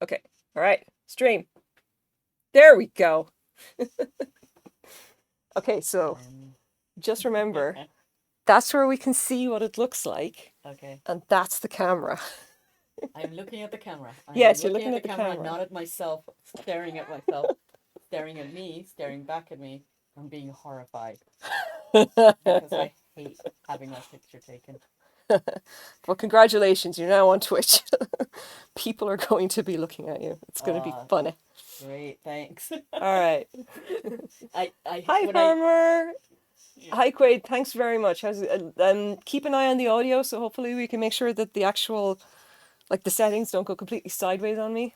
Okay. All right. Stream. There we go. Okay, so Um, just remember that's where we can see what it looks like, okay. and that's the camera. I'm looking at the camera. I am Yes, you're looking looking at at the the camera, camera. not at myself, staring at myself, staring at me, staring back at me. I'm being horrified because I hate having my picture taken. Well, congratulations, you're now on Twitch. People are going to be looking at you. It's going to be Uh, funny. Great, thanks. All right. Hi, When I, Farmer. yeah. Hi, Quaid. Thanks very much. Keep an eye on the audio, so hopefully we can make sure that the actual, like the settings don't go completely sideways on me.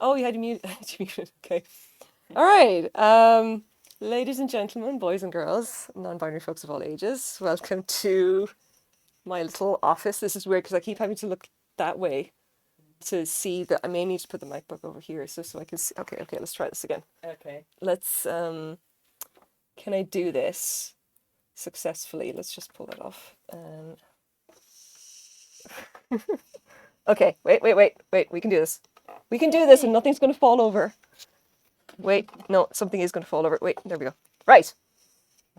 Oh, you had to mute. You muted. Okay. All right. Ladies and gentlemen, boys and girls, non-binary folks of all ages, welcome to my little office. This is weird because I keep having to look that way to see that I may need to put the MacBook over here so I can see. Okay, okay, let's try this again. Okay. Let's can I do this successfully? Let's just pull that off. Okay, wait. We can do this. We can do this and Yay! nothing's going to fall over. Wait, no, something is going to fall over. Wait, there we go. Right,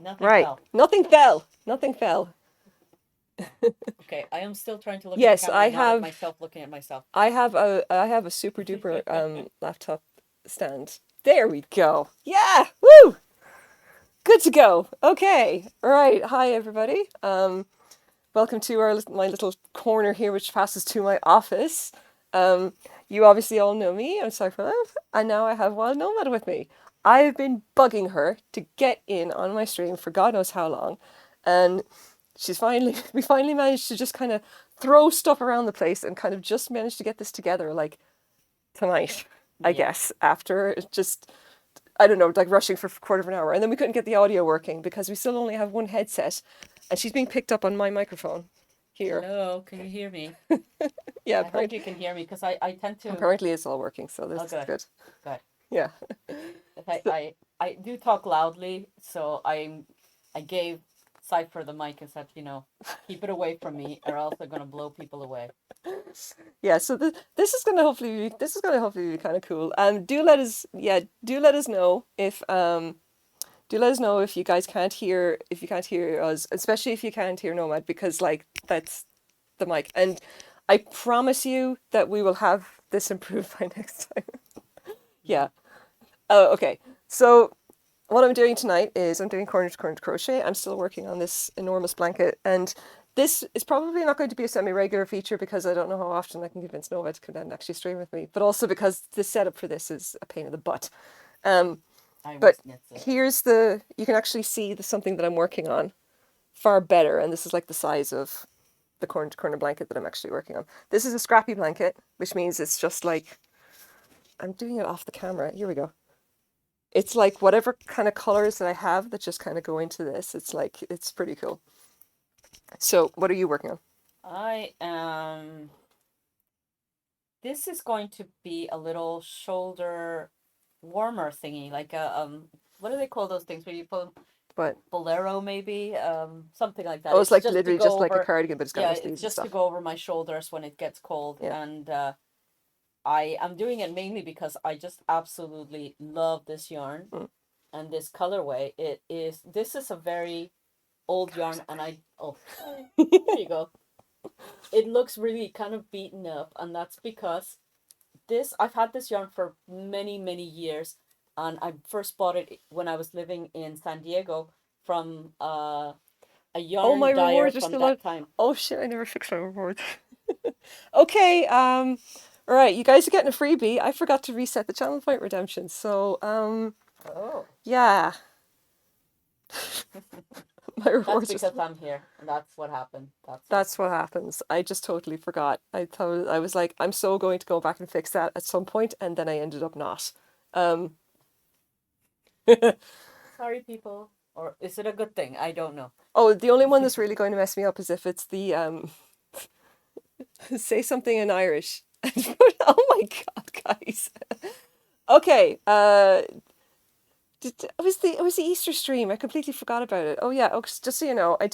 Nothing right. fell. Nothing fell. Nothing fell. Okay, I am still trying to look at the Yes, camera, not at myself looking at myself. I have a super duper laptop stand. There we go. Yeah, woo! Good to go. Okay, all right. Hi everybody. Welcome to my little corner here, which passes to my office. You obviously all know me. I'm Cypher Love, and now I have WildNomad with me. I've been bugging her to get in on my stream for God knows how long, and we finally managed to just kind of throw stuff around the place and kind of just managed to get this together like tonight, I Yeah. guess, after just I don't know, like rushing for a quarter of an hour. And then we couldn't get the audio working because we still only have one headset and she's being picked up on my microphone here. Hello, can you hear me? Yeah, I hope you can hear me because I tend to. apparently it's all working, so this Oh, is good, good. good. Yeah. If So, I do talk loudly, so I gave Cypher the mic and said, keep it away from me, or else they're gonna blow people away. yeah, so this is gonna hopefully be kind of cool. Do let us know if do let us know if you guys can't hear us, especially if you can't hear Nomad because like that's the mic. And I promise you that we will have this improved by next time. Yeah. Oh, okay. So what I'm doing tonight is I'm doing corner to corner crochet. I'm still working on this enormous blanket, and this is probably not going to be a semi-regular feature because I don't know how often I can convince Nova to come down and actually stream with me. But also because the setup for this is a pain in the butt. Um, I but must admit so. you can actually see the something that I'm working on far better, and this is like the size of the corner to corner blanket that I'm actually working on. This is a scrappy blanket, which means it's just like I'm doing it off the camera. Here we go. It's like whatever kind of colors that I have that just kind of go into this. It's pretty cool. So, what are you working on? I This is going to be a little shoulder warmer thingy, like a what do they call those things where you put But bolero maybe something like that. oh, it's It's like just to literally go just like a over. cardigan, but it's got Yeah, no it's sleeves and just to stuff. go over my shoulders when it gets cold, Yeah. and I am doing it mainly because I just absolutely love this yarn Mm. and this colorway. This is a very old yarn, Colors. and there you go. It looks really kind of beaten up, and that's because I've had this yarn for many, many years, and I first bought it when I was living in San Diego from a Oh, my yarn dyer rewards are from still on. that time. Oh shit! I never fixed my rewards. Okay. All right. You guys are getting a freebie. I forgot to reset the channel point redemption. So Oh. yeah, my That's rewards are because still. I'm here, and that's what happened. That's what That's what happens. I just totally forgot. I was like, I'm so going to go back and fix that at some point, and then I ended up not. Um, Sorry, people. Or is it a good thing? I don't know. oh, the only one that's really going to mess me up is if it's the say something in Irish. Oh my God, guys. Okay, it was the Easter stream. I completely forgot about it. Oh yeah. Oh, just so you know, I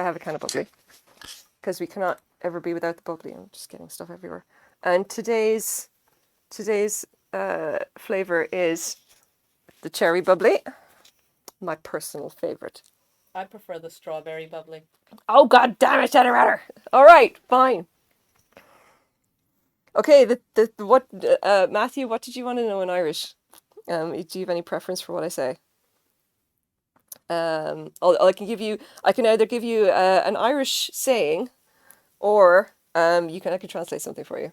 have a can of bubbly because we cannot ever be without the bubbly. I'm just getting stuff everywhere. And today's flavor is the cherry bubbly, my personal favorite. I prefer the strawberry bubbly. Oh god damn it, Shadowratter! All right, fine. Okay, the what Matthew, what did you want to know in Irish? Do you have any preference for what I say? I can give you. I can either give you an Irish saying, or I can translate something for you.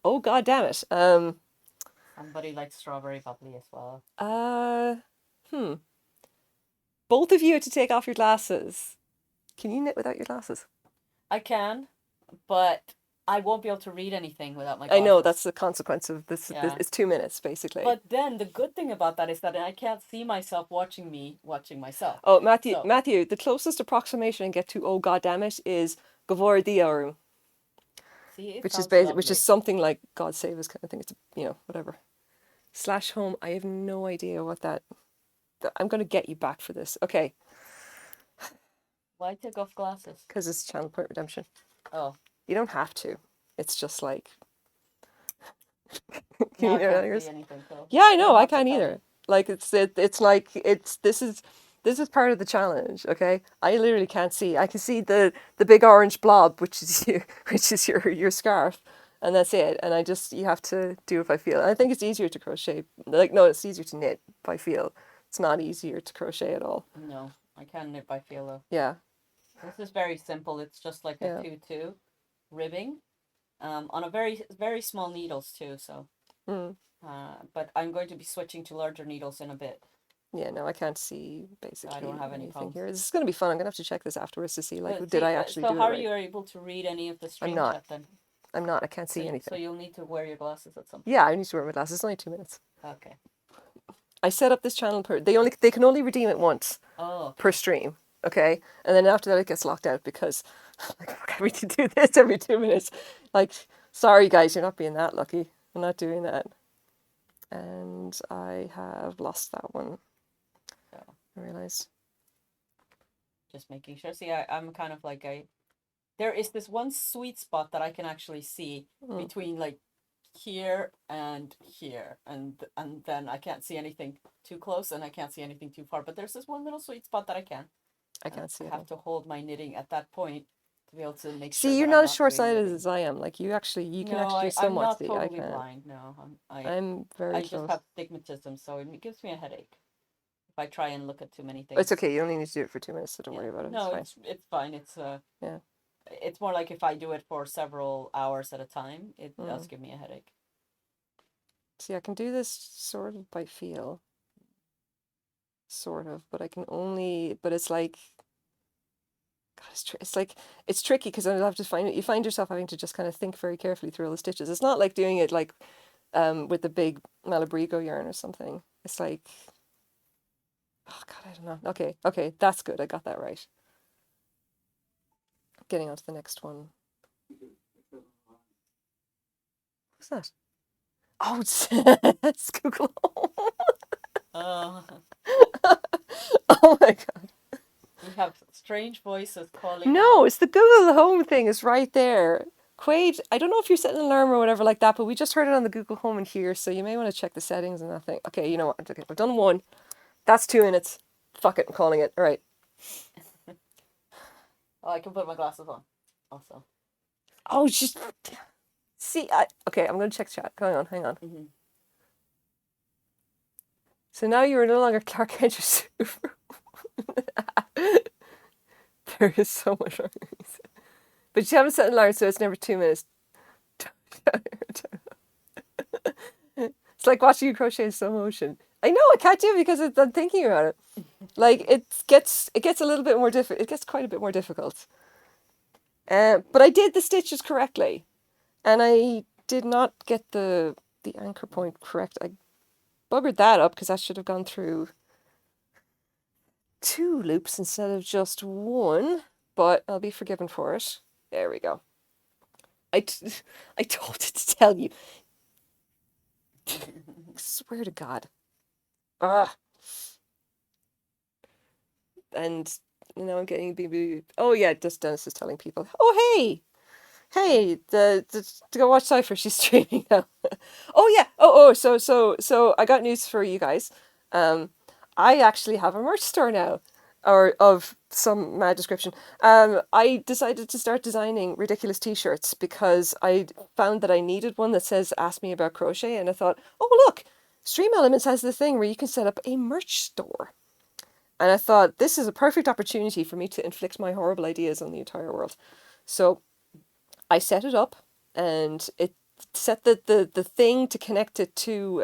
Oh god damn it. Somebody likes strawberry bubbly as well. Uh, hmm. Both of you had to take off your glasses. Can you knit without your glasses? I can, but I won't be able to read anything without my I know that's glasses. the consequence of this. Yeah. It's 2 minutes basically. But then the good thing about that is that I can't see myself watching me watching myself. Oh, Matthew, So, Matthew, the closest approximation I get to "oh god damn it" is "Gavor Dioru," see, it which is sounds which is lovely. something like "God save us" kind of thing. It's whatever. Slash home. I have no idea what that. I'm gonna get you back for this. Okay, Why take off glasses? because it's Channel Point Redemption. Oh, You don't have to. It's just like now you I can't know. see anything, so Yeah, I you know. don't I have to can't tell either. me. Like it's like this is part of the challenge. Okay, I literally can't see. I can see the big orange blob, which is you, which is your scarf, and that's it. And you have to do if I feel. I think it's easier to crochet. Like no, it's easier to knit if I feel. It's not easier to crochet at all. No, I can knit by feel though. Yeah, This is very simple. It's just like a yeah. 2-2 ribbing, on a very very small needles too. So, Mm. but I'm going to be switching to larger needles in a bit. Yeah, no, I can't see So I don't basically have any anything problems. here. This is gonna be fun. I'm gonna have to check this afterwards to see like But did see, I actually so do how it are right? you able to read any of the I'm stream not. chat then? I'm not. I can't So see so anything. you'll need to wear your glasses at some Yeah, point. I need to wear my glasses. It's only 2 minutes. Okay. I set up this channel they can only redeem it once Oh, per okay. stream, okay? And then after that it gets locked out because like fuck, I need to do this every 2 minutes. Like, sorry guys, you're not being that lucky. I'm not doing that. And I have lost that one. So I realized. just making sure. See, I'm kind of like there is this one sweet spot that I can actually see Mm, between like here and here, and then I can't see anything too close and I can't see anything too far. But there's this one little sweet spot that I can, I and can't see I it have all. to hold my knitting at that point to be able to make sure See, you're that I'm not as not doing short-sighted ribbing. as I am. Like you can No, actually I'm somewhat not see. I totally can't. blind. No, I'm very I just close. have stigmatism, so it gives me a headache if I try and look at too many It's things. okay. You only need to do it for 2 minutes, so don't Yeah. worry about it. It's No, fine. it's fine. Yeah. It's more like if I do it for several hours at a time, it does Mm. give me a headache. See, I can do this sort of by feel. Sort of, but I can only, but it's like, God, it's like, it's tricky because I have to you find yourself having to just kind of think very carefully through all the stitches. It's not like doing it like, with the big Malabrigo yarn or something. It's like, oh God, I don't know. Okay, okay, that's good. I got that right. Getting on to the next one. What's that? Oh, it's Google Home. Uh, Oh my God. we have strange voices calling No, out. it's the Google Home thing is right there. Quaid, I don't know if you're setting an alarm or whatever like that, but we just heard it on the Google Home in here, so you may want to check the settings and that thing. Okay, you know what? Okay, I've done one. That's 2 minutes. Fuck it, I'm calling it. All right. Oh, I can put my glasses on. Also. Oh, just see. Okay, I'm gonna check chat. Hang on, hang on. Mm-hmm. So now you are no longer Clark Kent, you're super. There is so much wrong. But you haven't set an alarm, so it's never 2 minutes. It's like watching you crochet in slow motion. I know I can't do it because I'm thinking about it. Like it gets a little bit more difficult. It gets quite a bit more difficult. But I did the stitches correctly, and I did not get the anchor point correct. I buggered that up because I should have gone through 2 loops instead of just one. But I'll be forgiven for it. There we go. I told it to tell you. Swear to God. Ah. And now I'm getting BB. Oh yeah, just Dennis is telling people. Oh hey, to go watch Cypher. She's streaming now. Oh yeah. So I got news for you guys. Um, I actually have a merch store now, or of some mad description. I decided to start designing ridiculous T-shirts because I found that I needed one that says "Ask me about crochet," and I thought, oh look, Stream Elements has the thing where you can set up a merch store. And I thought this is a perfect opportunity for me to inflict my horrible ideas on the entire world. So I set it up and it set the thing to connect it to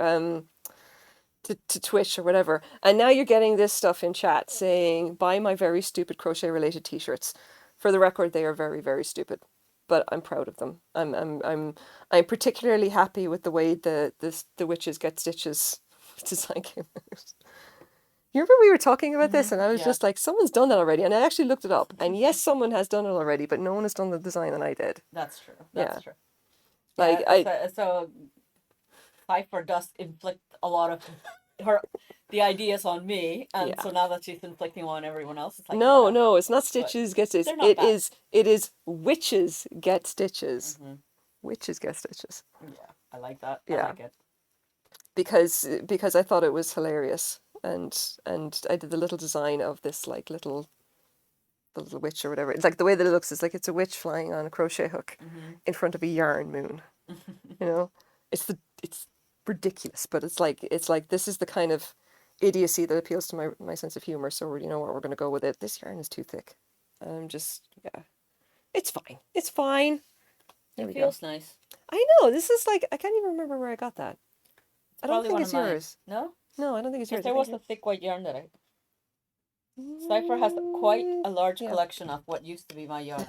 Twitch or whatever. And now you're getting this stuff in chat saying, buy my very stupid crochet related t-shirts. For the record, they are very, very stupid. But I'm proud of them. I'm particularly happy with the way the witches get stitches design came out. You remember we were talking about this, and I was Yeah, just like, someone's done that already. And I actually looked it up. And yes, someone has done it already, but no one has done the design that I did. that's true. Yeah. That's true. Like Yeah, I so Cypher does inflict a lot of her the ideas on me, and yeah. so now that she's inflicting on everyone else, it's like, No, yeah, no, it's not but stitches get stitches. they're not bad. It is witches get stitches. Hmm. Witches get stitches. Yeah, I like that. I Yeah. like it. Because I thought it was hilarious. And I did the little design of this like the little witch or whatever. It's like the way that it looks is like it's a witch flying on a crochet hook in front of a yarn moon. You know? It's ridiculous, but it's like this is the kind of idiocy that appeals to my sense of humor. So you know what, we're gonna go with it. This yarn is too thick. Just yeah, it's fine. It's fine. There It we go. feels nice. I know this is like I can't even remember where I got that. I don't Probably think one of it's mine. yours. No, No, I don't think it's because yours. I there was think the it's thick white yarn that I. Cypher has quite a large yeah. collection of what used to be my yarn,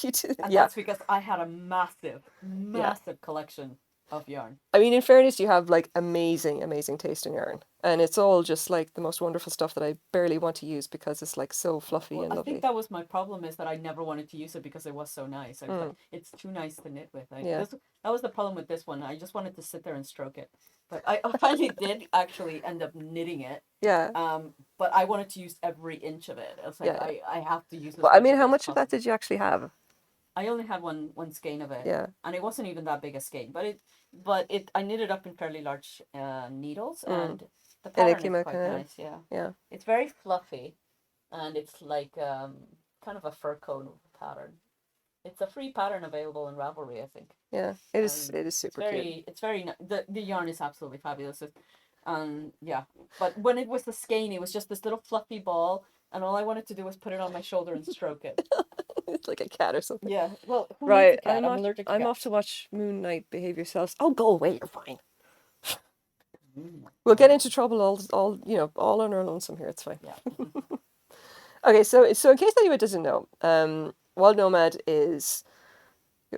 You did. and Yeah, that's because I had a massive, yeah. massive collection of yarn. I mean, in fairness, you have like amazing, amazing taste in yarn, and it's all just like the most wonderful stuff that I barely want to use because it's like so fluffy Well, and I think lovely. that was my problem is that I never wanted to use it because it was so nice. I was like, Mm, it's too nice to knit with. yeah, That was the problem with this one. I just wanted to sit there and stroke it, but I finally did actually end up knitting it. yeah, But I wanted to use every inch of it. I was like, yeah. I have to use as Well, I much mean, of it how as much of that possible. did you actually have? I only had one skein of it, Yeah. and it wasn't even that big a skein. But I knit it up in fairly large needles, Mm. and the And it pattern came is out quite kind of, nice. Yeah, yeah, it's very fluffy, and it's like kind of a fur coat pattern. It's a free pattern available in Ravelry, I think. yeah. And It is super cute. the yarn is absolutely fabulous. Yeah, but when it was the skein, it was just this little fluffy ball, and all I wanted to do was put it on my shoulder and stroke it. It's like a cat or something. Yeah, well, who needs a Right, cat? I'm allergic to I'm off cats. to watch Moon Knight behave yourselves. Oh, go away, you're fine. Mm, We'll get oh, into trouble all you know, all on our lonesome here. It's fine. yeah. Okay, so in case anyone doesn't know, Wild Nomad is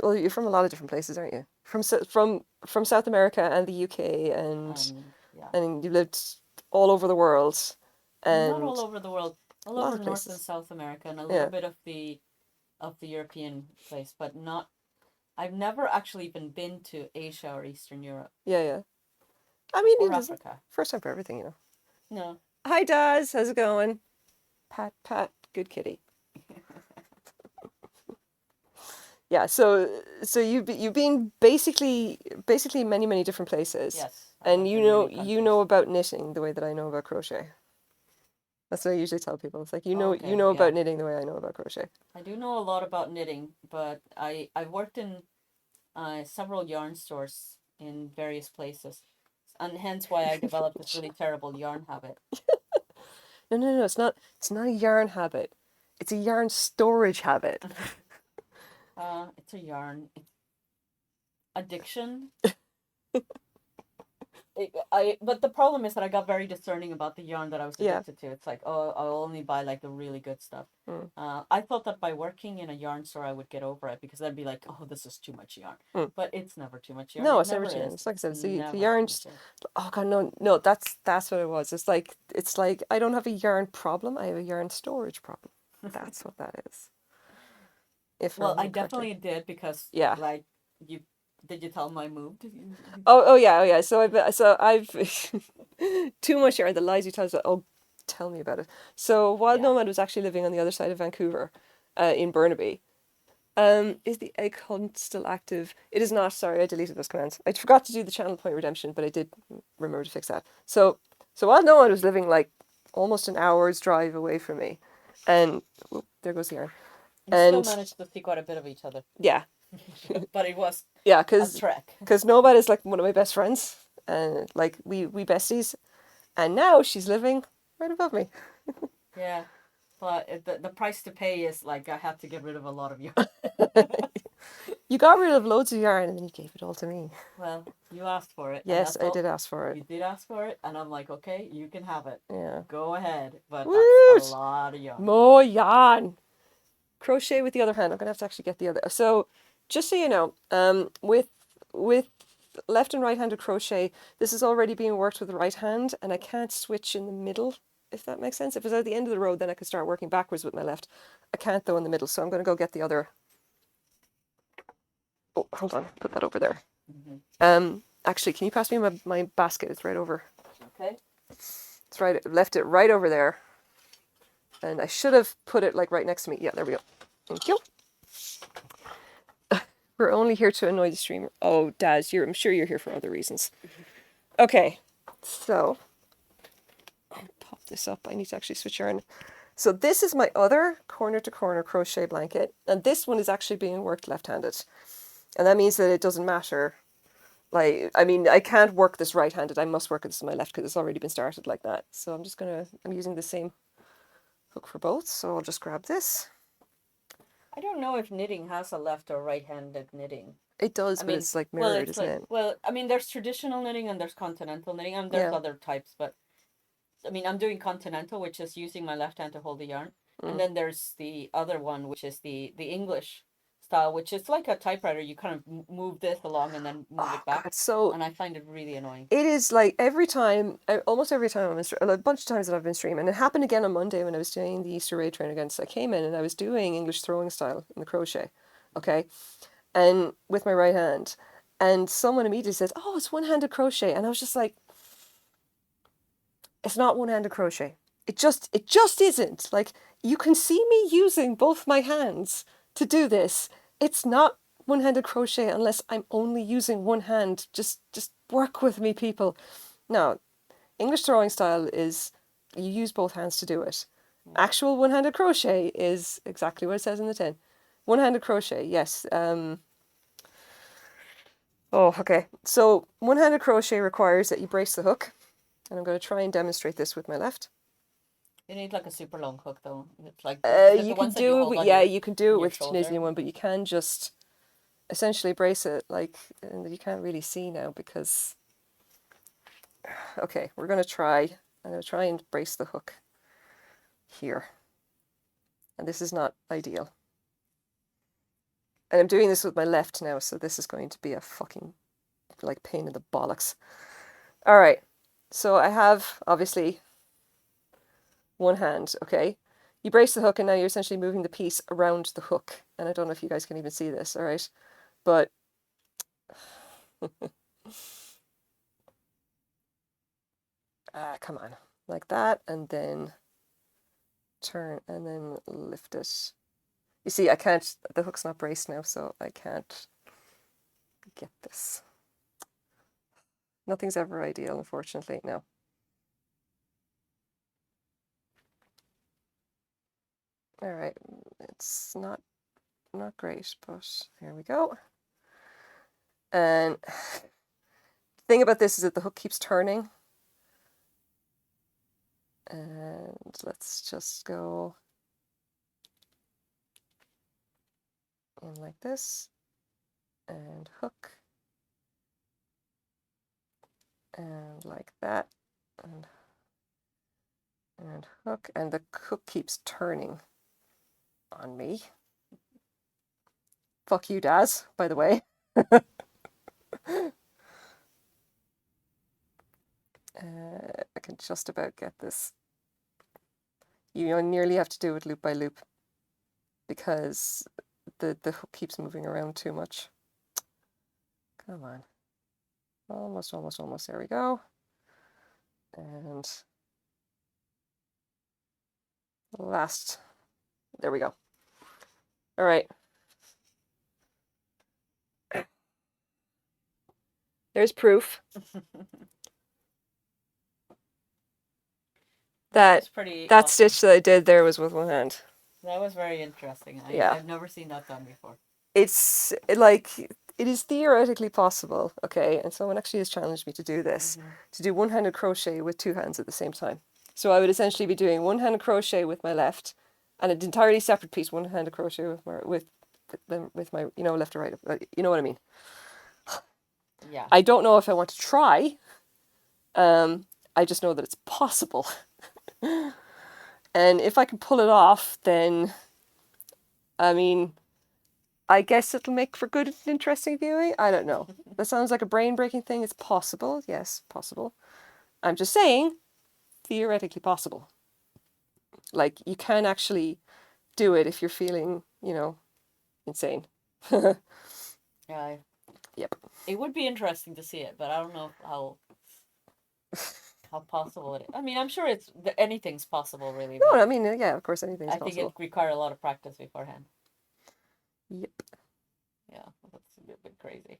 well, you're from a lot of different places, aren't you? From South America and the UK, Yeah. and you lived all over the world, Not all and over the world, all a lot over of North and places. South America, and a little Yeah, bit of the European place, but not. I've never actually even been to Asia or Eastern Europe yeah, yeah. I mean, or it is Africa. first time for everything, you know. No. Hi, Daz. How's it going? Pat, pat, good kitty. Yeah, so you've been basically many different places, Yes, I and lived in many you know countries. about knitting the way that I know about crochet. That's what I usually tell people. It's like you Okay, know yeah. about knitting the way I know about crochet. I do know a lot about knitting, but I've worked in several yarn stores in various places, and hence why I developed this really terrible yarn habit. No. It's not a yarn habit. It's a yarn storage habit. It's a yarn addiction. But the problem is that I got very discerning about the yarn that I was Yeah. addicted to. It's like, oh, I'll only buy like the really good stuff. Mm, I thought that by working in a yarn store, I would get over it because I'd be like, oh, this is too much yarn. mm. But it's never too much yarn. No, It it's never never too is. much. It's like I said, It's it's the never too yarn. much yarn. Oh God, no. That's what it was. It's like I don't have a yarn problem. I have a yarn storage problem. That's what that is. If I Well, I remember correctly. definitely did because, Yeah. like, you did you tell them I moved? Oh yeah. So I've too much yarn. The lies you tell us. Oh, Tell me about it. So Wild Yeah. Nomad was actually living on the other side of Vancouver, in Burnaby. Is the egg hunt still active? It is not. Sorry, I deleted those commands. I forgot to do the channel point redemption, but I did remember to fix that. So Wild Nomad was living like almost an hour's drive away from me, and there goes the yarn. You still And managed to see quite a bit of each other, yeah, but it was yeah, a because trek. Nomad is like one of my best friends, and like we besties, and now she's living right above me. Yeah, but the price to pay is like I had to get rid of a lot of you. You got rid of loads of yarn, and then you gave it all to me. Well, you asked for it, and Yes, that's I all. did ask for it. You did ask for it, and I'm like, okay, you can have it. Yeah. Go ahead, but that's a Woot! lot of yarn. More yarn. Crochet with the other hand. I'm gonna have to actually get the other. So, just so you know, with left and right-handed crochet, this is already being worked with the right hand, and I can't switch in the middle, if that makes sense. If it's at the end of the row, then I could start working backwards with my left. I can't though in the middle, so I'm gonna go get the other. Oh, hold on, put that over there. Actually, can you pass me my basket? It's right over. Okay. It's right. Left it right over there, and I should have put it like right next to me. Yeah, there we go. Thank you. We're only here to annoy the streamer. Oh, Daz, I'm sure you're here for other reasons. Okay, so I'll pop this up. I need to actually switch yarn. So this is my other corner to corner crochet blanket, and this one is actually being worked left-handed, and that means that it doesn't matter. Like, I mean, I can't work this right-handed. I must work this with my left because it's already been started like that. So I'm using the same hook for both. So I'll just grab this. I don't know if knitting has a left or right-handed knitting. It does, I but mean, it's like well, mirrored, it's isn't like, it? well, I mean, there's traditional knitting and there's continental knitting and there's Yeah. other types, but I mean, I'm doing continental, which is using my left hand to hold the yarn, and Mm. then there's the other one, which is the English style, which is like a typewriter. You kind of move this along and then move Oh it back, God, so and I find it really annoying. it is like every time, almost every time I'm in a bunch of times that I've been streaming, and it happened again on Monday when I was doing the Easter raid train against. I came in and I was doing English throwing style in the crochet, okay, and with my right hand, and someone immediately says, "Oh, it's one-handed crochet," and I was just like, "It's not one-handed crochet. It just isn't. Like you can see me using both my hands to do this. It's not one-handed crochet unless I'm only using one hand. Just work with me, people." No, English throwing style is you use both hands to do it. Yeah. Actual one-handed crochet is exactly what it says in the tin. One-handed crochet, yes. Oh, okay. So one-handed crochet requires that you brace the hook, and I'm going to try and demonstrate this with my left. You need like a super long hook though. It's like is it You the can ones that you do it hold with, on yeah, you can do it your with shoulder? Tunisian one, but you can just essentially brace it like, and you can't really see now because. Okay, we're going to try. I'm going to try and brace the hook here. And this is not ideal. And I'm doing this with my left now, so this is going to be a fucking, like, pain in the bollocks. All right, so I have, obviously, one hand, okay? You brace the hook, and now you're essentially moving the piece around the hook. And I don't know if you guys can even see this, all right? But come on, like that, and then turn, and then lift it. You see, I can't, the hook's not braced now, so I can't get this. Nothing's ever ideal, unfortunately, no. All right, it's not great, but here we go. And the thing about this is that the hook keeps turning. And let's just go in like this, and hook, and like that, and hook, and the hook keeps turning on me. Fuck you, Daz, by the way. I can just about get this. You nearly have to do it loop by loop because the hook keeps moving around too much. Come on. Almost, almost, almost. There we go. And Last. There we go. All right. There's proof That that was pretty that awesome. stitch that I did there was with one hand. That was very interesting. Yeah. I've never seen that done before. Like it is theoretically possible, okay? And someone actually has challenged me to do this, Hmm. to do one-handed crochet with two hands at the same time. So I would essentially be doing one-handed crochet with my left, and an entirely separate piece one-handed crochet with my left or right. You know what I mean? Yeah. I don't know if I want to try. I just know that it's possible, and if I can pull it off, then I mean, I guess it'll make for good, interesting viewing. I don't know. That sounds like a brain breaking thing. It's possible. Yes, possible. I'm just saying, theoretically possible. Like, you can actually do it if you're feeling, insane. Yeah. Yep. It would be interesting to see it, but I don't know how possible it is. I mean, I'm sure anything's possible, really, No, but I mean, yeah, of course, anything's I think it possible. require a lot of practice beforehand. Yep. Yeah, that's a bit crazy.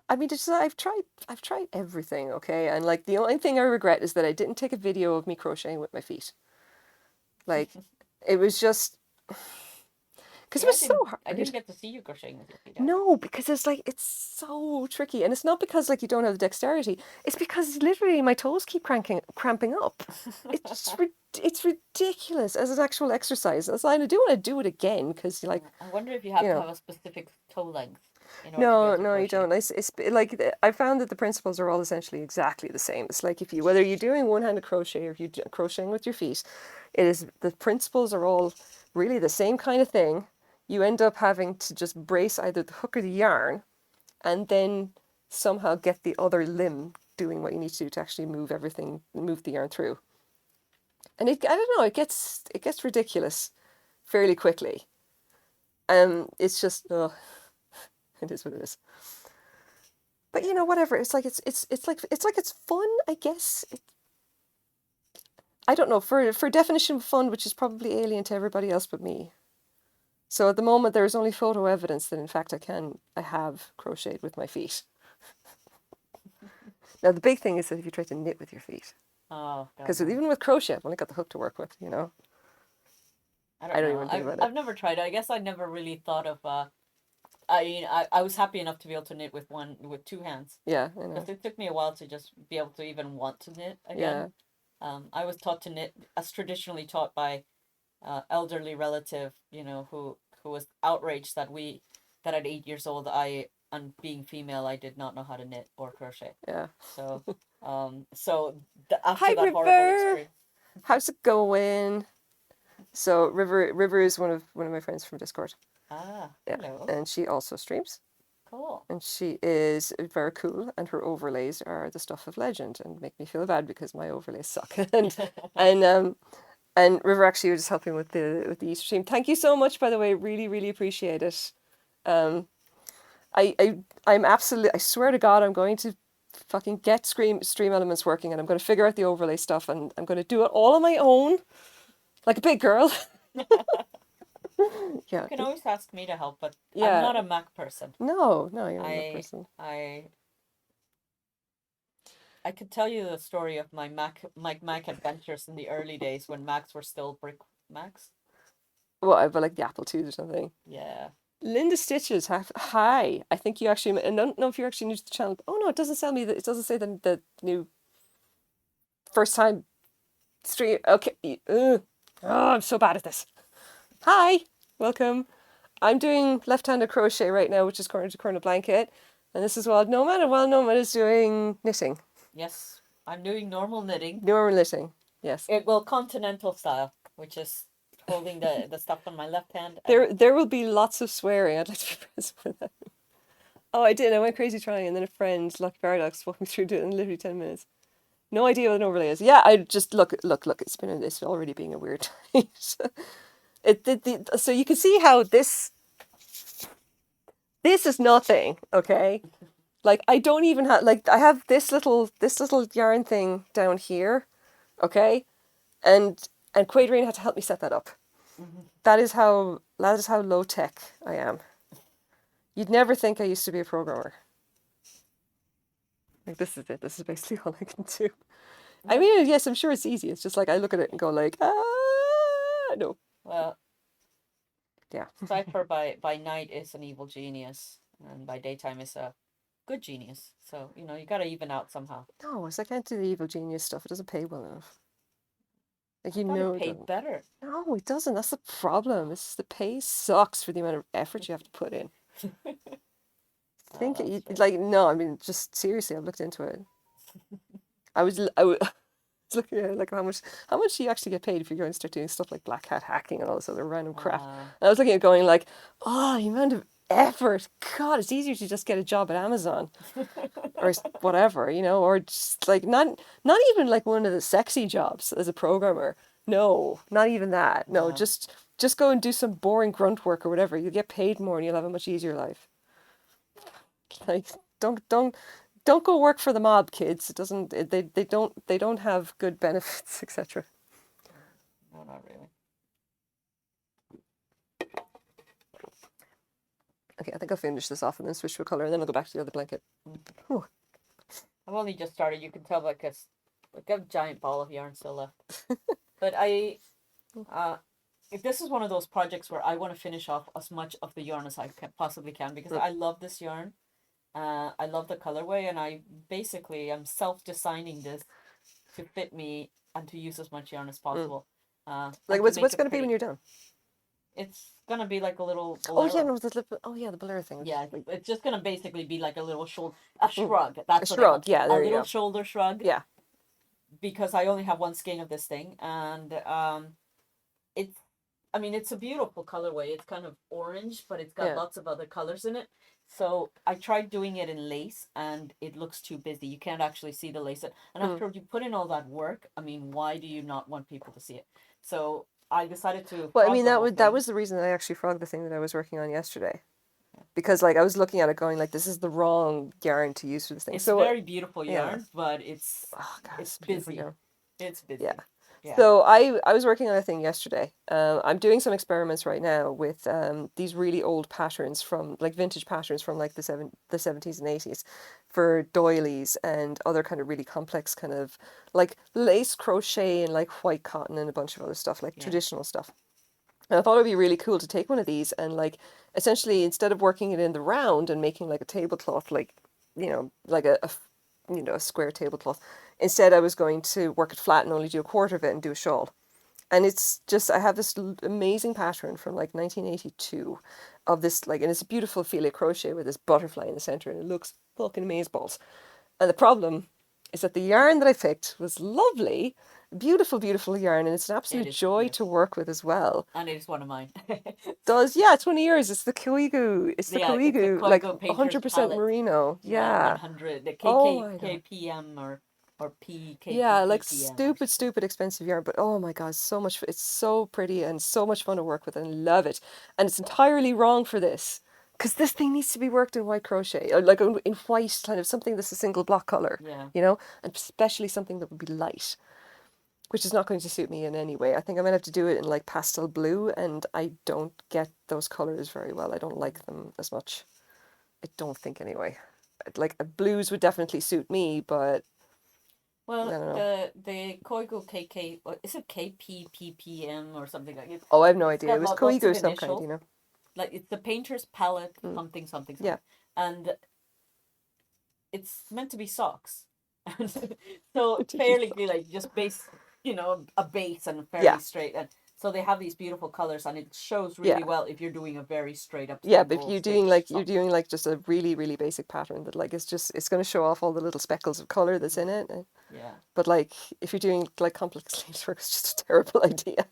I mean, I've tried everything, okay? And like, the only thing I regret is that I didn't take a video of me crocheting with my feet. Like, it was just, because See, it was so I hard. didn't get to see you crocheting with your feet either. No, because it's so tricky, and it's not because like you don't have the dexterity. It's because literally my toes keep cramping up. It's it's ridiculous as an actual exercise. As I do want to do it again because you like I wonder if you you have to know have a specific toe length in order to be able no, to no, you crochet. don't. It's like I found that the principles are all essentially exactly the same. It's like if you whether you're doing one-handed crochet or if you're crocheting with your feet, it is the principles are all really the same kind of thing. You end up having to just brace either the hook or the yarn, and then somehow get the other limb doing what you need to actually move the yarn through. And I don't know, it gets ridiculous fairly quickly. It's just, it is what it is. But whatever. It's like it's fun. I guess. I don't know for definition of fun, which is probably alien to everybody else but me. So at the moment, there is only photo evidence that in fact I have crocheted with my feet. Now the big thing is that if you try to knit with your feet, Oh God, because no. even with crochet, I've only got the hook to work with. I I don't don't know. even think about it. I've never tried it. I guess I never really thought of. I mean, I was happy enough to be able to knit with two hands. Yeah, I know. Because it took me a while to just be able to even want to knit again. Yeah, I was taught to knit as traditionally taught by elderly relative, who was outraged that at 8 years old and being female, I did not know how to knit or crochet. yeah. So, Hi, after that horrible River. experience. How's it going? So River is one of my friends from Discord. Ah, Yeah, hello. and she also streams, Cool. and she is very cool. And her overlays are the stuff of legend, and make me feel bad because my overlays suck. And and River actually was just helping with the Easter stream. Thank you so much, by the way. Really, really appreciate it. Um, I'm absolutely. I swear to God, I'm going to fucking get stream elements working, and I'm going to figure out the overlay stuff, and I'm going to do it all on my own, like a big girl. You Yeah, can always ask me to help, but I'm yeah. not a Mac person. No, no, you're not a I person. I I could tell you the story of my Mac adventures in the early days when Macs were still brick Macs. Well, but like the Apple IIs or something. Yeah. Linda Stitches, hi. I think you actually. I don't know if you're actually new to the channel. Oh no, it doesn't tell me that. It doesn't say the new first time stream. Okay. Oh, I'm so bad at this. Hi, welcome. I'm doing left-handed crochet right now, which is corner to corner blanket, and this is WildNomad, and WildNomad is doing knitting, Yes. I'm doing normal knitting. normal knitting. Yes. Continental style, which is holding the stuff on my left hand and There will be lots of swearing. I'd like to be present for that. Oh, I did. I went crazy trying, and then a friend, Lucky Paradox, walked me through it in literally 10 minutes. No idea what an overlay is. Yeah, I just look. It's already being a weird time. So you can see how this is nothing. Okay, like I don't even have like I have this little yarn thing down here. Okay, and And Quadrain had to help me set that up. Hmm. That is how low tech I am. You'd never think I used to be a programmer. Like this is it. This is basically all I can do. I Yeah. mean, yes, I'm sure it's easy. It's just like I look at it and go like, no. Well, Yeah. Cypher by night is an evil genius, and by daytime is a good genius. So, you gotta even out somehow. No, it's I can't do the evil genius stuff. It doesn't pay well enough. Like I thought it it paid doesn't. better. No, it doesn't. That's the problem. It's the pay sucks for the amount of effort you have to put in. Oh, Think that's you true. like no, I mean just seriously, I've looked into it. I was looking at like how much do you actually get paid if you're going to start doing stuff like black hat hacking and all this other random crap. Uh, And I was looking at it going like, oh, the amount of effort. God, it's easier to just get a job at Amazon or whatever, or just like not even like one of the sexy jobs as a programmer. No, not even that. No, no. just go and do some boring grunt work or whatever. You'll get paid more and you'll have a much easier life. Like don't go work for the mob, kids. It doesn't they don't have good benefits, etc. No, not really. Okay, I think I'll finish this off and then switch to a color and then I'll go back to the other blanket. Mm. Whew. I've only just started. You can tell like a giant ball of yarn still left. But uh, if this is one of those projects where I want to finish off as much of the yarn as I possibly can because Mm, I love this yarn. I love the colorway, and I basically am self-designing this to fit me and to use as much yarn as mm. possible. Like And to what's make it gonna be when pretty. you're done? It's gonna be like a little Oh yeah, bolero. no, oh yeah, the blur thing. Yeah, Like it's just gonna basically be like a little shoulder, a mm, shrug. a That's what they call shrug. it. Yeah, A there you little go. shoulder shrug, Yeah. because I only have one skein of this thing, and it's, I mean, it's a beautiful colorway. It's kind of orange, but it's got Yeah. lots of other colors in it. So I tried doing it in lace, and it looks too busy. You can't actually see the lace. And Mm. after you put in all that work, I mean, why do you not want people to see it? So I decided to Well, I frog mean the that whole was that thing. was the reason that I actually frogged the thing that I was working on yesterday. Because like I was looking at it going like this is the wrong yarn to use for this thing. It's So very beautiful yeah. yarn, but it's Oh god, it's it's a beautiful busy. yarn. It's Yeah. busy. Yeah. So I was working on a thing yesterday. I'm doing some experiments right now with these really old patterns from like vintage patterns from like the 70s and 80s for doilies and other kind of really complex kind of like lace crochet and like white cotton and a bunch of other stuff like Yeah. traditional stuff. And I thought it would be really cool to take one of these and like essentially instead of working it in the round and making like a tablecloth like like a square tablecloth, instead I was going to work it flat and only do a quarter of it and do a shawl. And it's just I have this amazing pattern from like 1982 of this like and it's a beautiful filet crochet with this butterfly in the center and it looks fucking amazeballs. And the problem is that the yarn that I picked was lovely, beautiful, beautiful yarn, and it's an It absolute is joy to beautiful. work with as well. And it is one of mine. Does yeah, it's one of yours. It's the Koigu. It's the Yeah, it's a Koigu, like Koigo Painter's 100% palette. merino. Yeah, Yeah. 100, the Oh KK my God. KPM or Yeah, like PKPPPM or stupid, stupid expensive yarn, but oh my God, so much. It's so pretty and so much fun to work with, and I love it. And it's entirely wrong for this, because this thing needs to be worked in white crochet, or like in white, kind of something that's a single block color, yeah. and especially something that would be light, which is not going to suit me in any way. I think I'm gonna have to do it in like pastel blue, and I don't get those colors very well. I don't like them as much. I don't think anyway. Like blues would definitely suit me, but I Well, don't know. the Koigo KK, is it KPPPM or something like it? Oh, I have no It's idea. It got was lots Koigu of of some kind, initials. you know. Like it's the painter's palette, Mm. something, something, Yeah. something. And it's meant to be socks. So fairly like just a base and fairly Yeah. straight. And so they have these beautiful colors, and it shows Yeah. really well if you're doing a very straight up Yeah, but if single you're doing stitch like you're sock. doing like just a really, really basic pattern that like it's gonna show off all the little speckles of color that's in it. Yeah. But like if you're doing like complex sleeves work, it's just a terrible idea.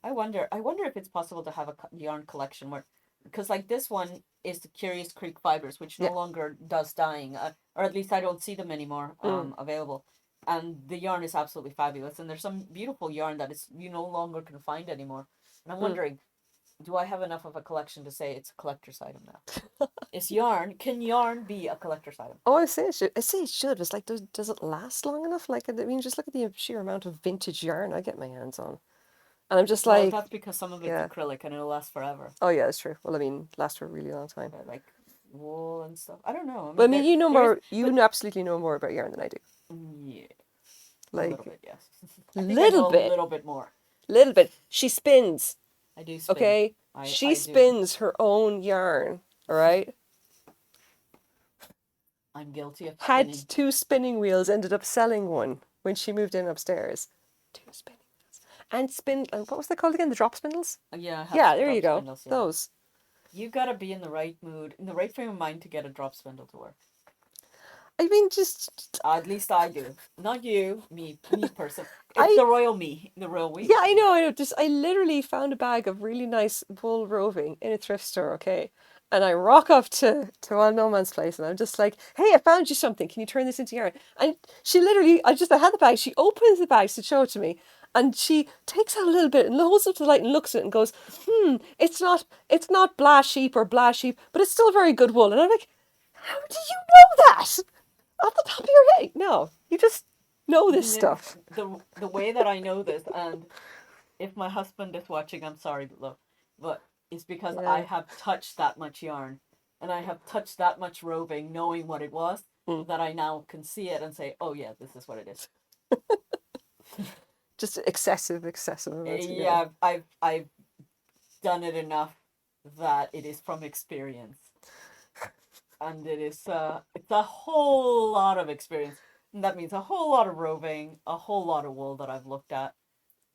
I wonder if it's possible to have a yarn collection where, because like this one is the Curious Creek fibers, which no Yeah. longer does dyeing, or at least I don't see them anymore Mm. available. And the yarn is absolutely fabulous, and there's some beautiful yarn that is you no longer can find anymore. And I'm Mm. wondering, do I have enough of a collection to say it's a collector's item now? Is yarn, can yarn be a collector's item? Oh, I say it should. I say it should. It's like, does it last long enough? Like, I mean, just look at the sheer amount of vintage yarn I get my hands on, and I'm just Well, like, that's because some of it's yeah. acrylic and it'll last forever. Oh yeah, that's true. Well, I mean, last for a really long time. But like wool and stuff. I don't know. I But I mean, mean, there is, you but know, absolutely know more about yarn than I do. yeah, a little Like, bit, yes. I think I little know a bit, little bit more. little bit. She spins, I do spin. okay? I She I do. spins her own yarn, all right? I'm guilty of Had spinning. two spinning wheels, ended up selling one when she moved in upstairs. Two spinning wheels. And what was they called again? The drop spindles? Yeah, I have Yeah, there you drop go. spindles. Yeah, Those. you gotta be in the right mood, in the right frame of mind to get a drop spindle to work. I mean, just, At least I do. Not you, me person. It's I, the royal me, the royal we. yeah, I know. Just, I literally found a bag of really nice wool roving in a thrift store, okay? And I rock up to WildNomad's place and I'm just like, hey, I found you something. Can you turn this into yarn? And she literally, I had the bag. She opens the bag to show it to me. And she takes out a little bit and holds it up to the light and looks at it and goes, it's not blah sheep, but it's still very good wool. And I'm like, how do you know that? Off the top of your head? No, you just know this stuff. The way that I know this, and if my husband is watching, I'm sorry, but look, but it's because I Yeah. have touched that much yarn, and I have touched that much roving, knowing what it was, Mm. that I now can see it and say, oh yeah, this is what it is. Just excessive amounts of yarn. Yeah, I've done it enough that it is from experience, and it's a whole lot of experience. And that means a whole lot of roving, a whole lot of wool that I've looked at.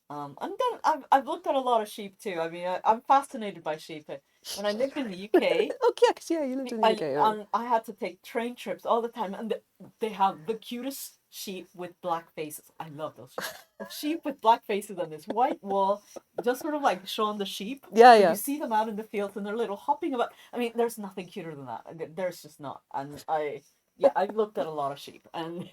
I've looked at a lot of sheep too. I mean, I'm fascinated by sheep. When I lived in the UK, Oh, yeah, 'cause, yeah, you lived in the UK. Oh. I had to take train trips all the time, and they have the cutest sheep with black faces. I love those sheep. The sheep with black faces on this white wool, just sort of like showing the sheep. Yeah, But you yeah. see them out in the fields, and they're little hopping about. I mean, there's nothing cuter than that. There's just not. And yeah, I've looked at a lot of sheep, and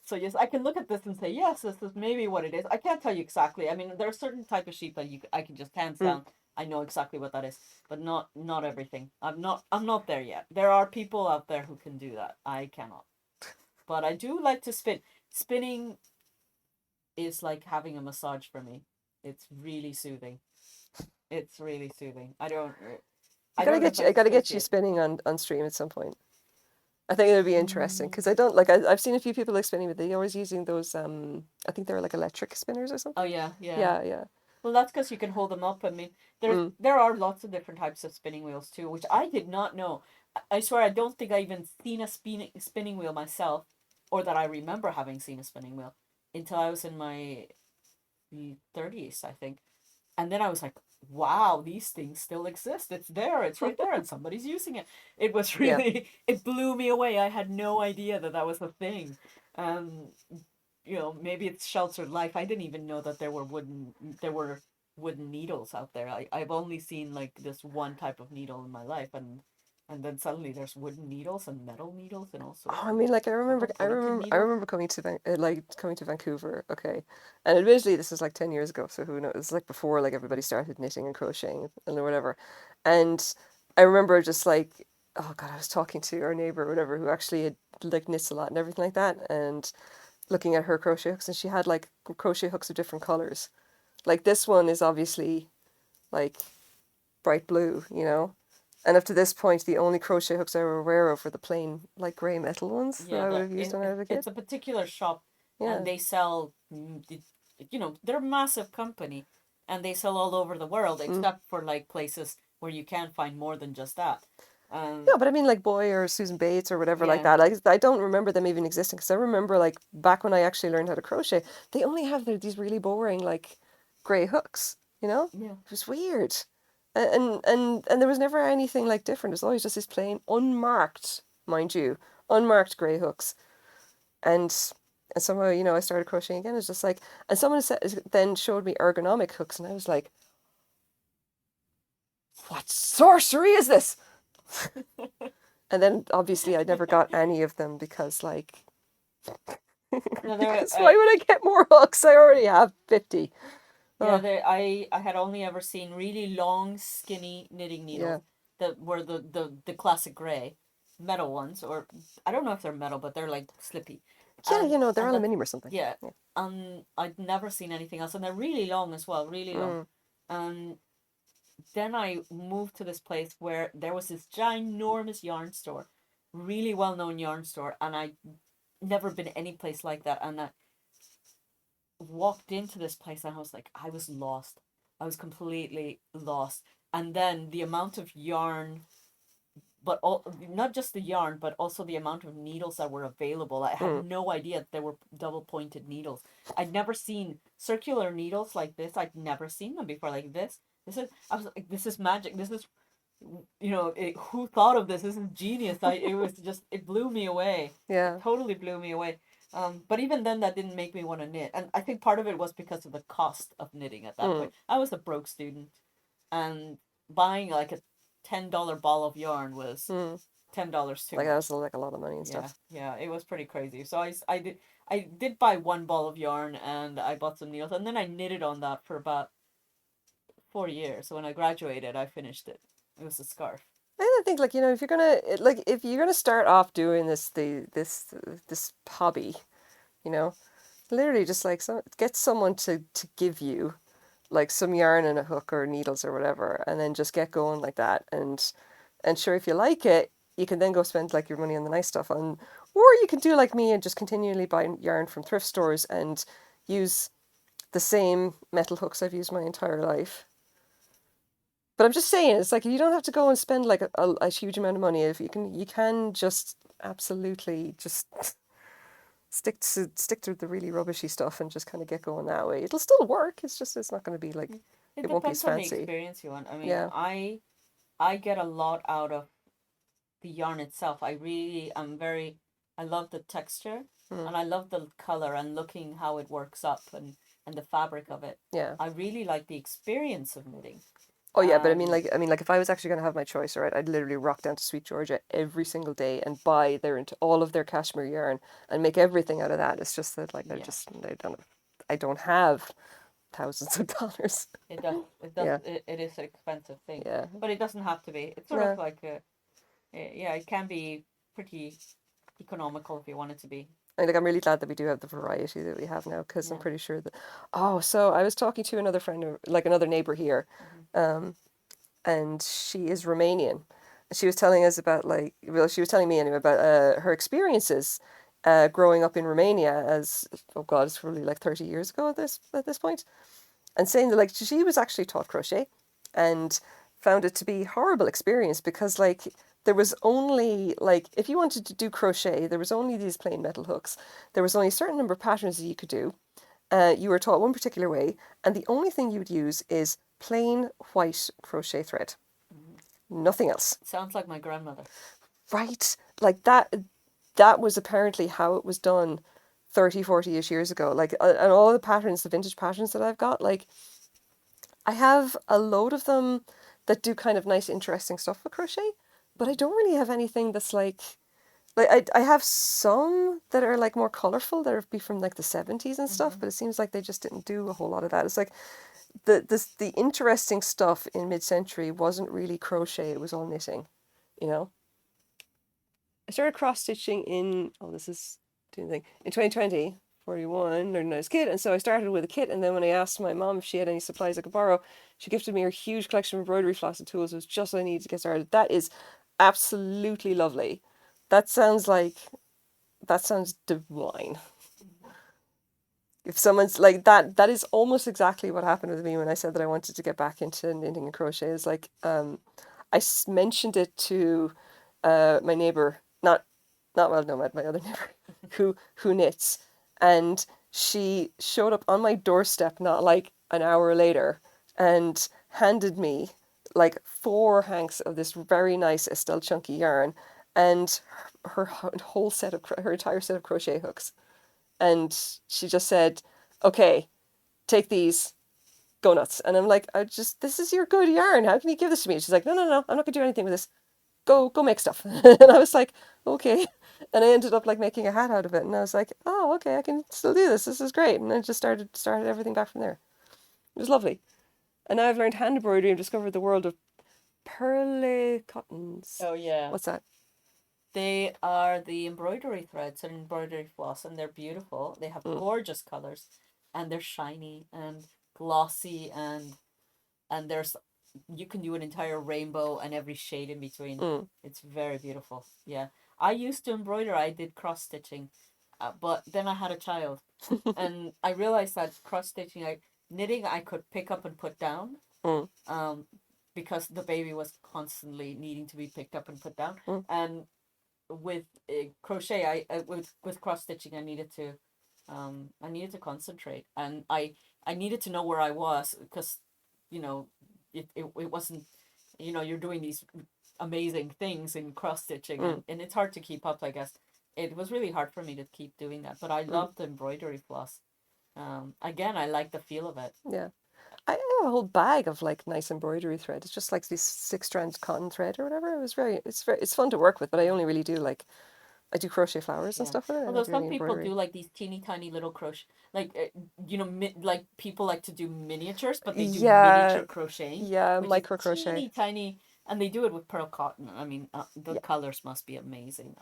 so yes, I can look at this and say, yes, this is maybe what it is. I can't tell you exactly. I mean, there are certain type of sheep that I can just hands Mm. down. I know exactly what that is, but not everything. I'm not there yet. There are people out there who can do that. I cannot. But I do like to spin. Spinning is like having a massage for me. It's really soothing. It's really soothing. I don't know if I I gotta get you associate. spinning on stream at some point. I think it would be interesting Mm, because I don't like I've seen a few people like spinning, but they always using those I think they're like electric spinners or oh something. yeah, yeah. Yeah, yeah. Well, that's because you can hold them up. I mean, Mm. there are lots of different types of spinning wheels too, which I did not know. I swear I don't think I even seen a spinning wheel myself, or that I remember having seen a spinning wheel until I was in my 30s, I think. And then I was like, wow, these things still exist. It's there, it's right there, and somebody's using it. It was Yeah. really, it blew me away. I had no idea that that was a thing. Um, maybe it's sheltered life. I didn't even know that there were wooden needles out there. I've only seen like this one type of needle in my life, and then suddenly there's wooden needles and metal needles and all Oh, sorts I of mean, like little blanket I needles. remember coming to Vancouver. Okay, and admittedly, this is like 10 years ago, so who knows? It's like before like everybody started knitting and crocheting and whatever. And I remember just like, oh God, I was talking to our neighbor or whatever who actually had like knits a lot and everything like that, and looking at her crochet hooks, and she had like crochet hooks of different colors. Like this one is obviously like bright blue, you know. And up to this point, the only crochet hooks I were aware of were the plain, like grey metal ones that Yeah, I would have used when I was a kid. it's a particular shop, and Yeah. they sell, they're a massive company, and they sell all over the world, Mm. except for like places where you can find more than just that. No, but I mean, like Boy or Susan Bates or whatever like Yeah, that. I don't remember them even existing because I remember like back when I actually learned how to crochet, they only have these really boring like grey hooks. You know, yeah. it was weird, and there was never anything like different. It was always just these plain unmarked, mind you, unmarked grey hooks. And and somehow, I started crocheting again. It's just like, and someone then showed me ergonomic hooks, and I was like, what sorcery is this? And then obviously I never got any of them because No, because why would I get more hooks? I already have 50. Yeah, Oh, I had only ever seen really long, skinny knitting yeah. needles that were the classic gray metal ones, or I don't know if they're metal, but they're like slippy, Yeah, they're and that's aluminium or something. yeah. Yeah. I'd never seen anything else, and they're really long as well, really long. Mm, And then I moved to this place where there was this ginormous yarn store, really well known yarn store, and I never been any place like that. And I walked into this place and I was like, I was lost. I was completely lost. And then the amount of yarn, but not just the yarn, but also the amount of needles that were available. I had mm. no idea that there were double pointed needles. I'd never seen circular needles like this. I'd never seen them before like this. I was like, this is magic. This is, who thought of this? This is genius. It was just, it blew me away. It Yeah. totally blew me away. But even then, that didn't make me want to knit. And I think part of it was because of the cost of knitting at that Mm, point. I was a broke student, and buying like a $10 ball of yarn was mm. $10 too Like that much. was like a lot of money and Yeah, stuff. yeah, it was pretty crazy. So I did buy one ball of yarn and I bought some needles and then I knitted on that for about 4 years. So when I graduated, I finished it. It was a scarf. And I think like if you're gonna like if you're gonna start off doing this hobby, you know, literally just like get someone to give you like some yarn and a hook or needles or whatever, and then just get going like that. And sure, if you like it, you can then go spend like your money on the nice stuff on, or you can do like me and just continually buy yarn from thrift stores and use the same metal hooks I've used my entire life. But I'm just saying, it's like you don't have to go and spend like a huge amount of money. If you can just absolutely just stick to the really rubbishy stuff and just kind of get going that way. It'll still work. It's just it's not going to be like It it won't be as depends on the fancy. experience you want. I mean, Yeah. I get a lot out of the yarn itself. I love the texture Mm. and I love the color and looking how it works up and the fabric of it. Yeah. I really like the experience of knitting. Oh yeah, but And like if I was actually going to have my choice, right, I'd literally rock down to Sweet Georgia every single day and buy their into all of their cashmere yarn and make everything out of that. It's just that like yeah, I don't have thousands of dollars. Yeah. it is an expensive thing, Yeah. but it doesn't have to be. It's sort of No. like yeah, it can be pretty economical if you want it to be. And like I'm really glad that we do have the variety that we have now because I'm Yeah. pretty sure that. Oh, so I was talking to another friend, like another neighbor here, Hmm. and she is Romanian. She was telling us about like, well, she was telling me anyway about her experiences growing up in Romania as, oh God, it's probably like 30 years ago at this point, and saying that like she was actually taught crochet and found it to be a horrible experience because like there was only like if you wanted to do crochet there was only these plain metal hooks, there was only a certain number of patterns that you could do, you were taught one particular way, and the only thing you would use is plain white crochet thread, Hmm. nothing else. Sounds like my grandmother. Right, like that was apparently how it was done 30, 40ish years ago, like and all the patterns, the vintage patterns that I've got, like I have a load of them that do kind of nice, interesting stuff with crochet, but I don't really have anything that's like I have some that are like more colorful that would be from like the 70s and stuff, Hmm. but it seems like they just didn't do a whole lot of that. It's like the interesting stuff in mid-century wasn't really crochet, it was all knitting, you know? I started cross stitching in, oh, this is doing the thing, in 2020, 41, learning as a kid. And so I started with a kit. And then when I asked my mom if she had any supplies I could borrow, she gifted me her huge collection of embroidery floss and tools. It was just what I needed to get started. That is absolutely lovely. That sounds like, that sounds divine. If someone's like that, that is almost exactly what happened with me when I said that I wanted to get back into knitting and crochet. Is like, mentioned it to my neighbor, not WildNomad, my other neighbor, who knits, and she showed up on my doorstep not like an hour later, and handed me like four hanks of this very nice Estelle chunky yarn, and her whole set of her entire set of crochet hooks, and she just said, "Okay, take these, go nuts." And I'm like, this is your good yarn. How can you give this to me? She's like, no, no, no, I'm not gonna do anything with this. Go make stuff. And I was like, okay. And I ended up like making a hat out of it. And I was like, oh, okay, I can still do this. This is great. And I just started everything back from there. It was lovely. And now I've learned hand embroidery and discovered the world of perle cottons. Oh yeah. What's that? They are the embroidery threads and embroidery floss, and they're beautiful. They have Mm, gorgeous colors, and they're shiny and glossy, and there's you can do an entire rainbow and every shade in between. mm, It's very beautiful. Yeah, I used to embroider. I did cross stitching, but then I had a child, and I realized that cross stitching, knitting, I could pick up and put down. mm, Um, because the baby was constantly needing to be picked up and put down, mm, and with crochet, with cross stitching, I needed to concentrate, and I needed to know where I was because, you know, it wasn't, you're doing these amazing things in cross stitching, mm, and it's hard to keep up. I guess it was really hard for me to keep doing that, but I mm. loved the embroidery floss. Again, I like the feel of it. Yeah. I have a whole bag of like nice embroidery thread. It's just like these 6 strands cotton thread or whatever. It's fun to work with, but I only really do like I do crochet flowers and Yeah. stuff with it. I don't Although do some any people embroidery. do like these teeny tiny little crochet, like like people like to do miniatures, but they do Yeah, miniature crocheting, yeah, which is micro crochet. teeny tiny, and they do it with pearl cotton. I mean, the Yeah. colors must be amazing.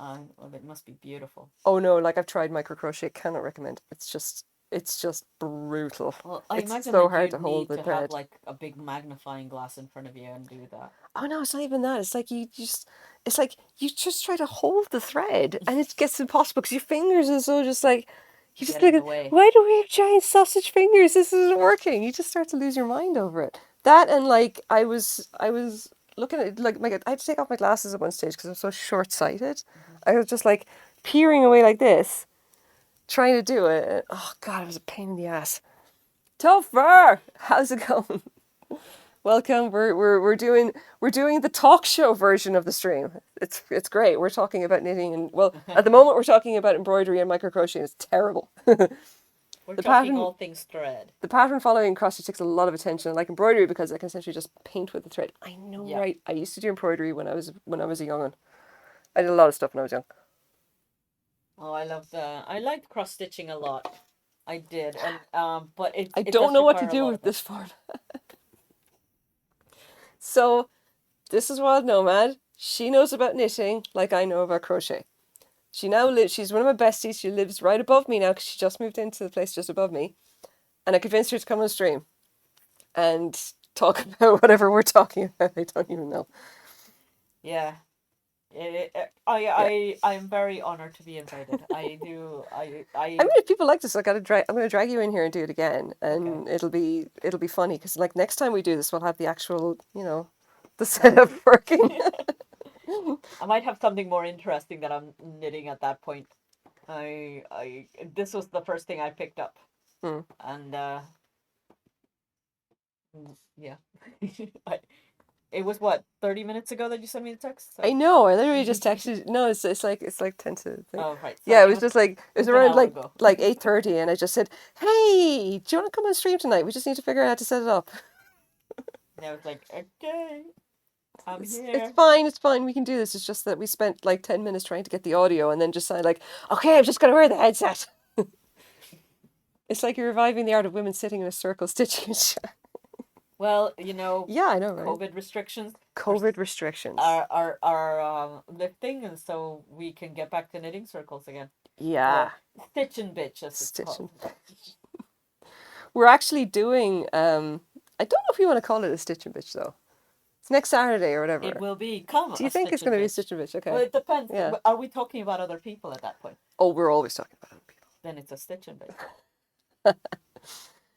It must be beautiful. Oh no, like I've tried micro crochet, cannot recommend. It's just brutal. Well, I It's imagine so that hard you'd to hold need the to have thread. like a big magnifying glass in front of you and do that. Oh no, it's not even that. It's like you just try to hold the thread and it gets impossible because your fingers are so just like, you just Get in look the at, way. why do we have giant sausage fingers? This isn't working. You just start to lose your mind over it. That and like, I was looking at, like, I had to take off my glasses at one stage because I'm so short-sighted. Mhm. I was just like peering away like this, trying to do it. And, oh God, it was a pain in the ass. Topher, how's it going? Welcome. We're doing the talk show version of the stream. It's great. We're talking about knitting and, well, at the moment we're talking about embroidery and micro crochet. It's terrible. We're The talking pattern all things thread. the pattern following cross stitch takes a lot of attention. I like embroidery because I can essentially just paint with the thread. I know, Yeah. right? I used to do embroidery when I was a young one. I did a lot of stuff when I was young. Oh, I liked cross stitching a lot. I did, and but I it don't does know what to require a do lot with of it. this form. So this is Wild Nomad. She knows about knitting like I know about crochet. She now lives. She's one of my besties. She lives right above me now because she just moved into the place just above me. And I convinced her to come on the stream and talk about whatever we're talking about. I don't even know. Yeah. Yeah. I'm very honored to be invited. I do. I mean, I if people like this, I'm gonna drag you in here and do it again, Okay. and it'll be funny because like next time we do this, we'll have the actual, the Well, setup working. I might have something more interesting that I'm knitting at that point. I This was the first thing I picked up, Hmm. and yeah, I, it was what 30 minutes ago that you sent me the text. I So, know. I literally just texted. No, it's like 10 to. oh right, Yeah, sorry, it was just like it was it was an around hour like ago. like 8:30, and I just said, "Hey, do you want to come on stream tonight? We just need to figure out how to set it up." And I was like, okay, I'm It's here. fine. It's fine. We can do this. It's just that we spent like 10 minutes trying to get the audio, and then just said like, "Okay, I'm just gonna wear the headset." It's like you're reviving the art of women sitting in a circle stitching. Well, Yeah, I know, right? COVID restrictions are COVID restrictions. are lifting, and so we can get back to knitting circles again. Yeah, Well, stitch and bitch, as it's stitching. called. We're actually doing. I don't know if you want to call it a stitching bitch though. It's next Saturday or It whatever. will become Do a you think stitch it's and going to be a bitch. stitching bitch? Well, Okay. it depends. Yeah. Are we talking about other people at that point? Oh, we're always talking about other people. Then it's a stitch and bitch.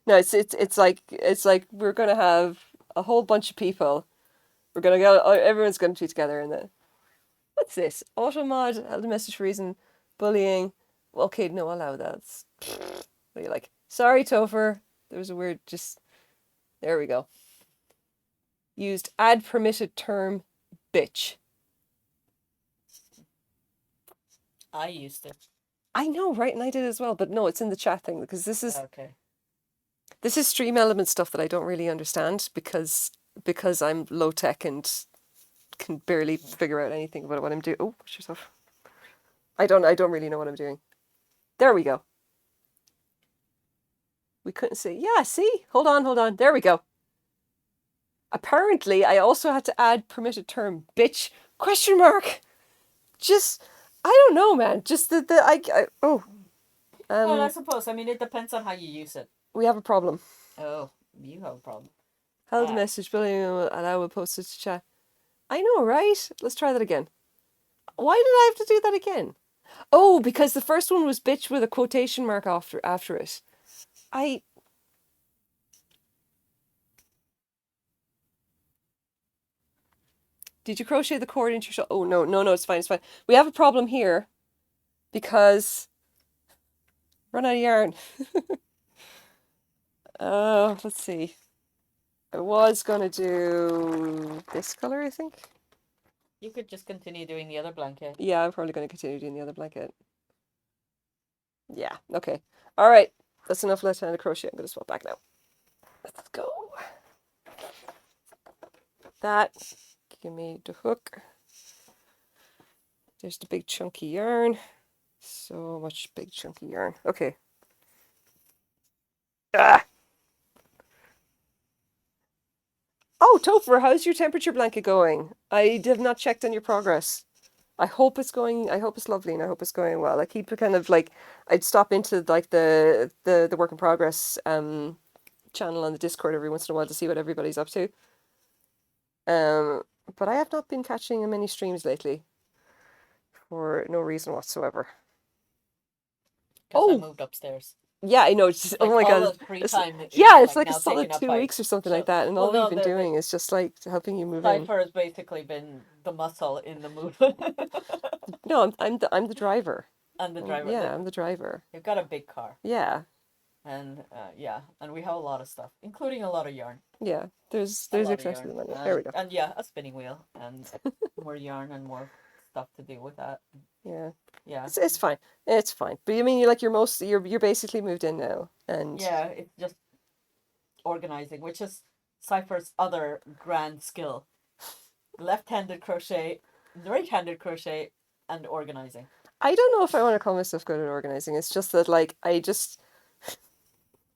No, it's like we're gonna have a whole bunch of people. We're gonna go. Everyone's gonna be together, and then what's this? Automod held a message for reason, bullying. Okay, no, allow that. What do you like? Sorry, Topher. There was a weird. Just there we go. Used ad permitted term, bitch. I used to. I know, right? And I did as well, but no, it's in the chat thing because this is Okay. this is stream element stuff that I don't really understand because I'm low tech and can barely figure out anything about what I'm doing. Oh, push yourself. I don't really know what I'm doing. There we go. We couldn't see. Yeah, see? Hold on, hold on. There we go. Apparently, I also had to add permitted term bitch question mark. Just I don't know, man. Just the oh Well, I um suppose. I mean, it depends on how you use it. we have a problem. Oh, you have a problem. Held Uh, message building and I will post it to chat. I know, right? Let's try that again. Why did I have to do that again? Oh, because the first one was bitch with a quotation mark after it. I Did you crochet the cord into your shawl? Oh no, no, no, it's fine, it's fine. We have a problem here because run out of yarn. Let's see. I was gonna do this color, I think. you could just continue doing the other blanket. Yeah, I'm probably gonna continue doing the other blanket. Yeah, okay. All right, that's enough left-handed crochet. I'm gonna swap back now. Let's go. That. Give me the hook. There's the big chunky yarn. So much big chunky yarn. Okay. Ah! Oh, Topher, how's your temperature blanket going? I have not checked on your progress. I hope it's going. I hope it's lovely, and I hope it's going well. I keep kind of like I'd stop into like the work in progress channel on the Discord every once in a while to see what everybody's up to. Um, but I have not been catching many streams lately for no reason whatsoever. Because I Oh, moved upstairs. yeah, I know. It's just, It's oh like my all God. the free It's, time is yeah, it's like like a now taken solid up two by weeks or something like Chil. that, and Well, all we've no, been doing is just like helping you move in. Cypher has basically been the muscle in the movement. No, I'm the driver. And the driver. Yeah, I'm the driver. You've got a big car. Yeah, And yeah, and we have a lot of stuff, including a lot of yarn. yeah. A There's lot of exactly yarn. the money. There we go. And yeah, a spinning wheel and more yarn and more stuff to do with that. Yeah, Yeah. it's fine. It's fine. But you mean you're basically moved in now, and Yeah, it's just organizing, which is Cypher's other grand skill. Left-handed crochet, right-handed crochet, and organizing. I don't know if I want to call myself good at organizing. It's just that like I just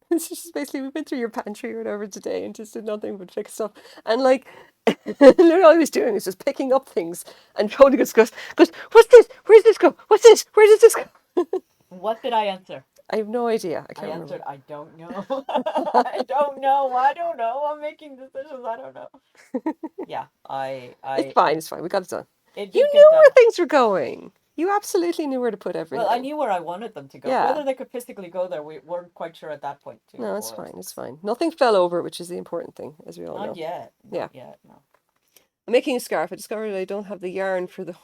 it's just basically we've been through your pantry or whatever today and just did nothing but fix stuff. And like literally all I was doing is just picking up things and Cody goes, what's this? Where's this go? What's this? Where does this go? What did I answer? I have no idea. I I can't answered, remember. I don't know. I don't know. I don't know. I'm making decisions. I don't know. Yeah, It's fine, it's fine. We got it done. it You did get knew done. where things were going. You absolutely knew where to put Well, I everything. knew where I wanted them to go. Yeah. Whether they could physically go there, we weren't quite sure at that point, too. No, it's fine. It's fine. Nothing fell over, which is the important thing, as we all know. Not yet. Yeah. Not yet, no. I'm making a scarf. I discovered I don't have the yarn for the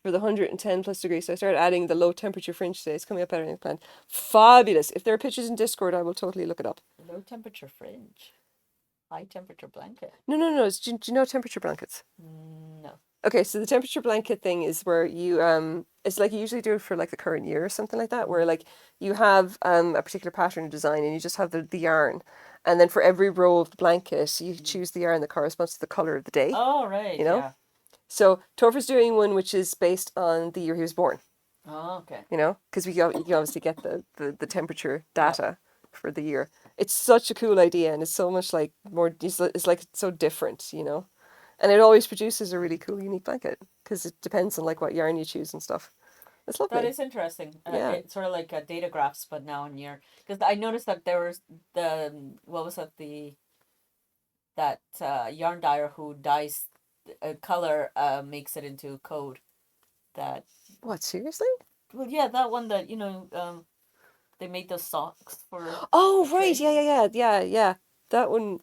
110 plus degrees, so I started adding the low temperature fringe today. It's coming up better than planned. Fabulous. If there are pictures in Discord, I will totally look it up. Low temperature fringe. High temperature blanket. No, no, no. Do you know temperature blankets? No. Okay, so the temperature blanket thing is where you it's like you usually do it for like the current year or something like that, where like you have a particular pattern or design and you just have the yarn. And then for every row of the blanket, you choose the yarn that corresponds to the color of the day. Oh, right, You know? yeah. So Torfer's doing one which is based on the year he was born. Oh, okay. You know, because you can obviously get the temperature data for the year. It's such a cool idea, and it's so much like more. It's like it's so different, you know, and it always produces a really cool, unique blanket because it depends on like what yarn you choose and stuff. It's lovely. That is interesting. Yeah. It's sort of like data graphs, but now in year. Because I noticed that there was what was it, that yarn dyer who dyes a color makes it into code. That, What, seriously? well, yeah, that one that, they made those socks for. Oh, right. trade. Yeah. That one.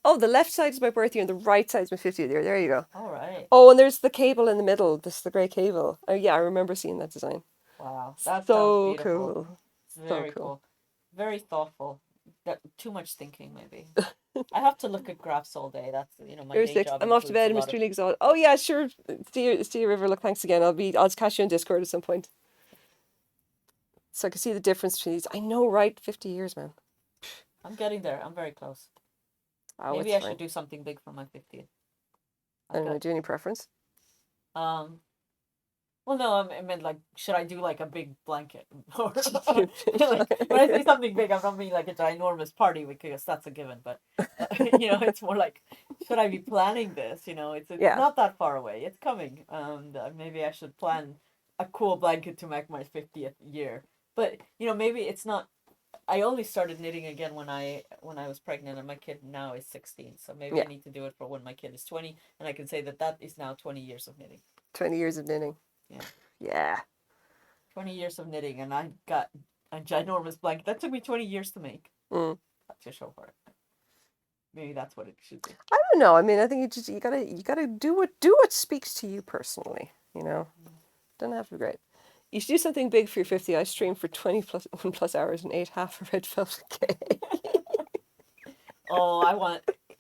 Oh, the left side is my birth year and the right side is my 50th year. There you go. All right. Oh, and there's the cable in the middle. This is the grey cable. Oh, yeah, I remember seeing that design. Wow. That sounds So beautiful. cool. Very cool. cool. Very thoughtful. That too much thinking, maybe. I have to look at graphs all day. That's my Here's day six. job. I'm off to bed. I'm extremely exhausted. Oh yeah, sure. See you, River. Look, thanks again. I'll catch you on Discord at some point. So I can see the difference between these. I know, right? 50 years, man. I'm getting there. I'm very close. Oh, Maybe it's I fine. should do something big for my 50th. I don't know. Do you have any preference? Um, Well, no, I meant like, should I do like a big blanket? Or like, when I say something big, I'm not meaning like a ginormous party because that's a given. But it's more like, should I be planning this? It's Yeah, not that far away. It's coming. Maybe I should plan a cool blanket to mark my 50th year. But maybe it's not. I only started knitting again when I was pregnant, and my kid now is 16. So maybe I yeah. need to do it for when my kid is 20, and I can say that is now 20 years of knitting. 20 years of knitting. Yeah. Yeah. 20 years of knitting, and I got a ginormous blanket. That took me 20 years to make. Mm. That's your show for it. Maybe that's what it should be. I don't know. I mean, I think you gotta do what speaks to you personally. Doesn't have to be great. You should do something big for your 50. I streamed for 20 plus 1 plus hours and ate half a red velvet cake.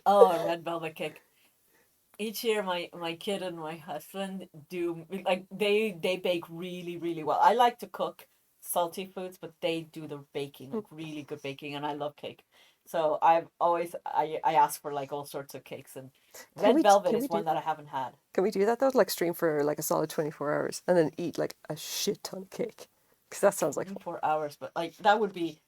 Oh, a red velvet cake. Each year, my kid and my husband do like they bake really really well. I like to cook salty foods, but they do the baking, like really good baking, and I love cake. So I ask for like all sorts of cakes, and Can red we velvet can we is do one that I haven't had. can we do that though? Like stream for like a solid 24 hours and then eat like a shit ton of cake. Because that sounds like fun. 24 hours, but like that would be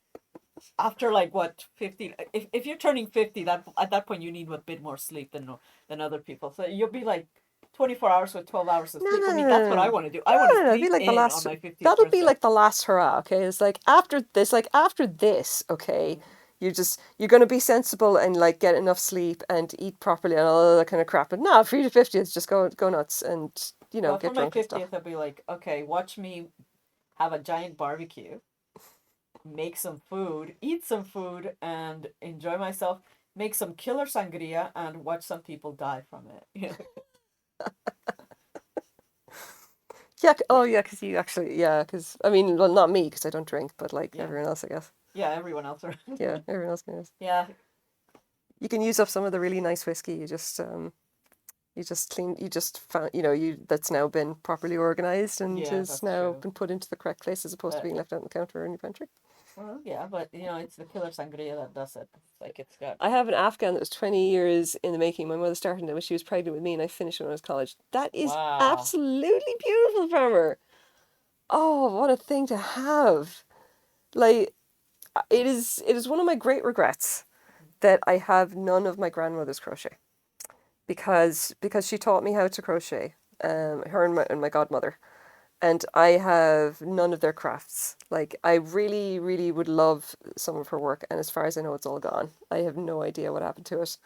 after like what 50. If you're turning 50, that at that point you need a bit more sleep than other people. So you'll be like 24 hours with 12 hours of No, sleep. no, For no, me, no, that's what no, I no. want to do. I No, want to no, no. It'd be sleep like the in on last. my 50th That'll be birthday. like the last hurrah. Okay, it's like after this. Like after this. Okay, you're gonna be sensible and like get enough sleep and eat properly and all that kind of crap. But no, for you to 50, it's just go nuts and Well, for get my drunk and stuff. 50th, I'll be like, okay, watch me have a giant barbecue, make some food, eat some food, and enjoy myself. Make some killer sangria and watch some people die from it. Yeah. Yeah, Oh yeah, because you actually because I mean well not me because I don't drink but like yeah, everyone else I guess. yeah. Everyone else around. Yeah, everyone else can. Yeah, You can use up some of the really nice whiskey. You just found that's now been properly organized and yeah, is that's now true. been put into the correct place as opposed to But being left out on the counter or in your pantry. well, yeah, but it's the killer sangria that does it. It's like it's got I have an Afghan that was 20 years in the making. My mother started it when she was pregnant with me and I finished when I was college. That is wow. absolutely beautiful from her. Oh, what a thing to have. Like it is one of my great regrets that I have none of my grandmother's crochet because she taught me how to crochet. Her and my godmother. And I have none of their crafts. Like I really, really would love some of her work, and as far as I know, it's all gone. I have no idea what happened to it.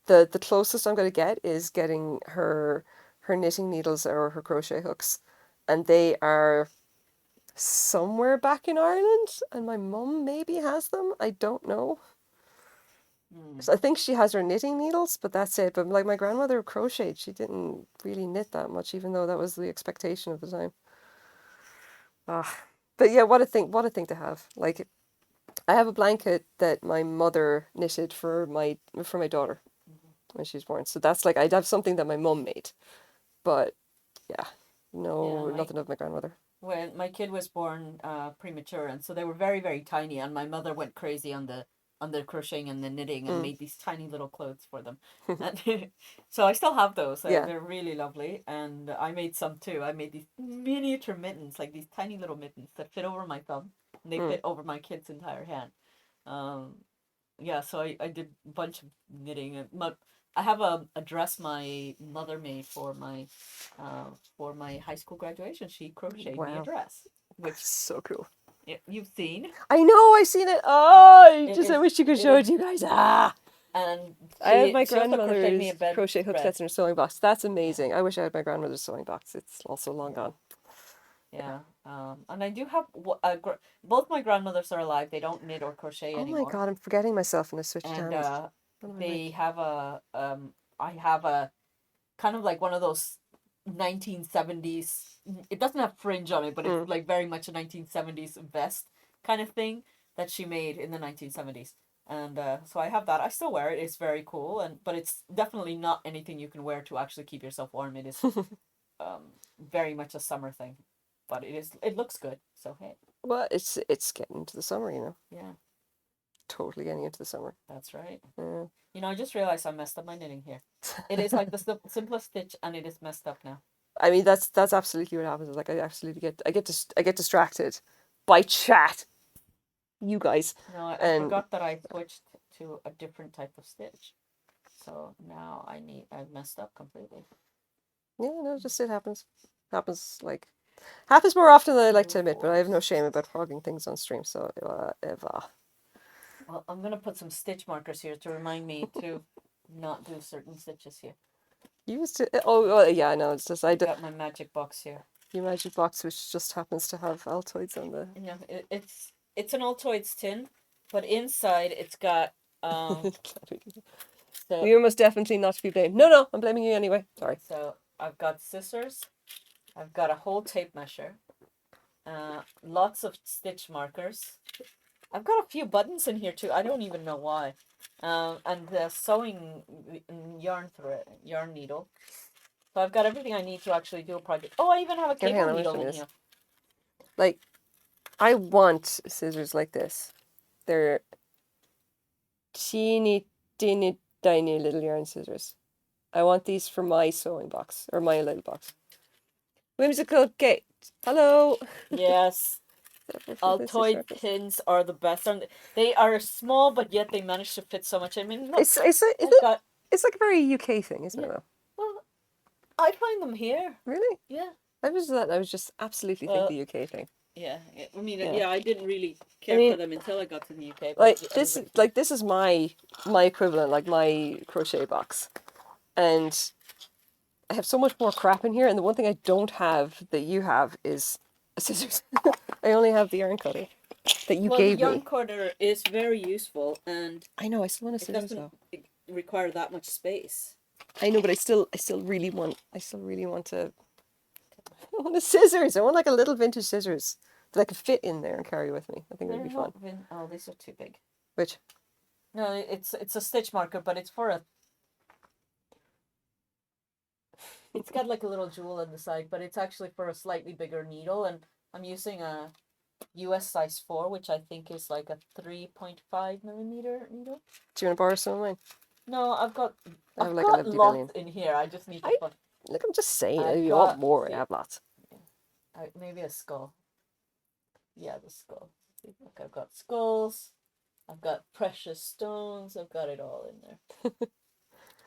The closest I'm going to get is getting her knitting needles or her crochet hooks, and they are somewhere back in Ireland, and my mum maybe has them. I don't know. Hmm. So I think she has her knitting needles, but that's it. But like my grandmother crocheted, she didn't really knit that much, even though that was the expectation of the time. Ah, but yeah, what a thing to have. Like I have a blanket that my mother knitted for my daughter when she was born. So that's like I'd have something that my mum made. But yeah, Yeah, no, nothing of my grandmother. when my kid was born premature, and so they were very very tiny, and my mother went crazy on the crocheting and the knitting and Mm. made these tiny little clothes for them. And so I still have those. Yeah. They're really lovely, and I made some too. I made these miniature mittens, like these tiny little mittens that fit over my thumb, and they Mm. fit over my kid's entire hand. Um, yeah, so I did a bunch of knitting, and I have a dress my mother made for my high school graduation. She crocheted me a Wow. dress, which So cool. you've seen. I know, I seen it. Oh, It I is wish you could it show is it to you guys. Ah. and I have my she also crocheted me a grandmother's crochet hook bedspread. sets in her sewing box. That's Yeah, amazing. I wish I had my grandmother's sewing box. It's also long yeah, gone. Yeah. yeah. And I do have both my grandmothers are alive. They don't knit or crochet Oh my anymore, God, I'm forgetting myself and I switched and hands. What am I they like? have I have a kind of like one of those 1970s. It doesn't have fringe on it, but it's Mm. like very much a 1970s vest kind of thing that she made in the 1970s. And so I have that. I still wear it. It's very cool, and but it's definitely not anything you can wear to actually keep yourself warm. It is very much a summer thing, but it looks good. So hey, Well, it's getting into the summer, yeah, totally getting into the summer. that's right. Yeah. I just realized I messed up my knitting here. It is like the simplest stitch, and it is messed up now. I mean, that's absolutely what happens. Like, I get distracted by chat, you guys, No, I and forgot that I switched to a different type of stitch. So now I messed up completely. yeah, no, just it happens. Happens like happens more often than I like to admit. But I have no Fours. shame about hogging things on stream. So, Eva, Well, I'm gonna put some stitch markers here to remind me to not do certain stitches here. you used to. Oh, well, yeah, no, it's just I got my magic box here. your magic box, which just happens to have Altoids on the. You know, it's an Altoids tin, but inside it's got so You're most definitely not to be blamed. No, no, I'm blaming you anyway. Sorry. so I've got scissors, I've got a whole tape measure, lots of stitch markers. I've got a few buttons in here too. I don't even know why. And the sewing yarn needle. So I've got everything I need to actually do a project. Oh, I even have a Here, hang cable on, let me needle show you in this. here. Like, I want scissors like this. They're teeny, teeny, tiny little yarn scissors. I want these for my sewing box, or my little box. Whimsical Kate. Hello. Yes. For the stitch Altoid markers. tins are the best. They are small, but yet they manage to fit so much. I mean, look, It's I've got. it's like a very UK thing, isn't it Yeah. though? Well, I find them here. Really? Yeah. I was just absolutely think Well, the UK thing. yeah. I mean, Yeah. yeah. I didn't really I care for mean, them until I got to the UK. But like everybody. this is my equivalent, like my crochet box. And I have so much more crap in here, and the one thing I don't have that you have is scissors. I only have the yarn cutter that you Well, the gave yarn me. cutter is very useful, and I know, I still want a it scissors doesn't though. require that much space. I know, but I still really want to I want a scissors. I want like a little vintage scissors that I could fit in there and carry with me. I think it would They're be fun. not. Oh, these are too big. Which No, it's a stitch marker, but it's for a. It's got like a little jewel on the side, but it's actually for a slightly bigger needle, and I'm using a US size 4, which I think is like a 3.5 millimeter needle. do you want to borrow some of mine? No, I have I've like a got 50 billion. lots in here. I just need to I put. look. I'm just saying. If I've you want got more, I see, have lots. maybe a skull. Yeah, the skull. See, look, I've got skulls. I've got precious stones. I've got it all in there.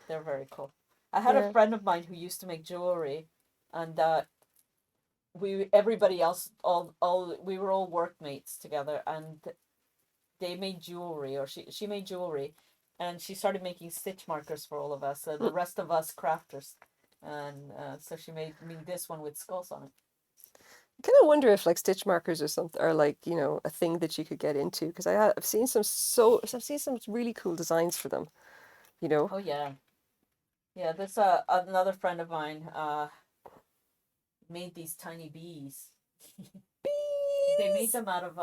They're very cool. I had a Yeah. friend of mine who used to make jewelry, and everybody else all we were all workmates together, and they made jewelry, or she made jewelry, and she started making stitch markers for all of us, the rest of us crafters, and so she made me this one with skulls on it. I kind of wonder if like stitch markers or something are like a thing that you could get into because I've seen some really cool designs for them. You know. Oh yeah, yeah. This another friend of mine made these tiny bees. They made them out of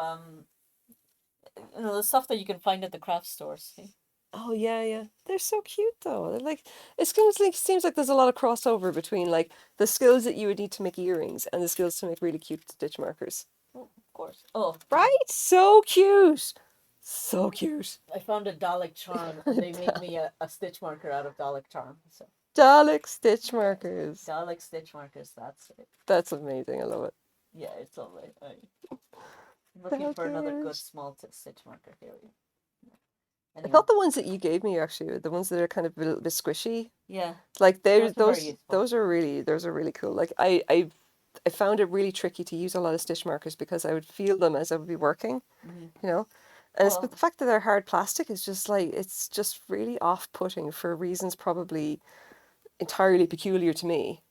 the stuff that you can find at the craft stores. See? Oh yeah, yeah. They're so cute though. They're like seems like there's a lot of crossover between like the skills that you would need to make earrings and the skills to make really cute stitch markers. Oh, of course. Oh, Right? So cute. So cute. I found a Dalek charm, and they made me a stitch marker out of Dalek charm. So Dalek stitch markers. Dalek stitch markers. That's it. That's amazing. I love it. Yeah, it's all right. I'm looking for another good small stitch marker here. I Anyway, thought the ones that you gave me actually are the ones that are kind of a little bit squishy. yeah, Like those are very useful. those are really cool. Like I found it really tricky to use a lot of stitch markers because I would feel them as I would be working, you know. And it's but Well, the fact that they're hard plastic is just like it's just really off-putting for reasons probably entirely peculiar to me.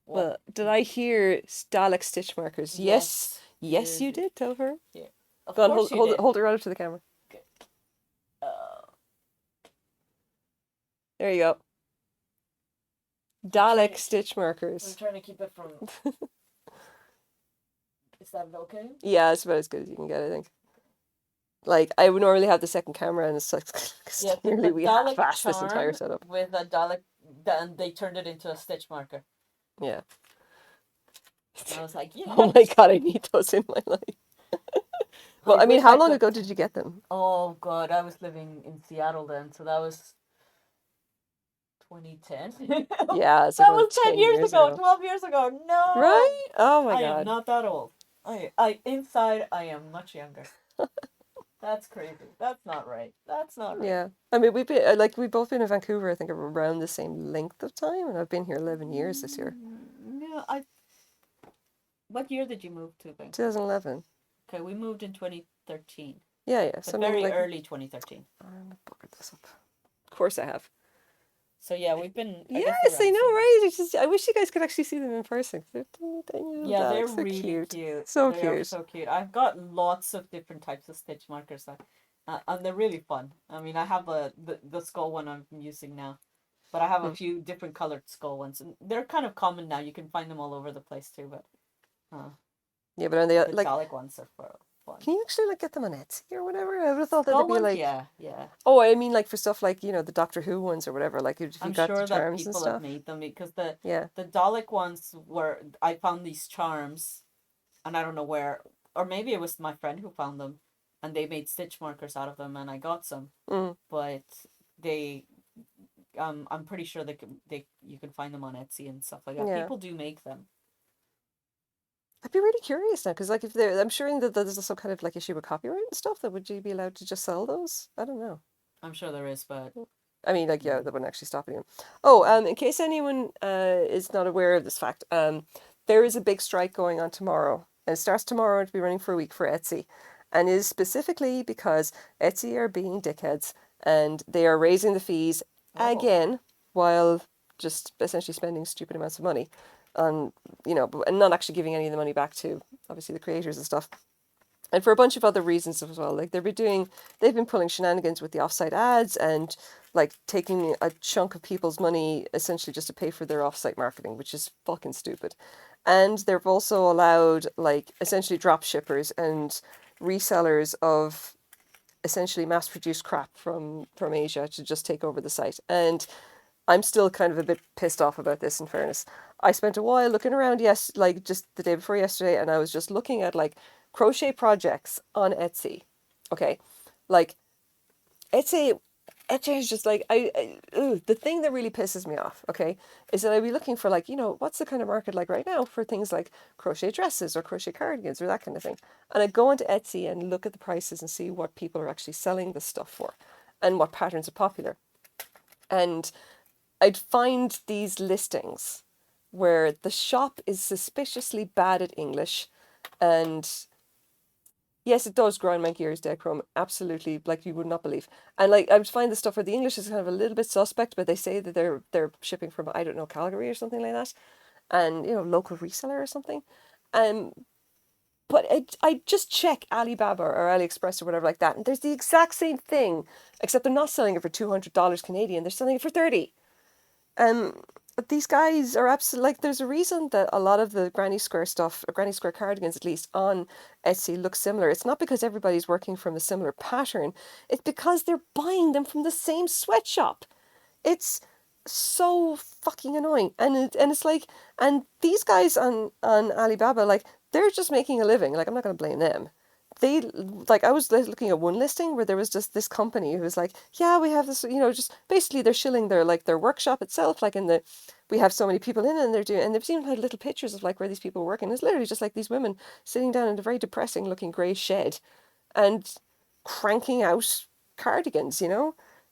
well, But did I hear Dalek stitch markers? Yes, yes, you did. Tell her. Yeah, of Go on, course you hold did. hold it right up to the camera. Okay. There you go. Dalek stitch markers. I'm trying to keep it from. Is that okay? Yeah, it's about as good as you can get, I think. Like, I would normally have the second camera, and it's like, Yeah, clearly we Dalek half-assed this entire charm setup. with a Dalek, and they turned it into a stitch marker. Yeah. And I was like, yeah. Oh my god, I need those in my life. Well, I mean, how long ago did you get them? Oh god, I was living in Seattle then, so that was 2010. Yeah, it's like That about was 10 10 years years ago, ago. 12 years ago. No! Right? Oh my I am God. not that old. Inside, I am much younger. That's crazy. That's not right. That's not right. Yeah. I mean, we've been like we've both been in Vancouver, I think around the same length of time, and I've been here 11 years this year. No, what year did you move to Vancouver? 2011. Okay, we moved in 2013, Yeah, yeah. So but I mean, very like, early 2013. I'm gonna bugger this up. Of course I have. So yeah, we've been, I guess, Yes, around I the know, same time. right? It's just, I wish you guys could actually see them in person. Yeah, they're So really cute. cute. So They are cute. so cute. I've got lots of different types of stitch markers, and they're really fun. I mean, I have the skull one I'm using now, but I have a Hmm. few different colored skull ones, and they're kind of common now. You can find them all over the place too, but uh, Yeah, but are they the like, Dalek ones are fun. can you actually like get them on Etsy or whatever? I would have thought that they'd Skull be ones, like, yeah, yeah. oh, I mean, like for stuff like, the Doctor Who ones or whatever, like if you I'm got the sure that charms and people have stuff. made them because the Yeah. the Dalek ones were I found these charms, and I don't know where, or maybe it was my friend who found them, and they made stitch markers out of them, and I got some, Mm, but they I'm pretty sure they you can find them on Etsy and stuff like that. yeah. People do make them. I'd be really curious now, because like if they're, I'm sure that there's some kind of like issue with copyright and stuff. That would you be allowed to just sell those? I don't know. I'm sure there is, but I mean, like, yeah, mm, that wouldn't actually stop anyone. Oh, mm. in case anyone is not aware of this fact, there is a big strike going on tomorrow, and it starts tomorrow and to be running for a week for Etsy, and is specifically because Etsy are being dickheads and they are raising the fees Oh, again while just essentially spending stupid amounts of money on, and not actually giving any of the money back to obviously the creators and stuff, and for a bunch of other reasons as well. Like they've been pulling shenanigans with the offsite ads and like taking a chunk of people's money essentially just to pay for their offsite marketing, which is fucking stupid. And they've also allowed like essentially drop shippers and resellers of essentially mass produced crap from Asia to just take over the site. And I'm still kind of a bit pissed off about this, in fairness. I spent a while looking around, yes, like just the day before yesterday, and I was just looking at like crochet projects on Etsy. Okay. Like Etsy Etsy is just like the thing that really pisses me off, okay, is that I'd be looking for like, what's the kind of market like right now for things like crochet dresses or crochet cardigans or that kind of thing. And I go into Etsy and look at the prices and see what people are actually selling this stuff for and what patterns are popular. And I'd find these listings where the shop is suspiciously bad at English. And yes, it does grind my gears, Decrum. Absolutely, like you would not believe. And like I would find the stuff where the English is kind of a little bit suspect, but they say that they're shipping from, I don't know, Calgary or something like that, and local reseller or something. Um, but I just check Alibaba or AliExpress or whatever like that, and there's the exact same thing, except they're not selling it for $200 Canadian. They're selling it for 30. Um, these guys are absolutely like. There's a reason that a lot of the Granny Square stuff, or Granny Square cardigans at least, on Etsy look similar. It's not because everybody's working from a similar pattern. It's because they're buying them from the same sweatshop. It's so fucking annoying, and it's like, and these guys on Alibaba, like they're just making a living. Like I'm not gonna blame them. They like I was looking at one listing where there was just this company who was like, yeah, we have this, just basically they're shilling their workshop itself, like in the, we have so many people in it, and they're doing, and they've even had little pictures of like where these people are working. It's literally just like these women sitting down in a very depressing looking grey shed and cranking out cardigans.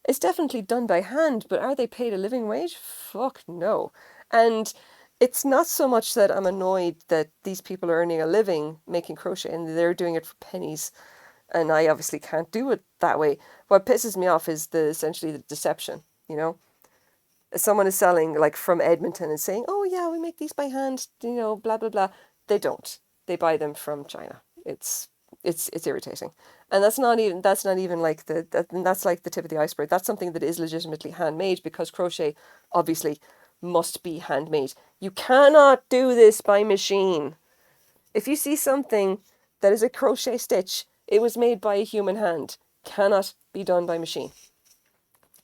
It's definitely done by hand, but are they paid a living wage? Fuck no. And it's not so much that I'm annoyed that these people are earning a living making crochet and they're doing it for pennies, and I obviously can't do it that way. What pisses me off is essentially the deception, you know? Someone is selling like from Edmonton and saying, "Oh yeah, we make these by hand," blah blah blah. They don't. They buy them from China. It's irritating, and that's not even like that's like the tip of the iceberg. That's something that is legitimately handmade because crochet, obviously, must be handmade. You cannot do this by machine. If you see something that is a crochet stitch, it was made by a human hand. Cannot be done by machine.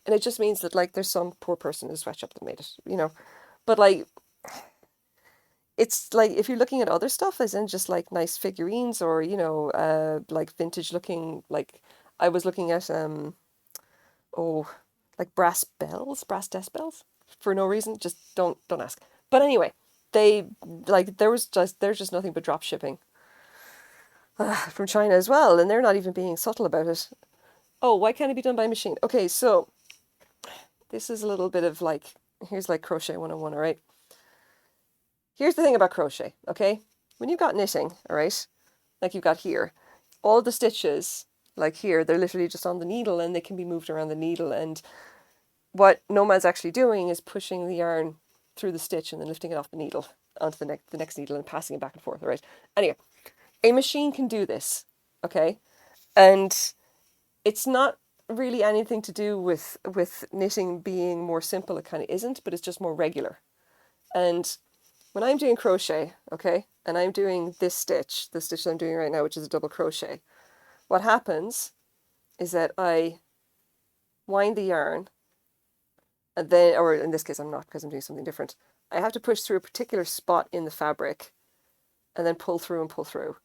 And it just means that like there's some poor person in a sweatshop that made it. But like it's like if you're looking at other stuff as in just like nice figurines or like vintage looking, like I was looking at oh, like brass desk bells. for no reason. Just don't ask. But anyway, they like there's just nothing but drop shipping from China as well, and they're not even being subtle about it. Oh, why can't it be done by machine? Okay, so this is a little bit of like here's like crochet 101, all right? Here's the thing about crochet, okay? When you've got knitting, all right, like you've got here, all the stitches, like here, they're literally just on the needle and they can be moved around the needle. And what Nomad's actually doing is pushing the yarn through the stitch and then lifting it off the needle onto the next needle and passing it back and forth, all right? Anyway, a machine can do this, okay? And it's not really anything to do with knitting being more simple. It kind of isn't, but it's just more regular. And when I'm doing crochet, okay, and I'm doing this stitch, the stitch that I'm doing right now, which is a double crochet, what happens is that I wind the yarn, and then, or in this case, I'm not because I'm doing something different. I have to push through a particular spot in the fabric, and then pull through and pull through,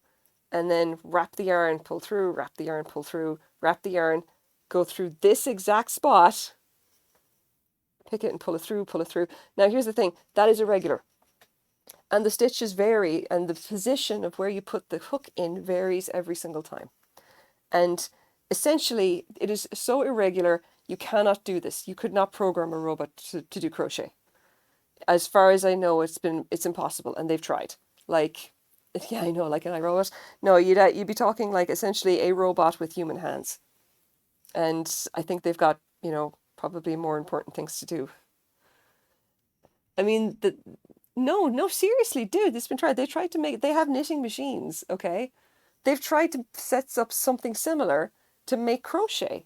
and then wrap the yarn, pull through, wrap the yarn, pull through, wrap the yarn, go through this exact spot, pick it and pull it through, pull it through. Now here's the thing, that is irregular. And the stitches vary, and the position of where you put the hook in varies every single time. And essentially, it is so irregular, you cannot do this. You could not program a robot to do crochet. As far as I know, it's impossible, and they've tried. Like, yeah, I know, like an iRobot. No, you'd be talking like essentially a robot with human hands. And I think they've got, probably more important things to do. I mean, no, seriously, dude, it's been tried. They have knitting machines, okay? They've tried to set up something similar to make crochet.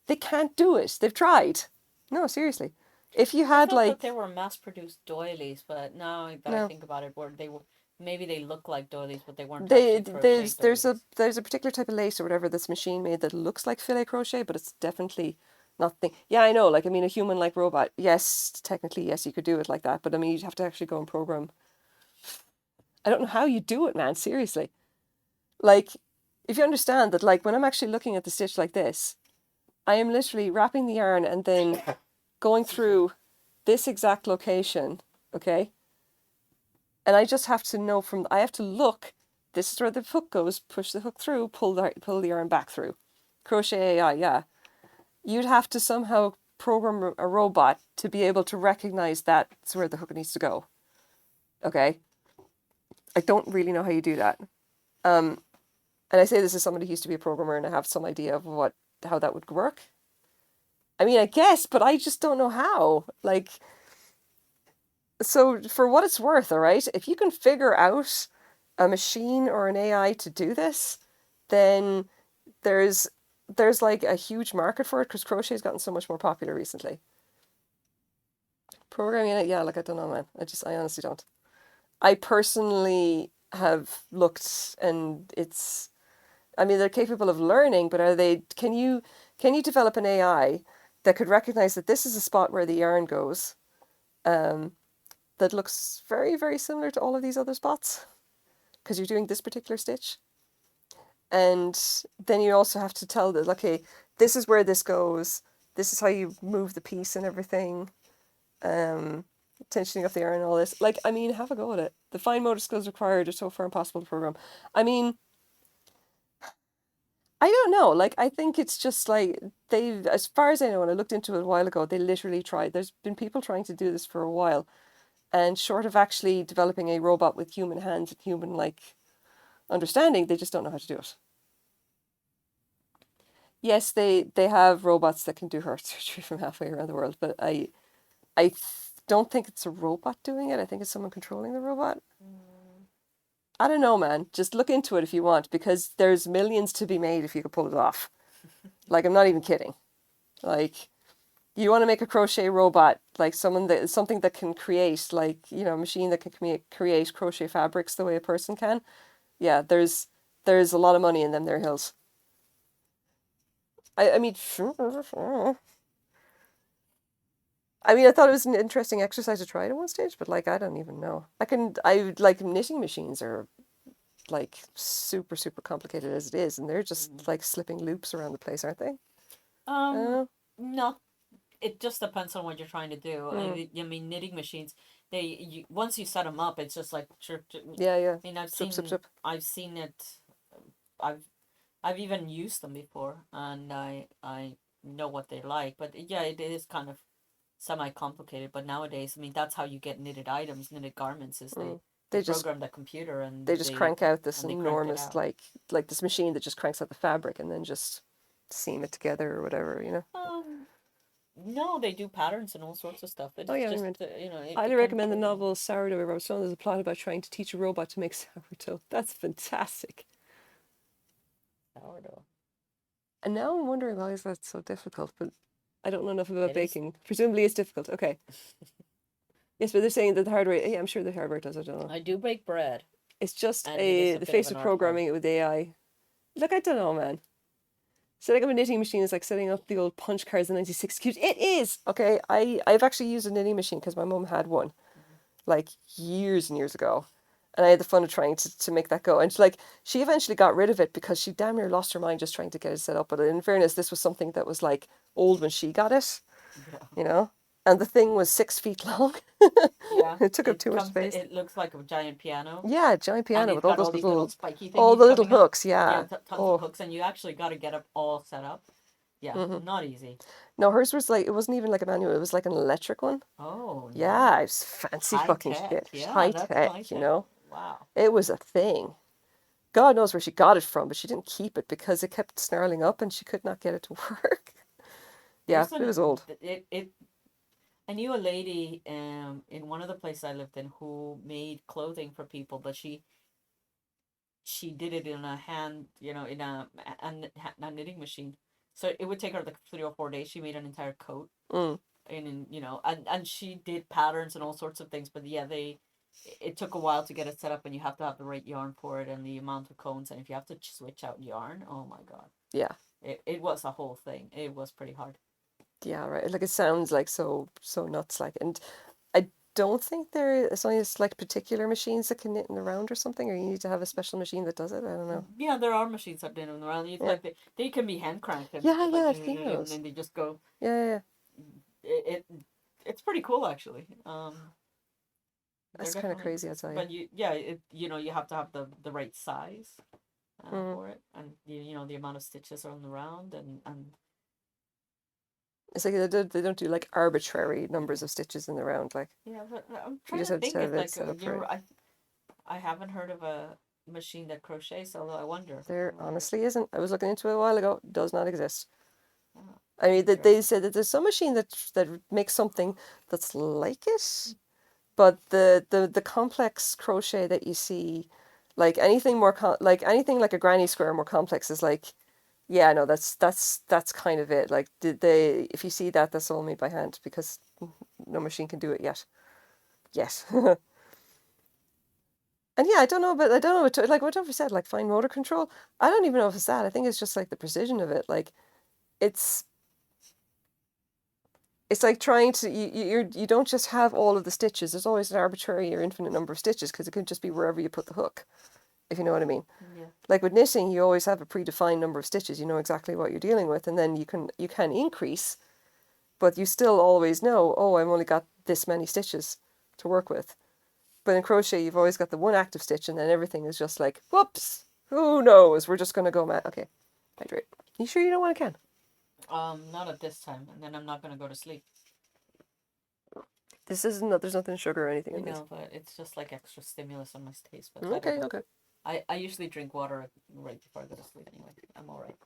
They can't do it. They've tried. No, seriously. If you I had thought that like they were mass-produced doilies, but now that I no, think about it, they were maybe they look like doilies, but they weren't they actually there's crochet there's a doilies. there's a particular type of lace or whatever that's machine made that looks like filet crochet, but it's definitely not thing. Yeah, I know. Like I mean, a human like robot. Yes, technically, yes, you could do it like that, but I mean, you'd have to actually go and program. I don't know how you do it, man. Seriously, like if you understand that, like when I'm actually looking at the stitch like this, I am literally wrapping the yarn and then going through this exact location, okay? And I just have to know I have to look, this is where the hook goes, push the hook through, pull the yarn back through. Crochet AI, yeah. You'd have to somehow program a robot to be able to recognize that's where the hook needs to go, okay? I don't really know how you do that. Um, and I say this as somebody who used to be a programmer and I have some idea of how that would work. I mean, I guess, but I just don't know how. Like, so for what it's worth, all right, if you can figure out a machine or an AI to do this, then there's like a huge market for it because crochet's gotten so much more popular recently. Programming it, yeah, like I don't know, man. I honestly don't. I personally have looked and I mean, they're capable of learning, but can you develop an AI that could recognize that this is a spot where the yarn goes, um, that looks very, very similar to all of these other spots because you're doing this particular stitch. And then you also have to tell that, okay, this is where this goes. This is how you move the piece and everything. Tensioning off the yarn and all this. Like, I mean, have a go at it. The fine motor skills required are so far impossible to program. I mean, I don't know. Like, I think it's just like as far as I know, and I looked into it a while ago, they literally tried. There's been people trying to do this for a while. And short of actually developing a robot with human hands and human like understanding, they just don't know how to do it. Yes, they have robots that can do heart surgery from halfway around the world, but don't think it's a robot doing it. I think it's someone controlling the robot. Mm. I don't know, man. Just look into it if you want, because there's millions to be made if you could pull it off. Like, I'm not even kidding. Like, you want to make a crochet robot, like something that can create, like, a machine that can create crochet fabrics the way a person can. Yeah, there's a lot of money in them there hills. I mean, I thought it was an interesting exercise to try it at one stage, but like, I don't even know. I like knitting machines are like super, super complicated as it is, and they're just like slipping loops around the place, aren't they? Um, Uh, not it just depends on what you're trying to do. Mm. I mean, knitting machines, once you set them up, it's just like chirp, chirp. Yeah, yeah. I mean, Zip, zip, zip. I've seen it. I've I've even used them before, and I know what they're like. But yeah, it is kind of semi complicated. But nowadays, I mean, that's how you get knitted items, knitted garments. Is Mm. they They just program the computer they just crank out this and they crank it enormous out. like this machine that just cranks out the fabric and then just seam it together or whatever, you know. No, they do patterns and all sorts of stuff. Oh It's yeah, I just mean, it highly can recommend the be novel Sourdough by Robert Stone. There's a plot about trying to teach a robot to make sourdough. That's fantastic. sourdough. And now I'm wondering why is that so difficult, but I don't know enough about It is. baking. Presumably it's difficult. Okay. Yes, but they're saying that the hardware, yeah, I'm sure the hardware does, I don't know. I do bake bread, It's just and it is a the bit of face an of art form. programming it with AI. Look, I don't know, man. Setting up a knitting machine is like setting up the old punch cards in 96 cubes. It is! Okay, I've actually used a knitting machine because my mum had one, like years and years ago. And I had the fun of trying to make that go. And she eventually got rid of it because she damn near lost her mind just trying to get it set up. But in fairness, this was something that was like old when she got it, Yeah. you know? And the thing was 6 feet long. Yeah, It took up it too much comes. space. It looks like a giant piano, Yeah, giant and piano it's with all got those all these little little, spiky all the thingies little coming up. hooks. Yeah, Yeah. tons of Oh. hooks, and you actually got to get it all set up. Yeah, Hmm. not easy. No, hers was like, it wasn't even like a manual. It was like an electric one. Oh, Yeah, nice. it was fancy High fucking tech. shit. Yeah, High that's high tech, you tech. know? Wow. It was a thing. God knows where she got it from, but she didn't keep it because it kept snarling up and she could not get it to work. Yeah, There's it was old. it. I knew a lady in one of the places I lived in who made clothing for people, but she did it in a hand, in a knitting machine. So it would take her like 3 or 4 days. She made an entire coat, Mm, and she did patterns and all sorts of things. But yeah, it took a while to get it set up, and you have to have the right yarn for it and the amount of cones. And if you have to switch out yarn, oh my God, yeah. it was a whole thing. It was pretty hard. Yeah, right. Like it sounds like so nuts like and I don't think there is only like particular machines that can knit in the round or something, or you need to have a special machine that does it. I don't know. Yeah, there are machines that do them around. It's Yeah. like they can be hand cranked and Yeah, yeah, like I've seen and those. then they just go. Yeah, yeah, yeah. It's pretty cool actually. They're That's kind of definitely, crazy, I'll tell you. but you have to have the right size Mm. for it, and the amount of stitches on the round, and It's like they don't do like arbitrary numbers of stitches in the round. Like yeah. But I'm you trying just to have to think have if it like set up right. I haven't heard of a machine that crochets, although I wonder. There honestly isn't. I was looking into it a while ago. Does not exist. Oh, I mean, that they interesting. said that there's some machine that makes something that's like it, but the complex crochet that you see, like anything more like anything like a granny square more complex is like, yeah, no, that's kind of it. Like did they if you see that that's all made by hand because no machine can do it yet. Yes. And yeah, I don't know what like what we said, like fine motor control. I don't even know if it's that. I think it's just like the precision of it. Like it's it's like trying to you don't just have all of the stitches. There's always an arbitrary or infinite number of stitches because it could just be wherever you put the hook, if you know what I mean. Yeah. Like with knitting, you always have a predefined number of stitches. You know exactly what you're dealing with, and then you can increase, but you still always know, oh, I've only got this many stitches to work with. But in crochet, you've always got the one active stitch, and then everything is just like, whoops, who knows? We're just gonna go mad. Okay, hydrate. You sure you don't want a can? Not at this time, and then I'm not gonna go to sleep. This isn't. No, there's nothing sugar or anything I in this. know, but it's just like extra stimulus on my taste buds. I don't Okay, know. okay. I usually drink water right before I go to sleep anyway. I'm all right.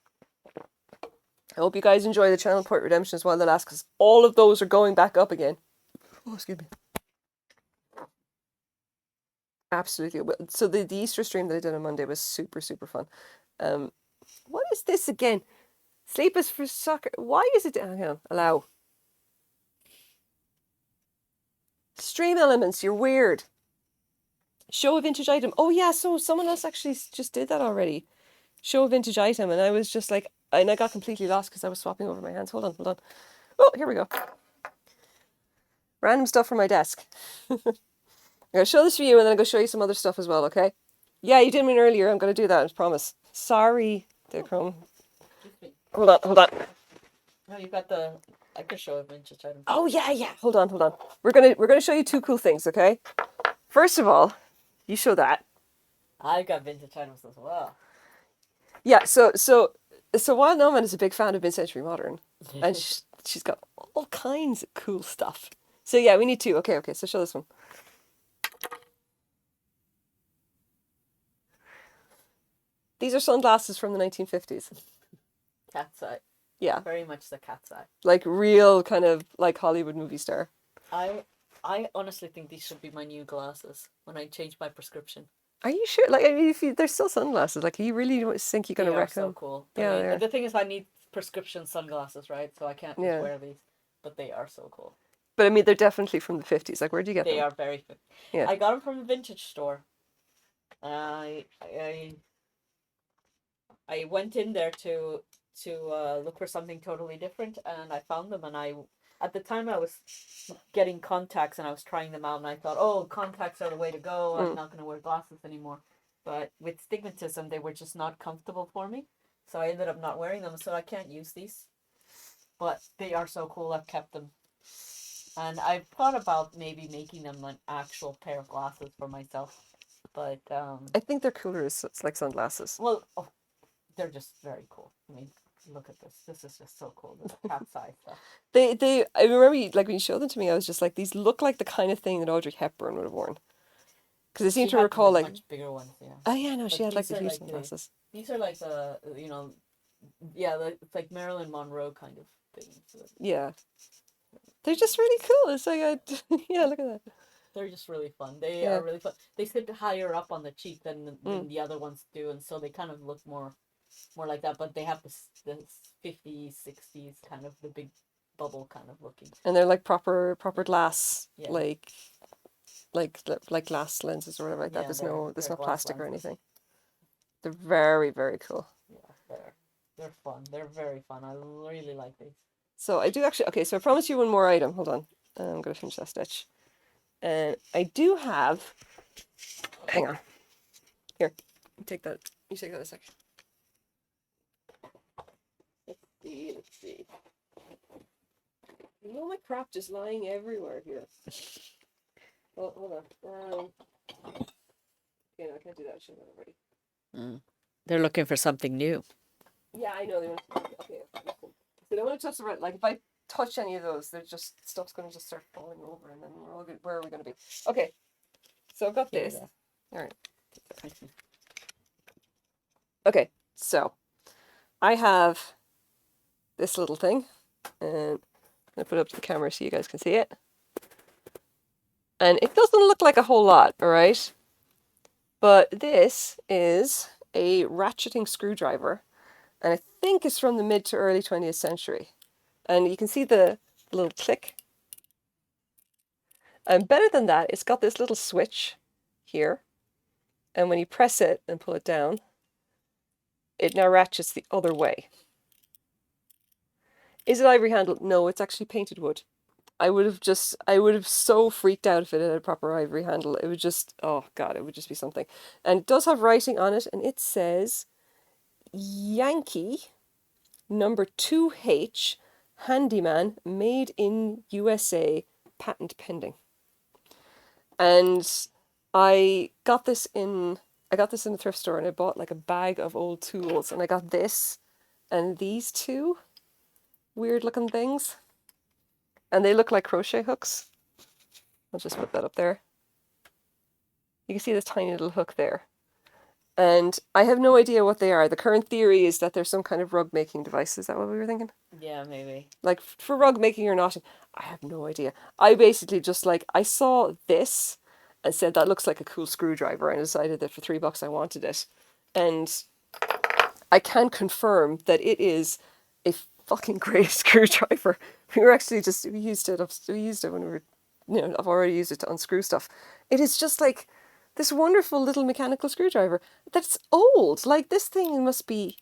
I hope you guys enjoy the Channel Point redemptions while they last, because all of those are going back up again. Oh, excuse me. Absolutely. So the Easter stream that I did on Monday was super, super fun. Um, what is this again? Sleep is for soccer. Why is it? Hang on. Allow. Stream elements. You're weird. Show a vintage item. Oh yeah. So someone else actually just did that already. Show a vintage item, and I was just like, and I got completely lost because I was swapping over my hands. Hold on, hold on. Oh, here we go. Random stuff from my desk. I'm gonna show this for you, and then I'm gonna show you some other stuff as well. Okay? Yeah, you did one earlier. I'm gonna do that. I promise. Sorry, Dick Chrome. Excuse me. Hold on, hold on. No, you've got the I could show a vintage item. Oh yeah, yeah. Hold on, hold on. We're gonna show you two cool things, okay? First of all, you show that. I got vintage items as well. Yeah. So WildNomad is a big fan of mid-century modern, and she's got all kinds of cool stuff. So yeah, we need two. Okay, okay. So show this one. These are sunglasses from the 1950s. Cat's eye. Yeah, Very much the cat's eye. like real kind of like Hollywood movie star. I I honestly think these should be my new glasses when I change my prescription. Are you sure? Like, I mean, if you, they're still sunglasses. Like, you really don't think you're They gonna are wreck so them? cool. I Yeah, mean, they're. the thing is, I need prescription sunglasses, right? So I can't just Yeah, wear these. But they are so cool. but I mean, they're definitely from the 50s. Like, where do you get They them? are very good. Yeah. I got them from a vintage store. I went in there to look for something totally different, and I found them. And I at the time I was getting contacts, and I was trying them out, and I thought, oh, contacts are the way to go. I'm Mm. not going to wear glasses anymore. But with stigmatism, they were just not comfortable for me, so I ended up not wearing them. So I can't use these, but they are so cool. I've kept them, and I've thought about maybe making them an actual pair of glasses for myself. But I think they're cooler as it's like sunglasses. well, oh, they're just very cool. I mean, look at this. This is just so cool. This cat's eye stuff. I remember like when you showed them to me, I was just like, these look like the kind of thing that Audrey Hepburn would have worn. Because I seem She to had recall like like, much bigger ones, yeah. oh yeah, no, she Like had like these the are huge like the sunglasses. these are like yeah, it's like Marilyn Monroe kind of thing. So Yeah, they're just really cool. It's like, yeah, look at that. they're just really fun. They Yeah. are really fun. They sit higher up on the cheek than Mm. the other ones do, and so they kind of look more like that. But they have this 50s, 60s kind of the big bubble kind of looking. And they're like proper glass, Yeah. like glass lenses or whatever like that. Yeah, There's they're no glass plastic or lenses. anything. They're very, very cool. Yeah, they're fun. They're very fun. I really like these. So I do actually, okay, so I promised you one more item. Hold on. I'm going to finish that stitch. And I do have, hang on. Here, take that. You take that a sec. Let's see. You know my crap just lying everywhere here. Well, hold on. Okay, no, I can't do that. I should have done it already. They're looking for something new. Yeah, I know they want. Okay, cool. So they want to touch the red. Like if I touch any of those, they're just stuff's going to just start falling over, and then we're all good. Where are we going to be? Okay, so I've got Here this. we go. All right. Okay, so I have this little thing, and I'm gonna put it up to the camera so you guys can see it. And it doesn't look like a whole lot, all right? But this is a ratcheting screwdriver, and I think it's from the mid to early 20th century. And you can see the little click. And better than that, it's got this little switch here. And when you press it and pull it down, it now ratchets the other way. Is it ivory handled? No, it's actually painted wood. I would have so freaked out if it had a proper ivory handle. It would just, oh God, it would just be something. And it does have writing on it, and it says Yankee number 2H handyman made in USA, patent pending. And I got this in the thrift store, and I bought like a bag of old tools, and I got this and these two weird looking things. And they look like crochet hooks. I'll just put that up there. You can see this tiny little hook there. And I have no idea what they are. The current theory is that they're some kind of rug making device. Is that what we were thinking? Yeah, maybe. Like for rug making or not, I have no idea. I basically just like, I saw this and said that looks like a cool screwdriver, and decided that for $3 I wanted it. And I can confirm that it is a fucking great screwdriver. We used it when we were, I've already used it to unscrew stuff. It is just like this wonderful little mechanical screwdriver that's old. Like this thing must be,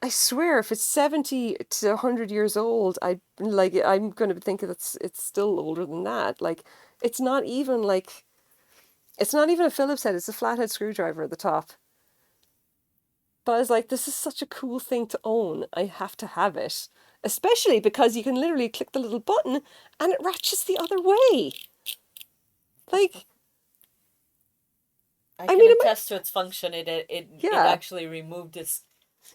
I swear, if it's 70 to 100 years old, I'm going to think that it's still older than that. Like it's not even a Phillips head, it's a flathead screwdriver at the top. But I was like, this is such a cool thing to own. I have to have it. especially because you can literally click the little button and it ratchets the other way. Like, I I can mean, it might, attest to its function. It yeah, actually removed this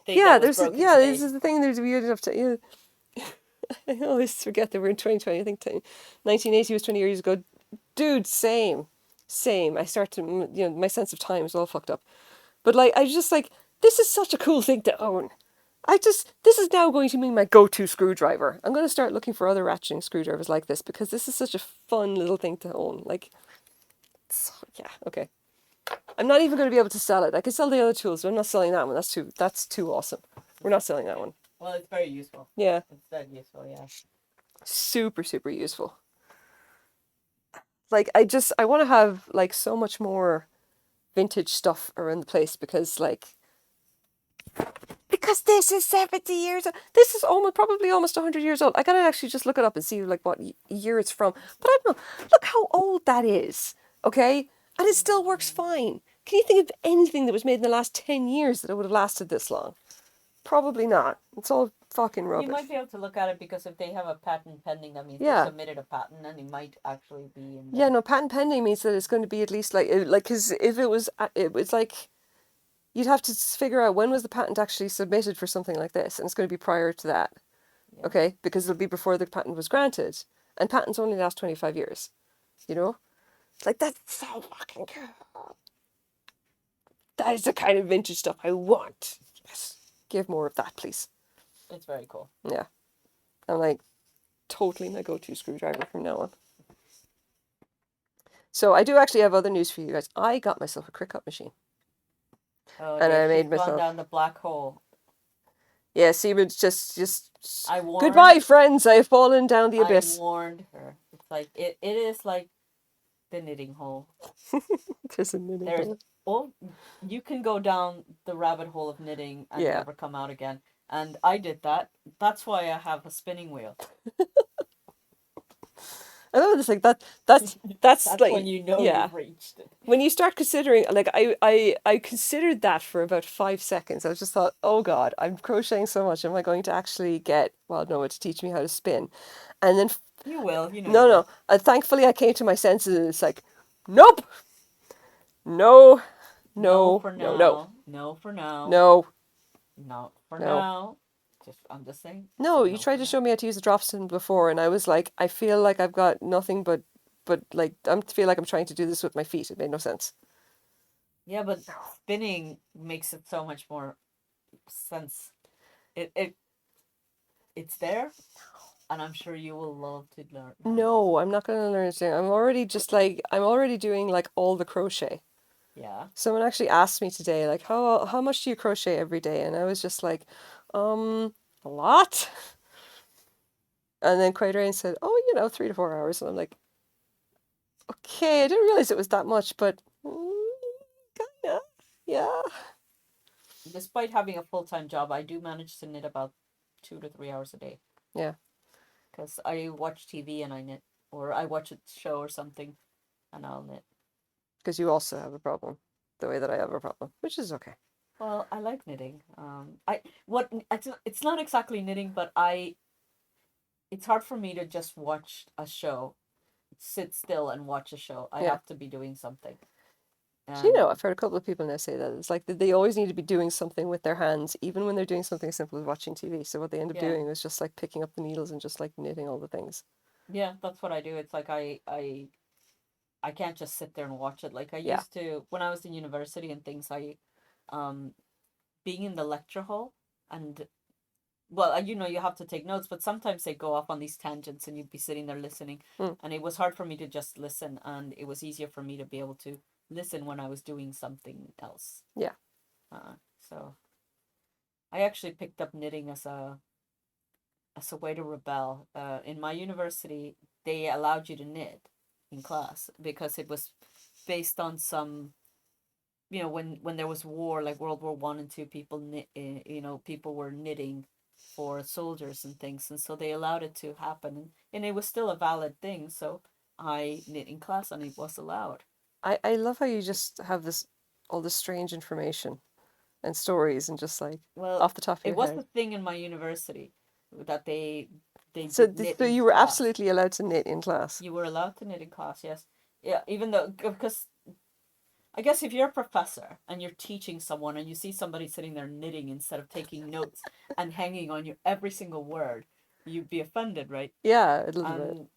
thing yeah. that was broken This today. is the thing. There's weird enough to. Yeah, I always forget that we're in 2020. I think 1980 was 20 years ago. Dude, same, same. I start to, my sense of time is all fucked up. But like, I just like, this is such a cool thing to own. This is now going to be my go-to screwdriver. I'm going to start looking for other ratcheting screwdrivers like this because this is such a fun little thing to own. Like, so, yeah, okay. I'm not even going to be able to sell it. I can sell the other tools, but I'm not selling that one. That's too awesome. We're not selling that one. Well, it's very useful. Yeah, It's that useful, yeah. super, super useful. Like, I want to have like so much more vintage stuff around the place because this is 70 years old. This is almost probably almost 100 years old. I gotta actually just look it up and see like what year it's from. But I don't know. Look how old that is. Okay? And it still works fine. Can you think of anything that was made in the last 10 years that it would have lasted this long? Probably not. It's all fucking You rubbish. might be able to look at it because if they have a patent pending, that means they Yeah. submitted a patent and it might actually be in Yeah, the. no, patent pending means that it's going to be at least because if it was like, you'd have to figure out when was the patent actually submitted for something like this, and it's going to be prior to that. Yeah. Okay, because it'll be before the patent was granted, and patents only last 25 years. You know, like that's so fucking cool. That is the kind of vintage stuff I want. Yes, give more of that, please. It's very cool. Yeah, I'm like totally my go-to screwdriver from now on. So I do actually have other news for you guys. I got myself a Cricut machine, Oh and dear, I made she's gone myself. down the black hole. Yeah, see, but just I goodbye, warned friends. I have fallen down the I abyss. warned her. It's like it is like the knitting hole. There's a knitting There's hole. oh you can go down the rabbit hole of knitting and Yeah, never come out again. And I did that. That's why I have a spinning wheel. I know it's like that's That's when like you know yeah. you've reached it. When you start considering, like I considered that for about 5 seconds. I just thought, oh God, I'm crocheting so much. Am I going to actually get WildNomad to teach me how to spin? And then You will, you no, no. will. Thankfully, I came to my senses. And it's like, nope, no, No no, for no, no, now. No for now. no, Not for no. now. I'm just saying. No, you No tried for to now. show me how to use a drop stone before, and I was like, I feel like I've got nothing but like I feel like I'm trying to do this with my feet. It made no sense. Yeah, but spinning makes it so much more sense. It it's there, and I'm sure you will love to learn it. No, I'm not going to learn anything. I'm already doing like all the crochet. Yeah. Someone actually asked me today, like, how much do you crochet every day? And I was just like, a lot. And then Quadrain said, oh, 3 to 4 hours. And I'm like, okay, I didn't realize it was that much, but kinda, yeah. Despite having a full-time job, I do manage to knit about 2 to 3 hours a day. Yeah, Because I watch TV and I knit, or I watch a show or something and I'll knit. because you also have a problem, the way that I have a problem, which is okay. Well, I like knitting. It's not exactly knitting, but it's hard for me to just watch a show, sit still and watch a show. I Yeah. have to be doing something. So, And I've heard a couple of people now say that it's like that they always need to be doing something with their hands, even when they're doing something as simple as watching TV. So what they end up yeah, doing is just like picking up the needles and just like knitting all the things. yeah, that's what I do. It's like I can't just sit there and watch it. Like I Yeah. used to when I was in university and things. Um, being in the lecture hall and well, you have to take notes, but sometimes they go off on these tangents and you'd be sitting there listening. Mm. And it was hard for me to just listen, and it was easier for me to be able to listen when I was doing something else. Yeah. So I actually picked up knitting as a way to rebel. In my university, they allowed you to knit in class because it was based on some when there was war like World War I and II, people knit people were knitting for soldiers and things, and so they allowed it to happen, and it was still a valid thing, so I knit in class and it was allowed. I love how you just have all this strange information and stories and just like Well, off the top of it your was head. the thing in my university. that they So, did knit so in you were class. absolutely allowed to knit in class. You were allowed to knit in class, yes. Yeah, even though because I guess if you're a professor and you're teaching someone and you see somebody sitting there knitting instead of taking notes and hanging on your every single word, you'd be offended, right? Yeah, a little bit. And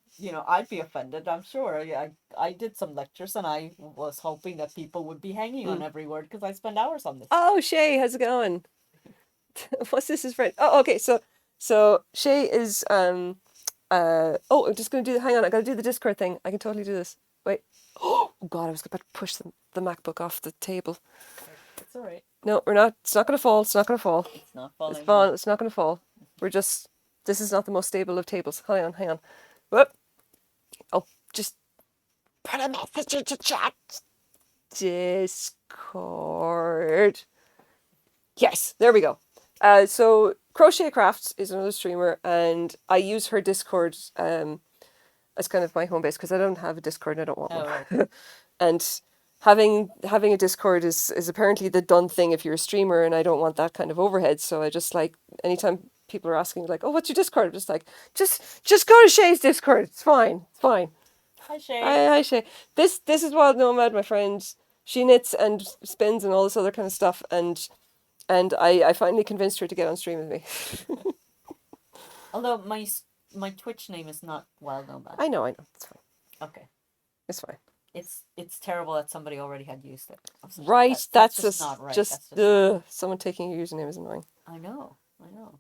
I'd be offended, I'm sure. Yeah, I did some lectures and I was hoping that people would be hanging on Mm. every word because I spend hours on this. Oh, Shay, how's it going? What's this? His friend? Oh, okay. So Shay is Oh, I'm just gonna do. Hang on, I gotta do the Discord thing. I can totally do this. Wait. Oh God, I was about to push the MacBook off the table. It's all right. No, we're not. It's not gonna fall. It's not gonna fall. It's not It's falling. fall. No. It's not gonna fall. We're just. This is not the most stable of tables. Hang on, hang on. Whoop. Oh, just put a message into chat. Discord. Yes, there we go. So Crochet Crafts is another streamer, and I use her Discord as kind of my home base because I don't have a Discord and I don't want Oh, one. right. And having a Discord is apparently the done thing if you're a streamer, and I don't want that kind of overhead. So I just like anytime people are asking like, "Oh, what's your Discord?" I'm just like, just go to Shay's Discord. It's fine. It's fine. Hi, Shay. Hi Shay. This is Wild Nomad, my friend. She knits and spins and all this other kind of stuff, and I finally convinced her to get on stream with me. Although my Twitch name is not Wild Nomad. I know. It's fine. Okay. It's fine. It's terrible that somebody already had used it. Right, That's that's just not right. That's just just not right. someone taking your username is annoying. I know. I know.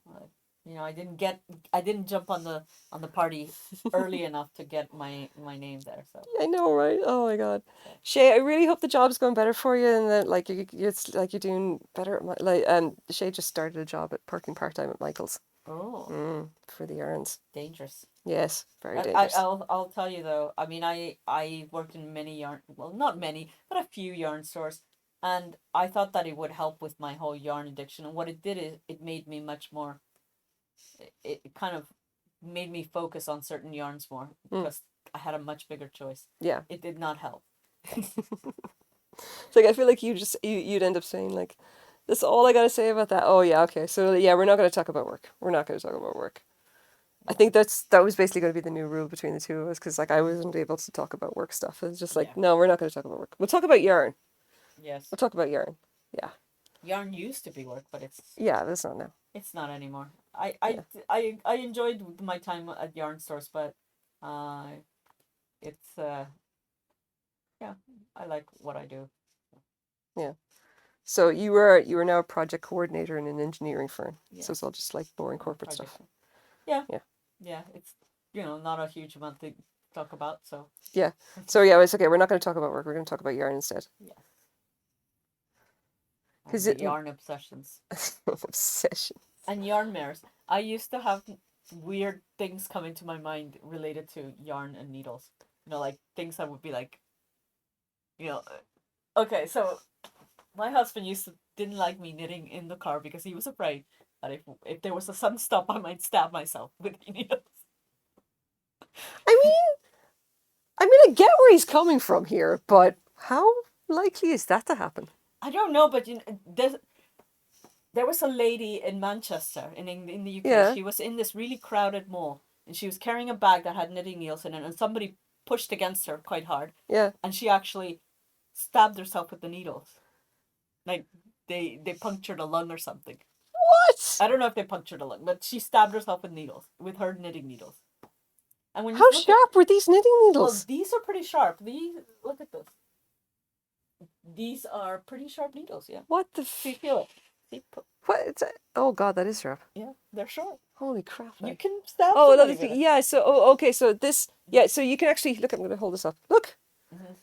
I didn't jump on the party early enough to get my name there. So I know, right? Oh my God, Shay, I really hope the job's going better for you, and that like it's like you're doing better at like Shay just started a job at working part time at Michael's. oh, For the errands. dangerous. Yes, very dangerous. I'll tell you though. I mean, I worked in many yarn. Well, not many, but a few yarn stores, and I thought that it would help with my whole yarn addiction. And what it did is it made me much more. It kind of made me focus on certain yarns more Mm, because I had a much bigger choice. yeah, It did not help. it's like I feel like you'd end up saying like, "That's all I gotta say about that." Oh yeah, okay. So yeah, we're not gonna talk about work. We're not gonna talk about work. I think that was basically going to be the new rule between the two of us because like I wasn't able to talk about work stuff. It's just Yeah. like no, we're not going to talk about work. We'll talk about yarn. Yes. We'll talk about yarn. Yeah, Yarn used to be work, but yeah, that's not now. it's not anymore. Yeah, I enjoyed my time at yarn stores, but uh, it's yeah, I like what I do. yeah. So you were now a project coordinator in an engineering firm. So it's Yes, all just like boring corporate project. stuff. Yeah, Yeah, yeah. It's not a huge amount to talk about. So yeah. So yeah, it's okay. We're not going to talk about work. We're going to talk about yarn instead. yeah, Because and the it yarn obsessions obsession. and yarn mares. I used to have weird things come into my mind related to yarn and needles. Like things that would be like, you know, okay, so my husband used to didn't like me knitting in the car because he was afraid that if there was a sudden stop, I might stab myself with the needles. I mean, I get where he's coming from here, but how likely is that to happen? I don't know, but there was a lady in Manchester in the UK. Yeah, She was in this really crowded mall, and she was carrying a bag that had knitting needles in it, and somebody pushed against her quite hard, yeah. and she actually stabbed herself with the needles. Like they punctured a lung or something. What? I don't know if they punctured a lung, but she stabbed herself with needles, with her knitting needles. And when you How look at, sharp were these knitting well, needles? these are pretty sharp. Look at this. These are pretty sharp needles. Yeah. What the? See, feel it. See, What? Oh God, that is sharp. yeah, they're sharp. Holy crap! You Like. can stab Oh, another somebody with thing. it. Yeah. So, okay. So this. Yeah. So you can actually look. I'm gonna hold this up. Look. Mhm.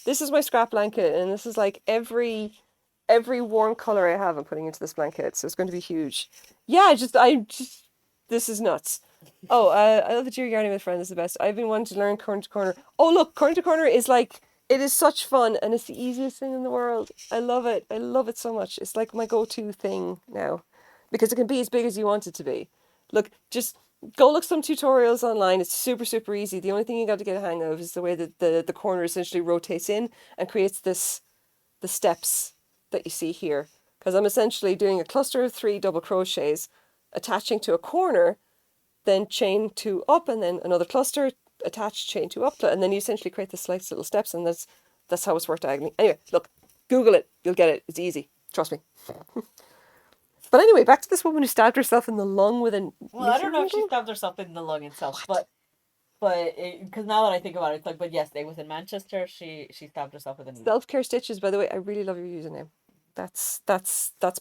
This is my scrap blanket, and this is like every warm color I have. I'm putting into this blanket, so it's going to be huge. Yeah. I just. This is nuts. Oh, I love that you're yarning with friends. Is the best. I've been wanting to learn corner to corner. Oh, look, corner to corner is like it is such fun, and it's the easiest thing in the world. I love it. I love it so much. It's like my go-to thing now, because it can be as big as you want it to be. Look, just go look some tutorials online. It's super super easy. The only thing you got to get a hang of is the way that the corner essentially rotates in and creates the steps that you see here. Because I'm essentially doing a cluster of 3 double crochets attaching to a corner, then chain two up, and then another cluster, attach, chain two up, and then you essentially create the slice little steps, and that's how it's worked diagonally. Anyway, look, Google it, you'll get it. It's easy, trust me. But anyway, back to this woman who stabbed herself in the lung with a Well, I don't know if she needle. stabbed herself in the lung itself, What? but because now that I think about it, it's like, but yes, it was in Manchester. She stabbed herself with a needle. Self-care stitches, by the way, I really love your username. That's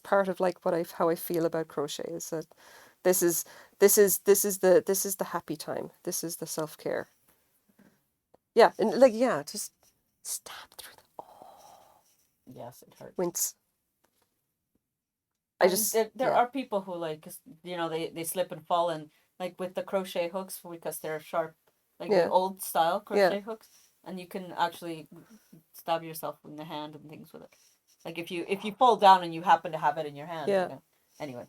part of like how I feel about crochet is that this is the happy time. This is the self-care. Yeah, and like yeah, just stab through the Yes, it hurt. wince. I And just there yeah. are people who like, they slip and fall, and like with the crochet hooks because they're sharp, like the Yeah. old style Yeah. crochet hooks, and you can actually stab yourself in the hand and things with it. Like if you fall down and you happen to have it in your hand. Yeah. Anyway,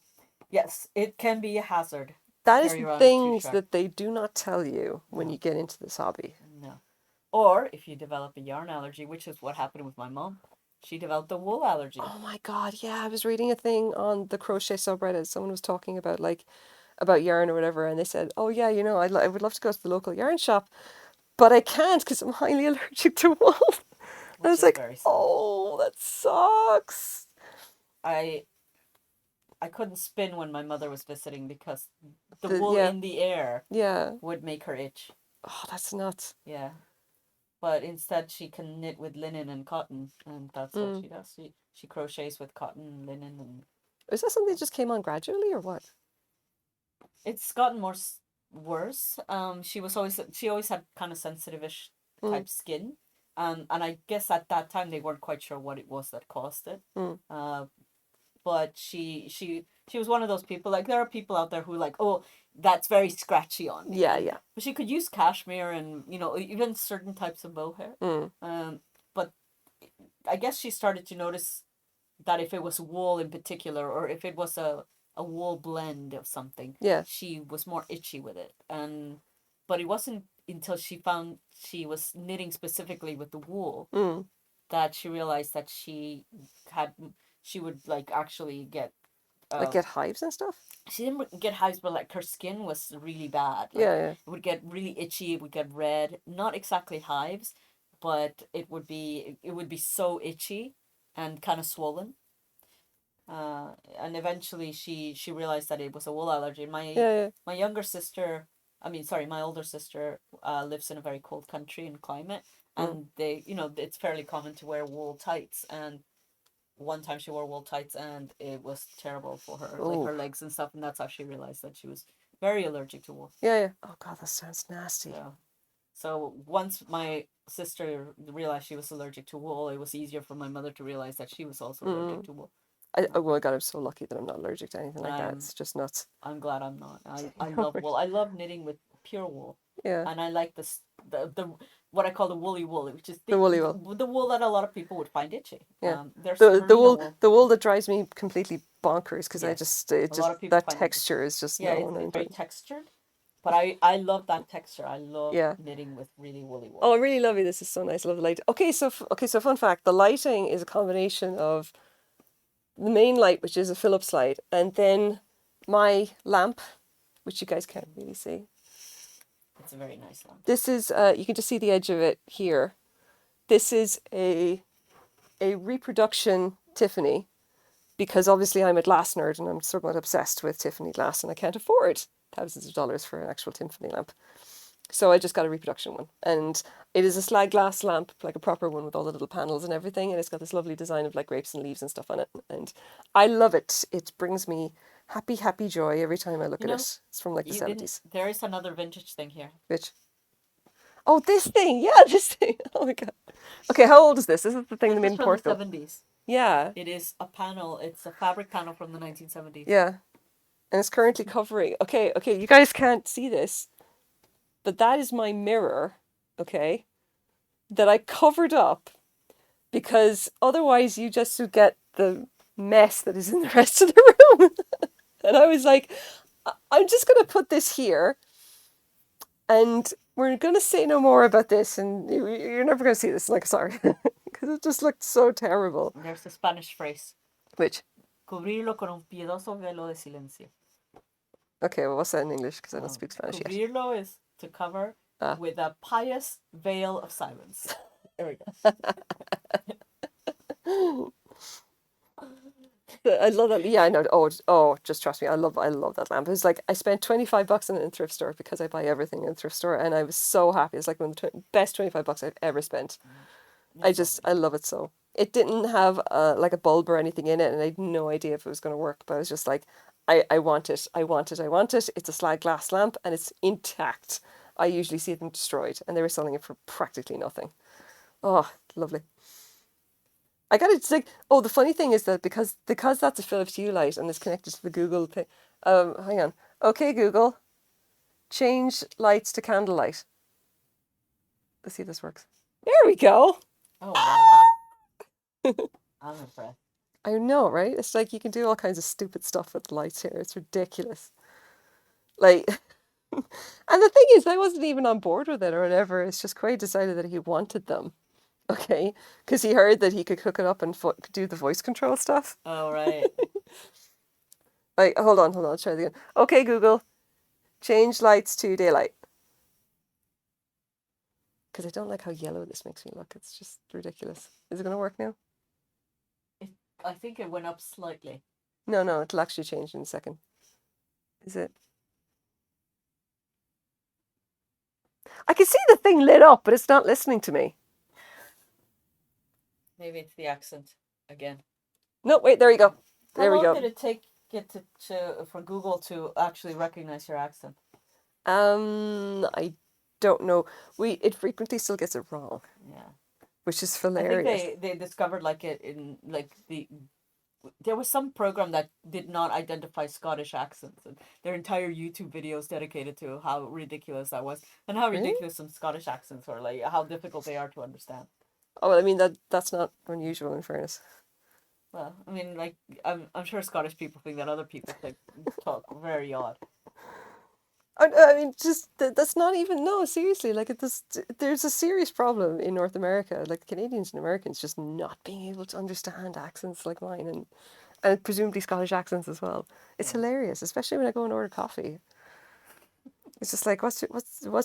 yes, it can be a hazard. That is Carry around it too things sharp. that they do not tell you when No. you get into this hobby. No. Or if you develop a yarn allergy, which is what happened with my mom. She developed a wool allergy. Oh my God, yeah, I was reading a thing on the crochet subreddit. Someone was talking about like about yarn or whatever, and they said, "Oh yeah, I would love to go to the local yarn shop, but I can't because I'm highly allergic to wool." And I Which was is like, very sad. "Oh, that sucks." I couldn't spin when my mother was visiting because the wool Yeah, in the air yeah. would make her itch. Oh, that's nuts. Yeah. But instead she can knit with linen and cotton, and that's what she does. She crochets with cotton, linen, and Is that something that just came on gradually or what? it's gotten worse. She always had kind of sensitive-ish type skin. And I guess at that time they weren't quite sure what it was that caused it. But she was one of those people, like there are people out there who like, oh, that's very scratchy on me. Yeah, yeah. But she could use cashmere and even certain types of mohair. But I guess she started to notice that if it was wool in particular, or if it was a wool blend of something, Yeah. she was more itchy with it. But it wasn't until she found she was knitting specifically with the wool that she realized that she would like actually get Like get hives and stuff? she didn't get hives, but like her skin was really bad. Like Yeah, yeah. it would get really itchy, it would get red. Not exactly hives, but it would be so itchy and kind of swollen. And eventually she realized that it was a wool allergy. My Yeah, yeah. my younger sister, I mean, sorry, my older sister, lives in a very cold country and climate, and it's fairly common to wear wool tights. And one time she wore wool tights, and it was terrible for her, like Oh. her legs and stuff. And that's how she realized that she was very allergic to wool. Yeah, yeah. Oh God, that sounds nasty. So once my sister realized she was allergic to wool, it was easier for my mother to realize that she was also allergic to wool. Oh my God, I'm so lucky that I'm not allergic to anything like that. It's just nuts. I'm glad I'm not. I love wool. I love knitting with pure wool. Yeah. And I like the what I call the woolly wool, which is The woolly wool. the wool that a lot of people would find itchy. Yeah. There's The merino wool. wool that drives me completely bonkers because Yes. it A just lot of people that find it texture is just Yeah, no. it's very textured. But I love that texture. I love Yeah. knitting with really woolly wool. Oh, I really love you. This is so nice. I love the light. Okay, so fun fact: the lighting is a combination of the main light, which is a Philips light, and then my lamp, which you guys can't really see. It's a very nice lamp. This is you can just see the edge of it here. This is a reproduction Tiffany, because obviously I'm a glass nerd and I'm somewhat obsessed with Tiffany glass, and I can't afford thousands of dollars for an actual Tiffany lamp. So I just got a reproduction one, and it is a slag glass lamp, like a proper one with all the little panels and everything, and it's got this lovely design of like grapes and leaves and stuff on it, and I love it. It brings me happy joy every time I look at it. It's from like the 70s. There is another vintage thing here. Which? Oh, this thing! Yeah, this thing! Oh my God. Okay, how old is this? This is the thing that made in Portugal. From the 70s. Yeah. It is a panel. It's a fabric panel from the 1970s. Yeah. And it's currently covering. Okay, you guys can't see this, but that is my mirror, okay, that I covered up because otherwise you just would get the mess that is in the rest of the room. And I was like, I'm just going to put this here and we're going to say no more about this, and you're never going to see this. Like, sorry, because it just looked so terrible. There's the Spanish phrase. Which? Cubrirlo con un piadoso velo de silencio. Okay, well, what's that in English? Because I don't Um, speak Spanish yet. Cubrirlo is to cover Ah. with a pious veil of silence. There we I love that. Yeah, I know. Just trust me. I love that lamp. It was like I spent $25 on it in thrift store because I buy everything in thrift store, and I was so happy. It's like one of the best $25 I've ever spent. go. It's I lovely. love it so. It didn't have like a bulb or anything in it, and I had no idea if it was going to work. But I was just like, I want it. I want it. I want it. It's a slag glass lamp, and it's intact. I usually see them destroyed, and they were selling it for practically nothing. Oh, lovely. I got it. Like, oh, the funny thing is that because that's a Philips Hue light and it's connected to the Google thing. Hang on. Okay, Google, change lights to candlelight. Let's see if this works. There we go. Oh wow. I'm impressed. I know, right? It's like you can do all kinds of stupid stuff with the lights here. It's ridiculous. Like, and the thing is, I wasn't even on board with it or whatever. It's just Quaid decided that he wanted them. Okay, because he heard that he could hook it up and do the voice control stuff. Oh right. Like, hold on, let's try it again. Okay, Google, change lights to daylight. Because I don't like how yellow this makes me look. It's just ridiculous. Is it going to work now? It, I think it went up slightly. No, it'll actually change in a second. Is it? I can see the thing lit up, but it's not listening to me. Maybe it's the accent again. No, wait, there you go. How There we long go. did it take it for Google to actually recognize your accent? I don't know. It frequently still gets it wrong, Yeah. which is I think hilarious. they discovered like it in like there was some program that did not identify Scottish accents, and their entire YouTube videos dedicated to how ridiculous that was and how Really? ridiculous some Scottish accents are, like how difficult they are to understand. Oh, well, I mean that's not unusual in fairness. Well, I mean, like I'm sure Scottish people think that other people think talk very odd. I mean, just that's not even no. Seriously, like there's a serious problem in North America, like Canadians and Americans just not being able to understand accents like mine, and presumably Scottish accents as well. It's Yeah. hilarious, especially when I go and order coffee. It's just like, what's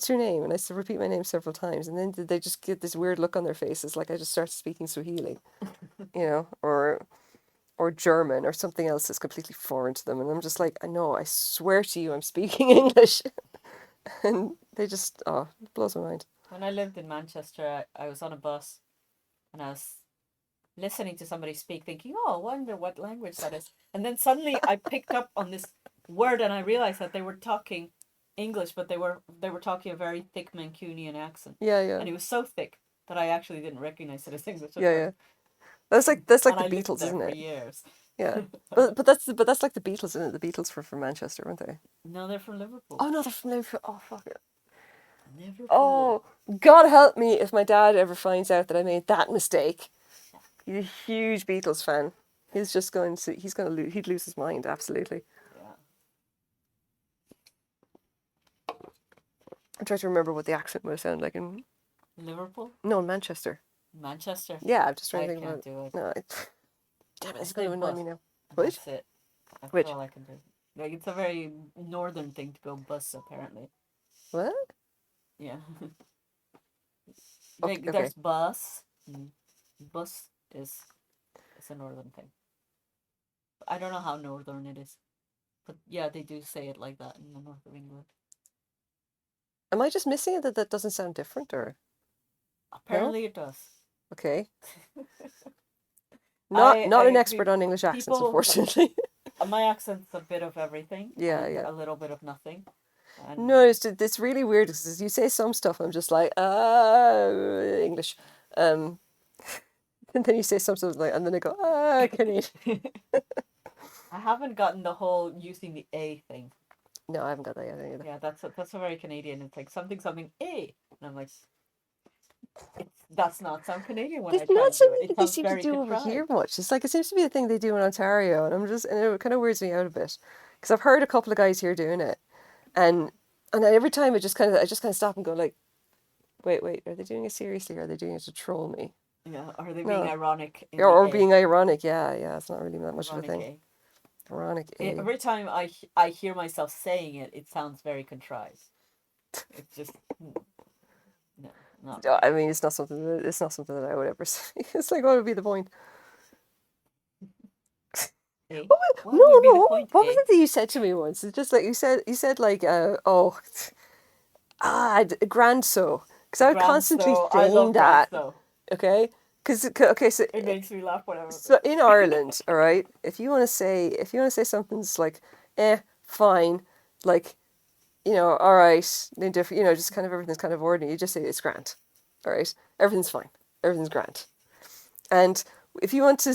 your name? And I have to repeat my name several times, and then they just get this weird look on their faces, like I just start speaking Swahili, or German or something else that's completely foreign to them, and I'm just like, I know, I swear to you, I'm speaking English, and they just, it blows my mind. When I lived in Manchester, I was on a bus and I was listening to somebody speak, thinking, "Oh, I wonder what language that is." And then suddenly I picked up on this word, and I realized that they were talking English, but they were talking a very thick Mancunian accent, Yeah, yeah, and it was so thick that I actually didn't recognize it as English at yeah, yeah. first. That's like And the I lived Beatles, there isn't for it? years. Yeah, but that's like the Beatles, isn't it? The Beatles were from Manchester, weren't they? No, they're from Liverpool. Oh no, they're from Liverpool. Oh fuck it. Liverpool. Oh, God help me if my dad ever finds out that I made that mistake. He's a huge Beatles fan. He'd lose his mind, absolutely. Yeah. I'm trying to remember what the accent would have sounded like in, Liverpool? no, in Manchester. Manchester? Yeah, I'm just trying to I think about can't it. do it. No, damn it, I it's going say to annoy bus, me now. and Which? that's it. That's Which? all I can do. Like, it's a very northern thing to go bus, apparently. What? Yeah. Okay, Like, okay. there's bus. And bus is it's a northern thing. I don't know how northern it is. But yeah, they do say it like that in the north of England. Am I just missing it that doesn't sound different, or no? Apparently it does. Okay. Not I not an agree. expert on English accents, People, unfortunately. my accent's a bit of everything Yeah, and yeah. a little bit of nothing. No, And it's really weird because you say some stuff, I'm just like, English. Um, and then you say something like, and then I go, Canadian. I haven't gotten the whole using the A thing. No, I haven't got that yet either. Yeah, that's a very Canadian. It's like something A, and I'm like, that's not sound Canadian when I It's try not to do it. something It that they sounds seem to very do over here contrived. much. It's like it seems to be a thing they do in Ontario, and it kind of weirds me out a bit because I've heard a couple of guys here doing it, and every time I just kind of stop and go like, wait, are they doing it seriously or are they doing it to troll me? Yeah, are they being No, ironic in or, the or A? being ironic? Yeah, it's not really that much of a Ironic thing. A. Ironic A. Every time I hear myself saying it, it sounds very contrived. It's just no, not I really. mean, it's not something that I would ever say. It's like, what would be the point? Eh? No, What would be the no. point? What was Eh? it that you said to me once? It's just like you said like, oh, grand so. Because I was constantly Granzo, I saying love that, Granzo. okay? Okay, It makes me laugh whenever. so in Ireland, all right, if you want to say something's like, fine, like, all right, indifferent, just kind of everything's kind of ordinary. You just say it's grand, all right, everything's fine, everything's grand. And if you want to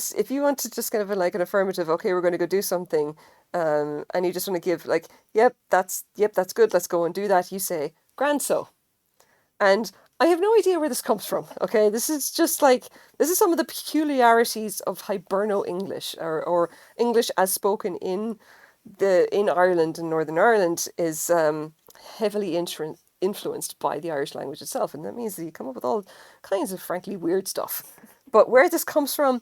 just kind of like an affirmative, okay, we're going to go do something, and you just want to give like, yep, that's good, let's go and do that. You say grand so, and I have no idea where this comes from. Okay, this is just like this is some of the peculiarities of Hiberno English, or English as spoken in Ireland and Northern Ireland is heavily influenced by the Irish language itself, and that means that you come up with all kinds of frankly weird stuff. But where this comes from,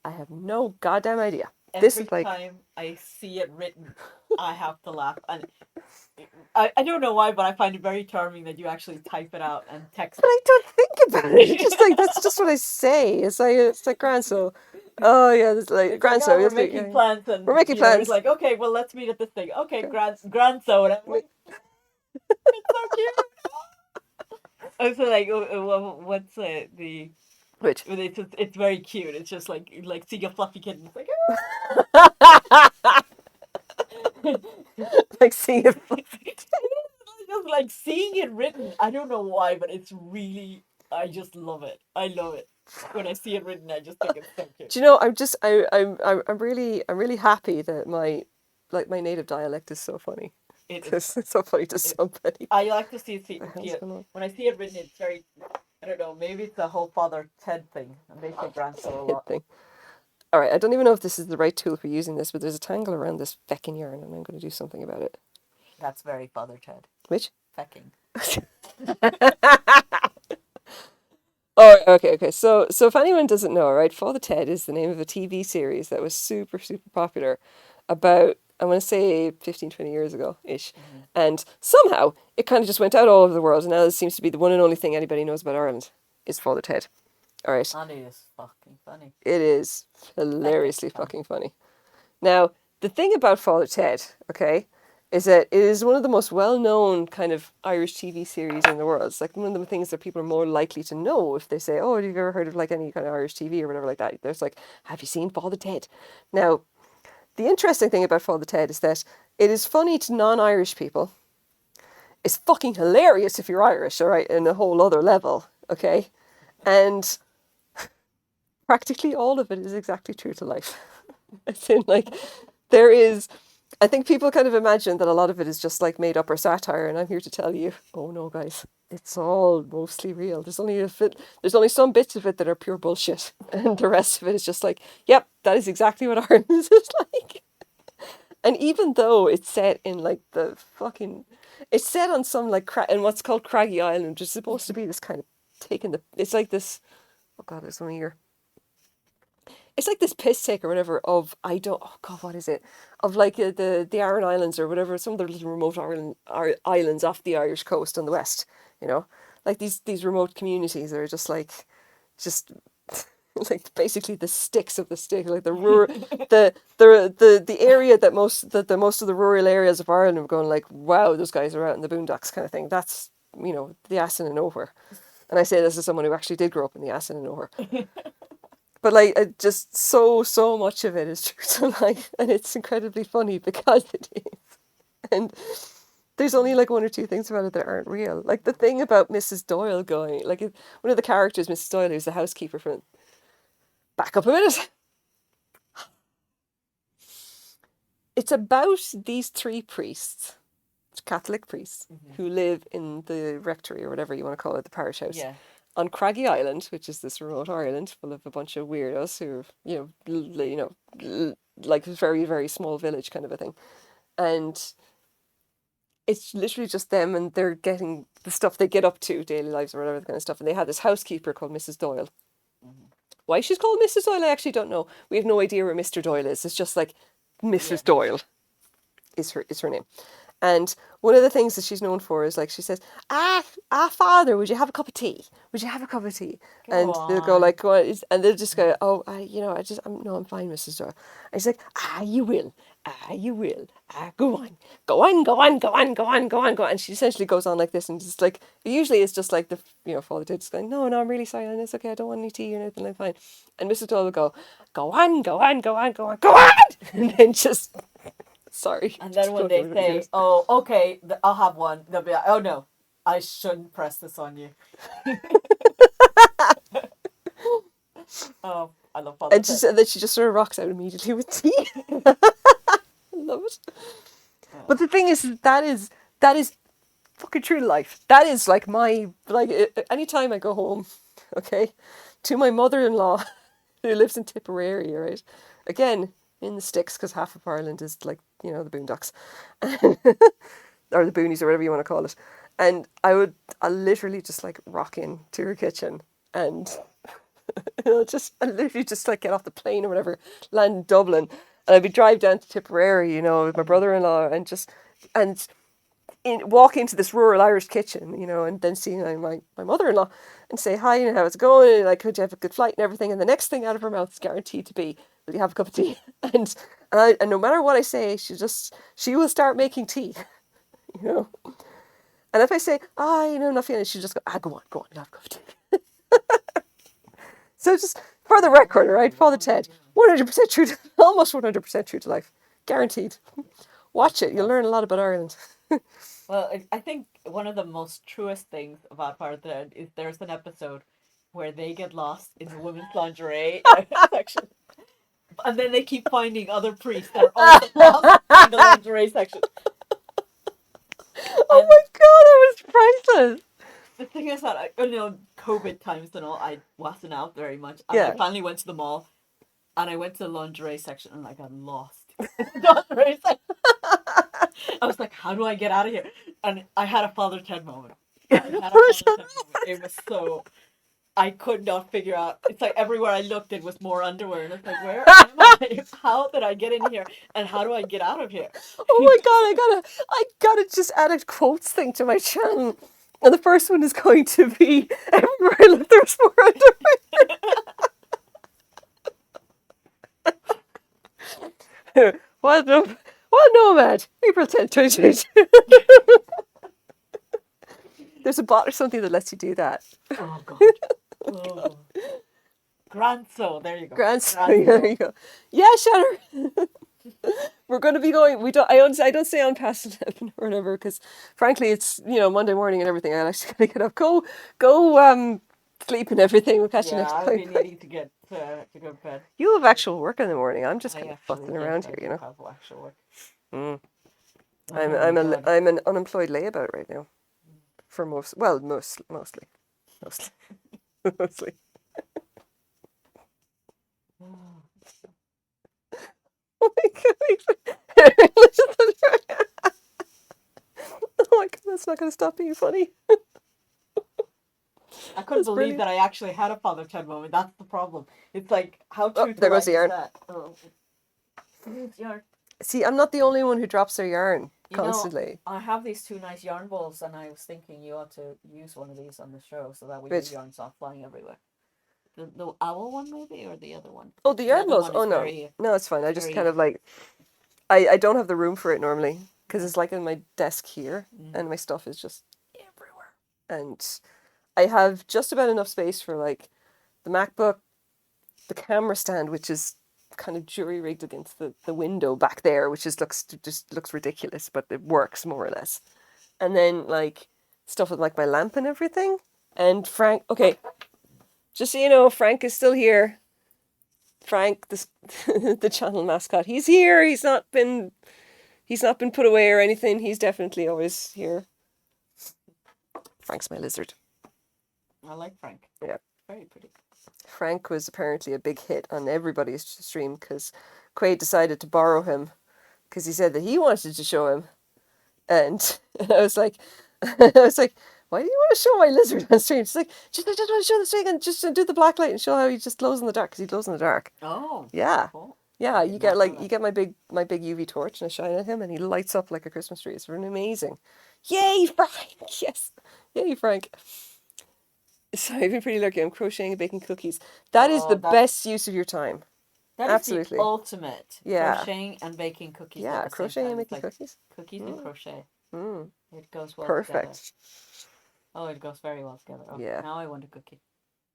I have no goddamn idea. This Every is like, time I see it written, I have to laugh. And I don't know why, but I find it very charming that you actually type it out and text but I don't think about it. It's just like that's just what I say. It's like grand so. Oh yeah, it's like It's like, grand oh, so. we're Yes, making plans, we're and making it's plans. like, okay, well, let's meet at this thing. Okay, grand so, and I'm like, it's so cute. Also, like, what's the Which it's very cute. It's just like seeing a fluffy kitten. It's like, like seeing it. just like seeing it written. I don't know why, but it's really. I just love it. I love it. When I see it written, I just think it's so cute. Do you know? I'm really happy that my native dialect is so funny. It's Because it's so funny to it, somebody. I like to What the see hell's it going on? when I see it written. It's very. I don't know. Maybe it's the whole Father Ted thing, and they say grandson a Hit lot. thing. All right, I don't even know if this is the right tool for using this, but there's a tangle around this feckin' yarn, and I'm going to do something about it. That's very Father Ted. Which? Fecking. Oh, okay. So if anyone doesn't know, right, Father Ted is the name of a TV series that was super, super popular about, I want to say 15, 20 years ago ish. Mm-hmm. And somehow it kind of just went out all over the world. And now this seems to be the one and only thing anybody knows about Ireland is Father Ted. All right. And it is fucking funny. It is Fecking hilariously funny. fucking funny. Now, the thing about Father Ted, okay, is that it is one of the most well-known kind of Irish TV series in the world. It's like one of the things that people are more likely to know if they say, "Oh, have you ever heard of like any kind of Irish TV or whatever like that?" There's like, "Have you seen Father Ted?" Now, the interesting thing about Father Ted is that it is funny to non-Irish people. It's fucking hilarious if you're Irish, all right, in a whole other level, okay, and practically all of it is exactly true to life. As in, like, there is. I think people kind of imagine that a lot of it is just like made up or satire, and I'm here to tell you, oh no, guys, it's all mostly real. There's only some bits of it that are pure bullshit, and the rest of it is just like, yep, that is exactly what Ireland is like. And even though it's set in like it's set on some like in what's called Craggy Island, which is supposed to be this kind of it's like this. Oh God, there's one here. It's like this piss take or whatever of I don't oh God, what is it, of like the Aran Islands or whatever, some of the little remote islands off the Irish coast on the west, you know, like these remote communities that are just like basically the sticks of the stick, like the rural the area that the most of the rural areas of Ireland are going like, wow, those guys are out in the boondocks kind of thing. That's, the Aston and nowhere. And I say this as someone who actually did grow up in the Aston and nowhere. But like, just so much of it is true to life, and it's incredibly funny because it is. And there's only like one or two things about it that aren't real. Like the thing about Mrs. Doyle going, like one of the characters, Mrs. Doyle, who's the housekeeper from. Back up a minute. It's about these three priests, Catholic priests, who live in the rectory or whatever you want to call it, the parish house. Yeah. On Craggy Island, which is this remote island full of a bunch of weirdos who, like a very, very small village kind of a thing. And it's literally just them, and they're getting the stuff they get up to, daily lives or whatever, the kind of stuff. And they have this housekeeper called Mrs. Doyle. Why she's called Mrs. Doyle, I actually don't know. We have no idea where Mr. Doyle is. It's just like, Yeah. Mrs. Doyle is her name. And one of the things that she's known for is like she says, father, would you have a cup of tea? Would you have a cup of tea? Go And they'll go on. like, what is, and they'll just go, oh, I'm fine, Mrs. Doyle. And she's like, you will, you will, go on, go on, go on, go on, go on, go on, go on. And she essentially goes on like this, and just like usually it's just like the father did just going, no, I'm really sorry, and it's okay, I don't want any tea or anything, I'm fine. And Mrs. Doyle will go on, go on, go on, go on, go on, and then just sorry, And then just when don't they everybody say, hears. "Oh, okay, I'll have one," they'll be like, "Oh no, I shouldn't press this on you." Oh, I love Father And Ted. then she just sort of rocks out immediately with tea. I love it. But Oh, the thing is, that is fucking true to life. That is like my like anytime I go home, okay, to my mother-in-law who lives in Tipperary, right? Again, in the sticks because half of Ireland is like the boondocks, or the boonies or whatever you want to call it. And I literally just like rock in to her kitchen and I literally just like get off the plane or whatever, land in Dublin, and I'd be drive down to Tipperary, with my mm. brother-in-law, and walk into this rural Irish kitchen, and then see my mother-in-law and say hi and how it's going, and like, could you have a good flight and everything, and the next thing out of her mouth is guaranteed to be, will you have a cup of tea? And no matter what I say, she will start making tea, you know. And if I say, not feeling it, she'll just go, go on, have a cup of tea. So just for the record, all right, Father Ted, 100% true, almost 100% true to life, guaranteed. Watch it, you'll Well, learn a lot about Ireland. well, I think one of the most truest things about Father Ted is there's an episode where they get lost in the women's lingerie section, and then they keep finding other priests that are also lost in the lingerie section. Oh And my god, that was priceless. the thing is that COVID times and all, I wasn't out very much, and I Yeah. finally went to the mall, and I went to the lingerie section, and I got lost in the lingerie section. I was like, how do I get out of here? And I had a Father Ted moment. I had a Father Ted moment. It was so, I could not figure out. It's like everywhere I looked, it was more underwear, and it's like, where am I? How did I get in here? And how do I get out of here? Oh my god, I gotta just add a quotes thing to my channel. And the first one is going to be everywhere I look there's more underwear. Wild, no, Wild Nomad, April 10th, 2022. There's a bot or something that lets you do that. Oh God. Oh. Granzo. There you go. Grand, so yeah, there Granzo. you go. Yeah, Shatter. We're going to be going. We don't. I don't stay on past 11 or whatever because, frankly, it's Monday morning and everything. I actually gotta get up, go, sleep and everything. We'll catch you Yeah, next I'll time. be needing to get to go to bed. You have actual work in the morning. I'm just I kind of actually, fucking yes, around I here. do have actual work. Mm. I'm Oh I'm a God. I'm an unemployed layabout right now for mostly mostly. Oh my god! Oh my god! That's not going to stop being funny. I couldn't That's believe brilliant. that I actually had a Father Ted moment. That's the problem. It's like, how Oh, true to there goes the life is yarn. that? Oh, it's yarn. See, I'm not the only one who drops their yarn You know, constantly. I have these two nice yarn balls, and I was thinking you ought to use one of these on the show so that way your Which yarns aren't flying everywhere. The owl one, maybe, or the other one? the The yarn other balls. one Oh is no, very, no, it's fine. I it's just kind very, of like I don't have the room for it normally because yeah. it's like in my desk here Mm. and my stuff is just everywhere. And I have just about enough space for like the MacBook, the camera stand, which is kind of jury rigged against the window back there, which just looks ridiculous, but it works more or less. And then like stuff with like my lamp and everything. And Frank, okay, just so you know, Frank is still here. Frank, the the channel mascot, he's here. He's not been put away or anything. He's definitely always here. Frank's my lizard. I like Frank. Yeah. Very pretty. Frank was apparently a big hit on everybody's stream because Quaid decided to borrow him because he said that he wanted to show him. And I was like, why do you want to show my lizard on stream? She's like, just I just want to show the stream and just do the black light and show how he just glows in the dark because he glows in the dark. Oh, Yeah. cool. Yeah, Okay, not gonna you lie. get my big UV torch and I shine at him and he lights up like a Christmas tree. It's really amazing. Yay, Frank! Yes. Yay, Frank. So I've been pretty lucky. I'm crocheting and baking cookies. That is the Oh, best use of your time. that is the Absolutely. ultimate. Yeah. Crocheting and baking cookies at Yeah, the same crocheting and time. It's making like cookies. cookies and Mm, crochet. mm, It goes well together. perfect. Oh, it goes very well together. Oh, Yeah. now I want a cookie.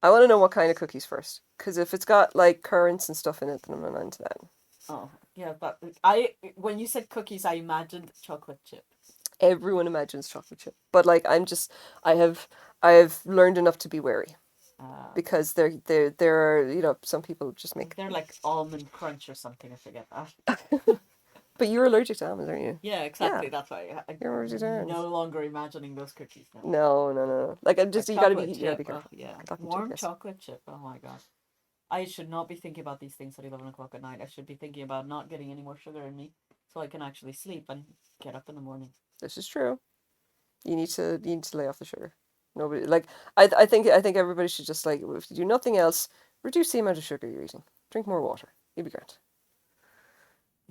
I want to know what kind of cookies first. Because if it's got like currants and stuff in it, then I'm not into that. Oh, yeah, but when you said cookies, I imagined chocolate chip. Everyone imagines chocolate chip. But like I have I have learned enough to be wary. Okay. Because there are, some people just make. They're like almond crunch or something. I forget that. But you're allergic to almonds, aren't you? Yeah, Yeah, exactly. That's why you're allergic to I'm almonds. no longer imagining those cookies now. No, no, no. Like I'm A just chocolate you gotta be chip. Oh careful. yeah, Chocolate chip, warm yes. chocolate chip. Oh my god. I should not be thinking about these things at 11 o'clock at night. I should be thinking about not getting any more sugar in me, so I can actually sleep and get up in the morning. This is true. You need to lay off the sugar. Nobody like I think everybody should just like if you do nothing else, reduce the amount of sugar you're eating. Drink more water. You'll be great.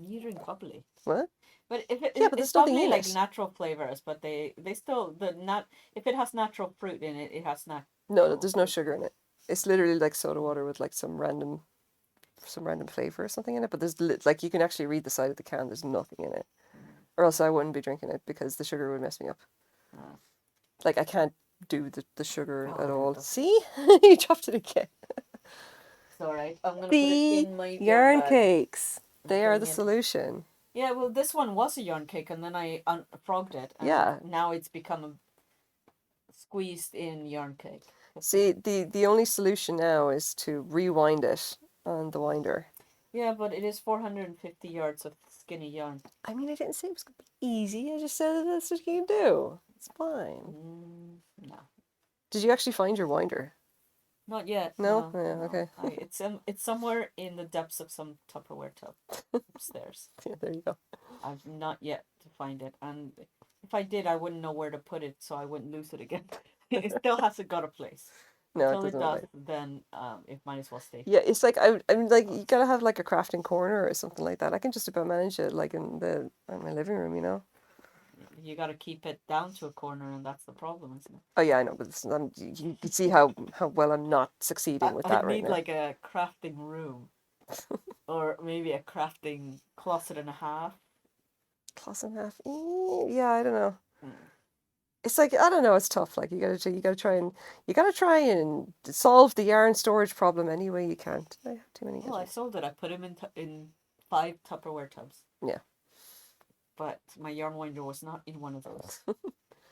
You drink bubbly, What? but Yeah, but it's there's nothing bubbly in like it. natural flavors, but they still the nat if it has natural fruit in it, it has No, no, natural there's no fruit. sugar in it. It's literally like soda water with like some random flavor or something in it. But like you can actually read the side of the can. There's nothing in it, Mm. or else I wouldn't be drinking it because the sugar would mess me up. Uh, Like I can't do the sugar oh, at there it all. goes. See, you dropped it again. It's all right. I'm gonna put it The in my yarn yarn bag. cakes. I'm They are putting the it. solution. Yeah, well, this one was a yarn cake, and then I frogged it, and Yeah. now it's become a squeezed in yarn cake. See, the only solution now is to rewind it on the winder. Yeah, but it is 450 yards of skinny yarn. I mean, I didn't say it was gonna be easy. I just said that that's what you can do. It's fine. No, Did you actually find your winder? not yet. No? No, Yeah, no. okay. It's somewhere in the depths of some Tupperware tub upstairs. Yeah, there you go. I've not yet to find it, and if I did, I wouldn't know where to put it, so I wouldn't lose it again. It still hasn't got a place. No, it Until it doesn't look does, like. then it might as well stay. Yeah, it's like I'm like you gotta have like a crafting corner or something like that. I can just about manage it like in my living room, you know. You got to keep it down to a corner, and that's the problem, isn't it? Oh yeah, I know, but you can see how well I'm not succeeding with I'd that right need now. like a crafting room, or maybe a crafting closet and a half. Plus and a half. Yeah, I don't know. Mm. It's like I don't know. It's tough. Like you gotta try and solve the yarn storage problem any way you can. Did I have too many Well, I edges? sold it. I put him in 5 Tupperware tubs, Yeah. but my yarn winder was not in one of those,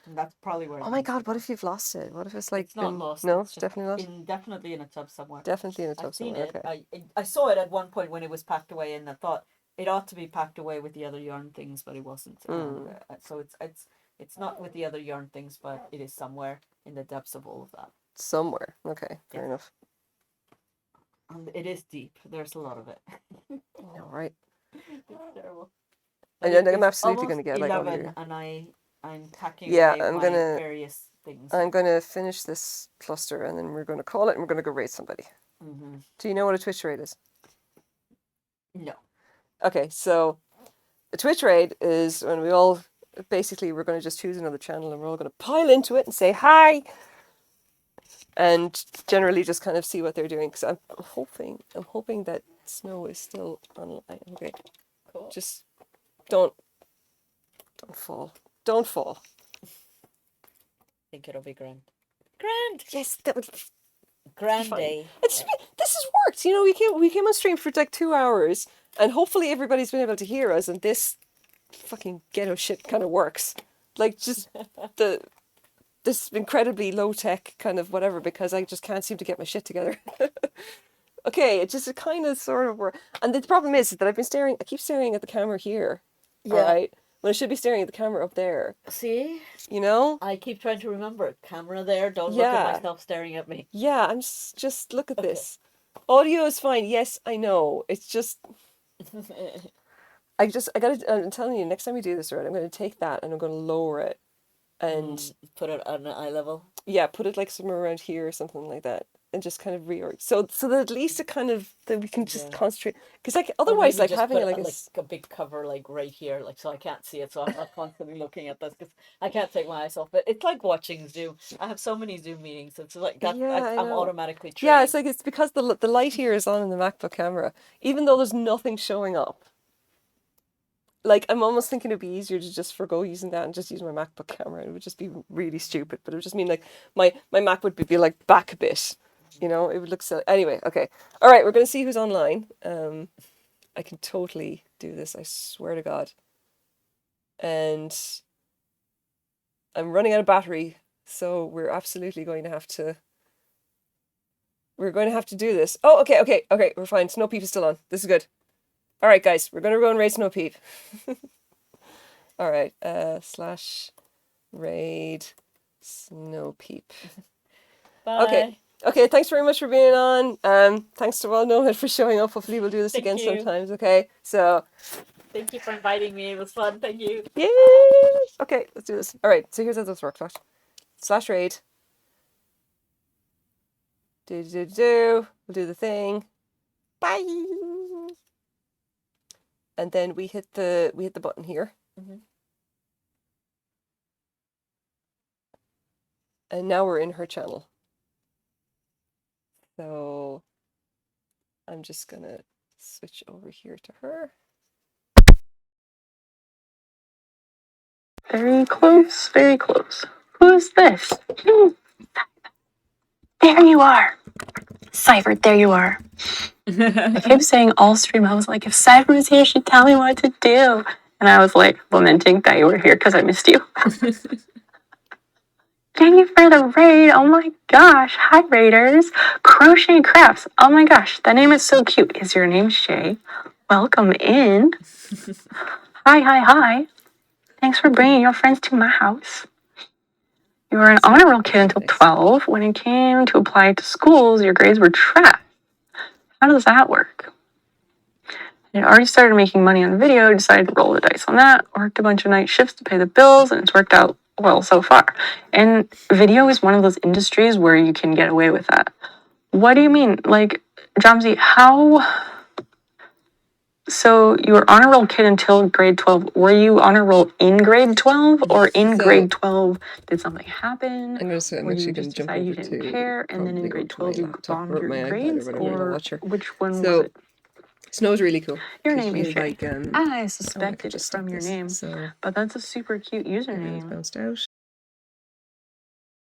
and that's probably where Oh it my needs to God, what go. if you've lost it? What if it's like It's not been lost. no, It's it's just definitely not. definitely in a tub somewhere. Definitely in a I've tub seen somewhere. it. Okay. I saw it at one point when it was packed away, and I thought it ought to be packed away with the other yarn things, but it wasn't. And Mm. so it's not with the other yarn things, but it is somewhere in the depths of all of that. Somewhere. Okay, Yeah, fair enough. and it is deep. There's a lot of it. I know, right? It's terrible. But And then I'm it's absolutely almost gonna get like all 11, your. and I'm packing Yeah, away my various things. I'm gonna finish this cluster and then we're gonna call it and we're gonna go raid somebody. Mm-hmm. Do you know what a Twitch raid is? No. Okay, so a Twitch raid is when we all basically we're gonna just choose another channel and we're all gonna pile into it and say hi and generally just kind of see what they're doing because I'm hoping that Snow is still online. Okay, Cool. just don't don't fall, don't fall. Think it'll be grand. Grand. Yes, that would be Grand fine. day. This has worked. You know, we came on stream for like 2 hours, and hopefully everybody's been able to hear us. And this fucking ghetto shit kind of works. Like just the this incredibly low tech kind of whatever because I just can't seem to get my shit together. Okay, it kind of sort of works. And the problem is that I keep staring at the camera here. All Yeah. right, when I should be staring at the camera up there. See? You know? I keep trying to remember. Camera there. Don't look at Yeah. myself staring at me. Yeah, just look at Okay. this. Audio is fine. Yes, I know. It's just I gotta. I'm telling you, next time we do this, right, I'm gonna take that and I'm gonna lower it, and Put it on an eye level. yeah, put it like somewhere around here or something like that. and just kind of reorg. So that at least it kind of that we can just Yeah. concentrate because like Or otherwise maybe like just having put it like like a big cover like right here, like so I can't see it, so I'm not constantly looking at this because I can't take my eyes off it. It's like watching Zoom. I have so many Zoom meetings. It's like that yeah, I I'm know. automatically Yeah, it's trained. like it's because the light here is on in the MacBook camera, even though there's nothing showing up. Like I'm almost thinking it'd be easier to just forgo using that and just use my MacBook camera. It would just be really stupid, but it would just mean like my Mac would be like back a bit. You know, it would look silly. Anyway, okay. All right, we're gonna see who's online. I can totally do this, I swear to God. And I'm running out of battery, so we're going to have to do this. Oh, okay, we're fine. Snow Peep is still on. This is good. All right, guys, we're gonna go and raid Snow Peep. All right, slash raid Snow Peep. Bye. Okay, thanks very much for being on. Thanks to WildNomad for showing up. Hopefully we'll do this Thank again you. sometimes, okay? So, Thank you for inviting me. It was fun. Thank you. yay! Okay, let's do this. All right, so here's how this works. Watch. Slash raid. We'll do the thing. Bye! And then we hit the button here. Mm-hmm. And now we're in her channel. So I'm just gonna switch over here to her. Very close, very close. Who's this? There you are. Cypher, there you are. I kept saying all stream, I was like, if Cypher was here, she'd tell me what to do. And I was like lamenting that you were here because I missed you. Thank you for the raid. Oh my gosh. Hi, raiders. Crochet Crafts. Oh my gosh, that name is so cute. Is your name Shay? Welcome in. Hi. Thanks for bringing your friends to my house. You were an honor roll kid until 12. When it came to apply to schools, your grades were trash. How does that work? You already started making money on video, decided to roll the dice on that, worked a bunch of night shifts to pay the bills, and it's worked out well so far. And video is one of those industries where you can get away with that. What do you mean? Like, Jamsi, how... So you were honor roll kid until grade 12. Were you honor roll in grade 12 or in grade 12? Did something happen? I'm actually going to jump over You didn't to care, and then in probably grade onto my 12 you laptop bombed or your my iPad or grades, whatever, and I'll or watch her. which one was So it? Snow's really cool Your because name is she's Shay. like I I could suspected it just stop from your this. name, So but that's a super cute yeah, it's username. bounced out.